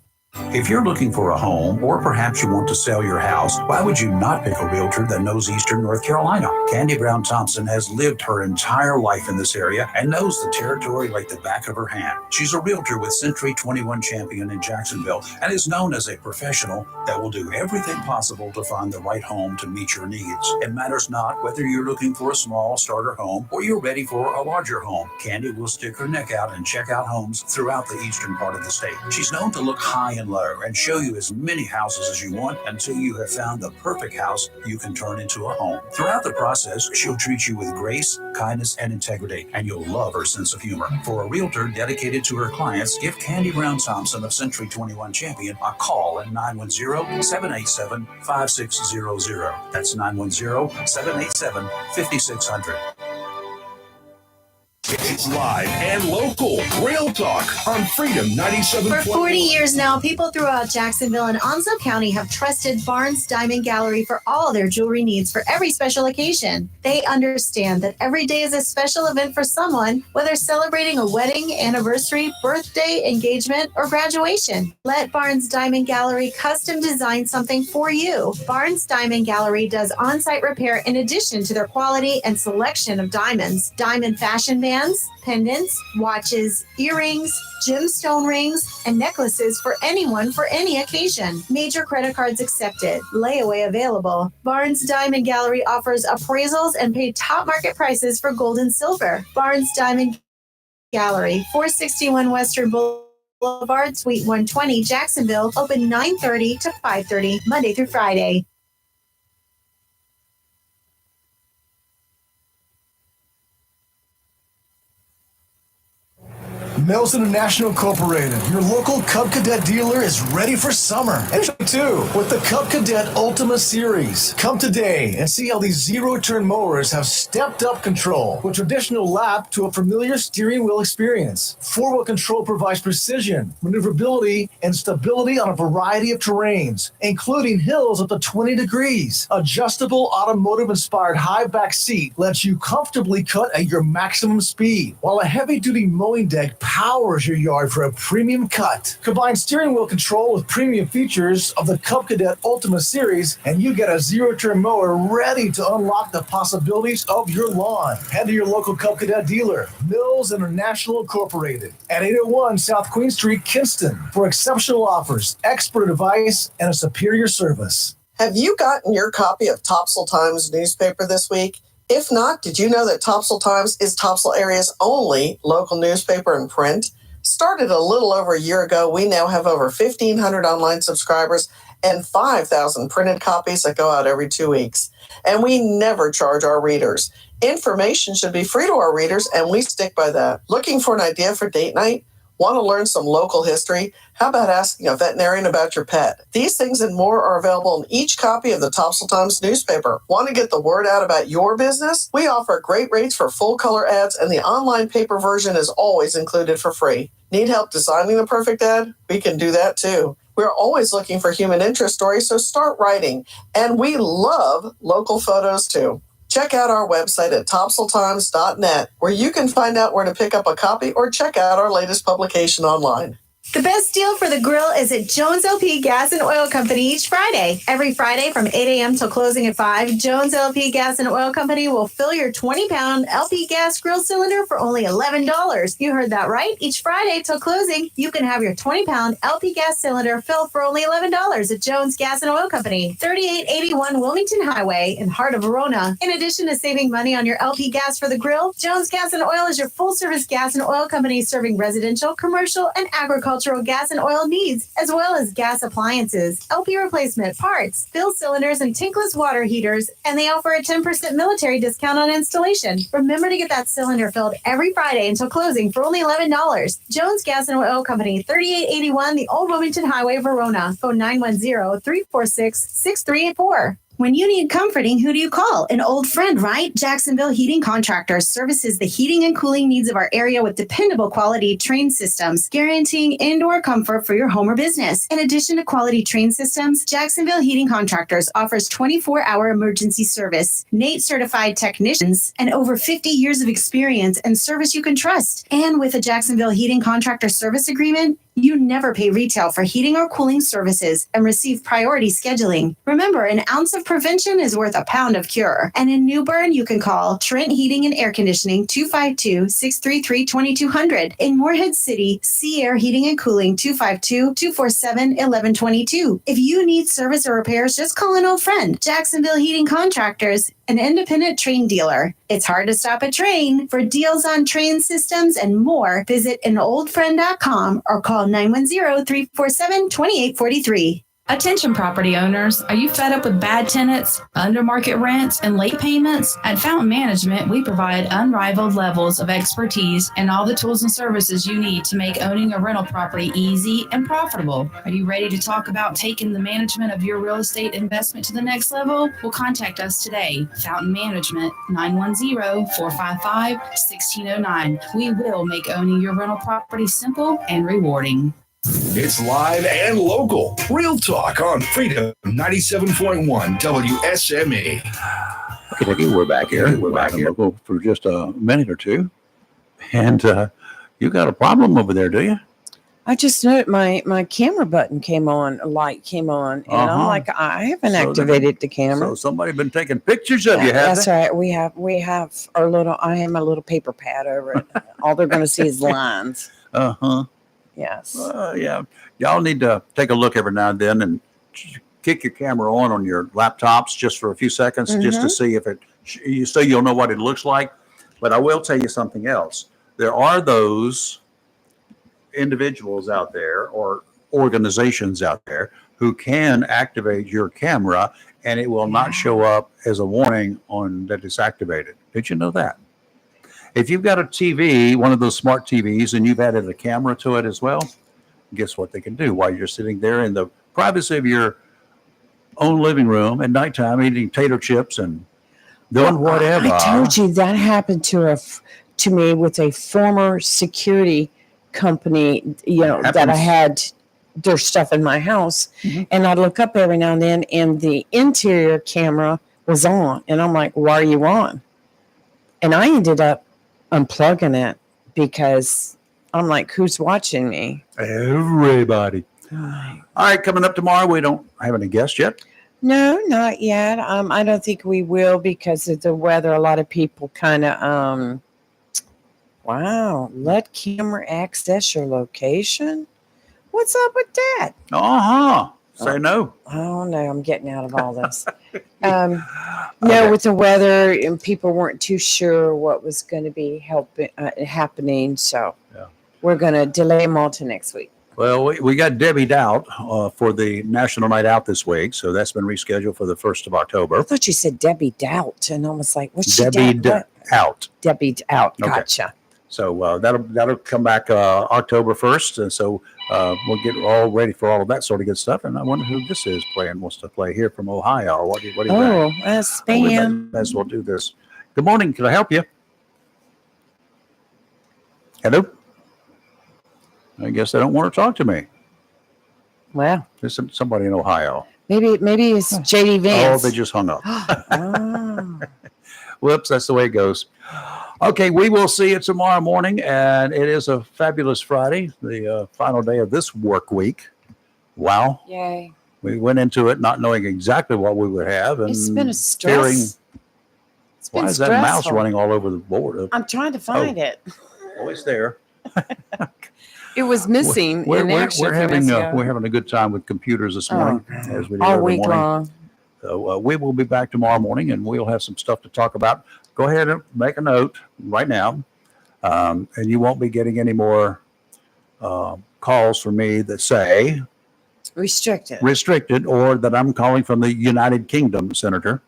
If you're looking for a home, or perhaps you want to sell your house, why would you not pick a realtor that knows Eastern North Carolina? Candy Brown Thompson has lived her entire life in this area and knows the territory like the back of her hand. She's a realtor with Century 21 Champion in Jacksonville and is known as a professional that will do everything possible to find the right home to meet your needs. It matters not whether you're looking for a small starter home or you're ready for a larger home. Candy will stick her neck out and check out homes throughout the eastern part of the state. She's known to look high and low and show you as many houses as you want until you have found the perfect house you can turn into a home. Throughout the process, she'll treat you with grace, kindness, and integrity, and you'll love her sense of humor. For a realtor dedicated to her clients, give Candy Brown Thompson of Century 21 Champion a call at 910-787-5600. That's 910-787-5600. It's live and local. Real Talk on Freedom 97.1. For 40 years now, people throughout Jacksonville and Onslow County have trusted Barnes Diamond Gallery for all their jewelry needs for every special occasion. They understand that every day is a special event for someone, whether celebrating a wedding, anniversary, birthday, engagement, or graduation. Let Barnes Diamond Gallery custom design something for you. Barnes Diamond Gallery does on-site repair in addition to their quality and selection of diamonds, diamond fashion bands, pendants, watches, earrings, gemstone rings, and necklaces for anyone for any occasion. Major credit cards accepted. Layaway available. Barnes Diamond Gallery offers appraisals and paid top market prices for gold and silver. Barnes Diamond Gallery, 461 Western Boulevard, Suite 120, Jacksonville, open 9:30 to 5:30, Monday through Friday. Mills International Incorporated, your local Cub Cadet dealer, is ready for summer. And too, with the Cub Cadet Ultima Series. Come today and see how these zero-turn mowers have stepped up control with traditional lap to a familiar steering wheel experience. Four-wheel control provides precision, maneuverability, and stability on a variety of terrains, including hills up to 20 degrees. Adjustable automotive-inspired high back seat lets you comfortably cut at your maximum speed, while a heavy-duty mowing deck powers your yard for a premium cut. Combine steering wheel control with premium features of the Cub Cadet Ultima Series, and you get a zero-turn mower ready to unlock the possibilities of your lawn. Head to your local Cub Cadet dealer, Mills International Incorporated, at 801 South Queen Street, Kinston, for exceptional offers, expert advice, and a superior service. Have you gotten your copy of Topsail Times newspaper this week? If not, did you know that Topsail Times is Topsail area's only local newspaper in print? Started a little over a year ago, we now have over 1,500 online subscribers and 5,000 printed copies that go out every 2 weeks. And we never charge our readers. Information should be free to our readers, and we stick by that. Looking for an idea for date night? Want to learn some local history? How about asking a veterinarian about your pet? These things and more are available in each copy of the Topsail Times newspaper. Want to get the word out about your business? We offer great rates for full color ads, and the online paper version is always included for free. Need help designing the perfect ad? We can do that too. We're always looking for human interest stories, so start writing. And we love local photos too. Check out our website at topsailtimes.net, where you can find out where to pick up a copy or check out our latest publication online. The best deal for the grill is at Jones LP Gas and Oil Company each Friday. Every Friday from 8 a.m. till closing at 5, Jones LP Gas and Oil Company will fill your 20-pound LP gas grill cylinder for only $11. You heard that right. Each Friday till closing, you can have your 20-pound LP gas cylinder filled for only $11 at Jones Gas and Oil Company, 3881 Wilmington Highway in heart of Verona. In addition to saving money on your LP gas for the grill, Jones Gas and Oil is your full-service gas and oil company serving residential, commercial, and agricultural gas and oil needs, as well as gas appliances, LP replacement parts, fill cylinders, and tankless water heaters, and they offer a 10% military discount on installation. Remember to get that cylinder filled every Friday until closing for only $11. Jones Gas and Oil Company, 3881 the Old Wilmington Highway, Verona. Phone 910-346-6384. When you need comforting, who do you call? An old friend, right? Jacksonville Heating Contractors services the heating and cooling needs of our area with dependable quality train systems, guaranteeing indoor comfort for your home or business. In addition to quality train systems, Jacksonville Heating Contractors offers 24-hour emergency service, NATE certified technicians, and over 50 years of experience and service you can trust. And with a Jacksonville Heating Contractor service agreement, you never pay retail for heating or cooling services and receive priority scheduling. Remember, an ounce of prevention is worth a pound of cure. And in New Bern, you can call Trent Heating and Air Conditioning 252-633-2200. In Morehead City, Sea Air Heating and Cooling 252-247-1122. If you need service or repairs, just call an old friend. Jacksonville Heating Contractors, an independent train dealer. It's hard to stop a train. For deals on train systems and more, visit anoldfriend.com or call 910-347-2843. Attention property owners, are you fed up with bad tenants, under-market rents, and late payments? At Fountain Management, we provide unrivaled levels of expertise and all the tools and services you need to make owning a rental property easy and profitable. Are you ready to talk about taking the management of your real estate investment to the next level? Well, contact us today. Fountain Management, 910-455-1609. We will make owning your rental property simple and rewarding. It's live and local. Real talk on Freedom 97.1 WSME. Okay, we're back here. We're back here for just a minute or two. And you got a problem over there, do you? I just noticed my camera button came on, a light came on, and I'm like, I haven't activated the camera. So somebody been taking pictures of you, have That's they? right. We have our little, I have my little paper pad over it. All they're going to see is lines. Uh-huh. Yes. Yeah. Y'all need to take a look every now and then and kick your camera on your laptops just for a few seconds, just to see if so you'll know what it looks like. But I will tell you something else. There are those individuals out there or organizations out there who can activate your camera and it will not show up as a warning on that it's activated. Did you know that? If you've got a TV, one of those smart TVs, and you've added a camera to it as well, guess what they can do while you're sitting there in the privacy of your own living room at nighttime eating tater chips and doing whatever. I told you that happened to me with a former security company, that I had their stuff in my house. Mm-hmm. And I'd look up every now and then and the interior camera was on. And I'm like, why are you on? And I ended up unplugging it because I'm like, who's watching me? Everybody. All right, coming up tomorrow, we don't have any guests yet. No, not yet. I don't think we will because of the weather. A lot of people kind of, let camera access your location. What's up with that? Say no. Oh no, I'm getting out of all this. No, with the weather and people weren't too sure what was going to be happening. So we're going to delay them all to next week. Well, we got Debbie Doubt for the National Night Out this week, so that's been rescheduled for the 1st of October. I thought you said Debbie Doubt, and I was like, what's Debbie Out? Debbie Out. Okay. Gotcha. So that'll come back October 1st, and so we'll get all ready for all of that sort of good stuff. And I wonder who this is wants to play here from Ohio. What do you think? That's spam. Might as well do this. Good morning. Can I help you? Hello? I guess they don't want to talk to me. Well, there's somebody in Ohio. Maybe it's JD Vance. Oh, they just hung up. Whoops, that's the way it goes. Okay, we will see you tomorrow morning, and it is a fabulous Friday, the final day of this work week. Wow. Yay. We went into it not knowing exactly what we would have. And It's been a stress. Why is that mouse running all over the board? I'm trying to find it. Oh, it's there. It was missing in action. We're having a good time with computers this morning, as we do all every week morning. long. So we will be back tomorrow morning, and we'll have some stuff to talk about. Go ahead and make a note right now, and you won't be getting any more calls from me that say restricted, or that I'm calling from the United Kingdom, Senator.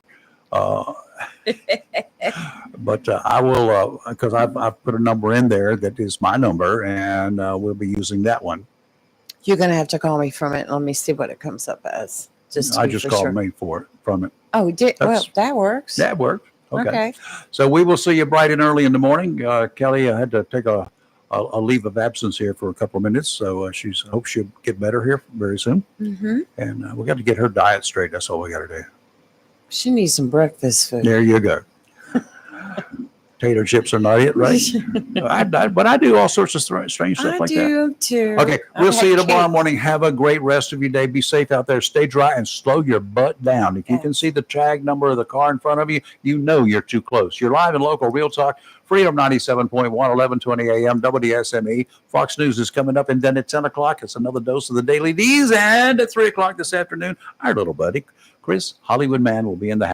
But I will, because I've put a number in there that is my number, and we'll be using that one. You're going to have to call me from it. Let me see what it comes up as. I just called me from it. Oh, well, that works. That worked. Okay. So we will see you bright and early in the morning. Kelly, I had to take a leave of absence here for a couple of minutes, so hopes she'll get better here very soon. Mm-hmm. And we got to get her diet straight. That's all we got to do. She needs some breakfast food. There you go. Tater chips are not it, right? But I do all sorts of strange stuff like that. I do too. Okay, we'll see you tomorrow morning. Have a great rest of your day. Be safe out there. Stay dry and slow your butt down. If you can see the tag number of the car in front of you, you know you're too close. You're live and local, Real Talk, Freedom 97.1, 1120 a.m., WSME. Fox News is coming up, and then at 10 o'clock, it's another dose of the Daily D's. And at 3 o'clock this afternoon, our little buddy, Chris Hollywood Man, will be in the house.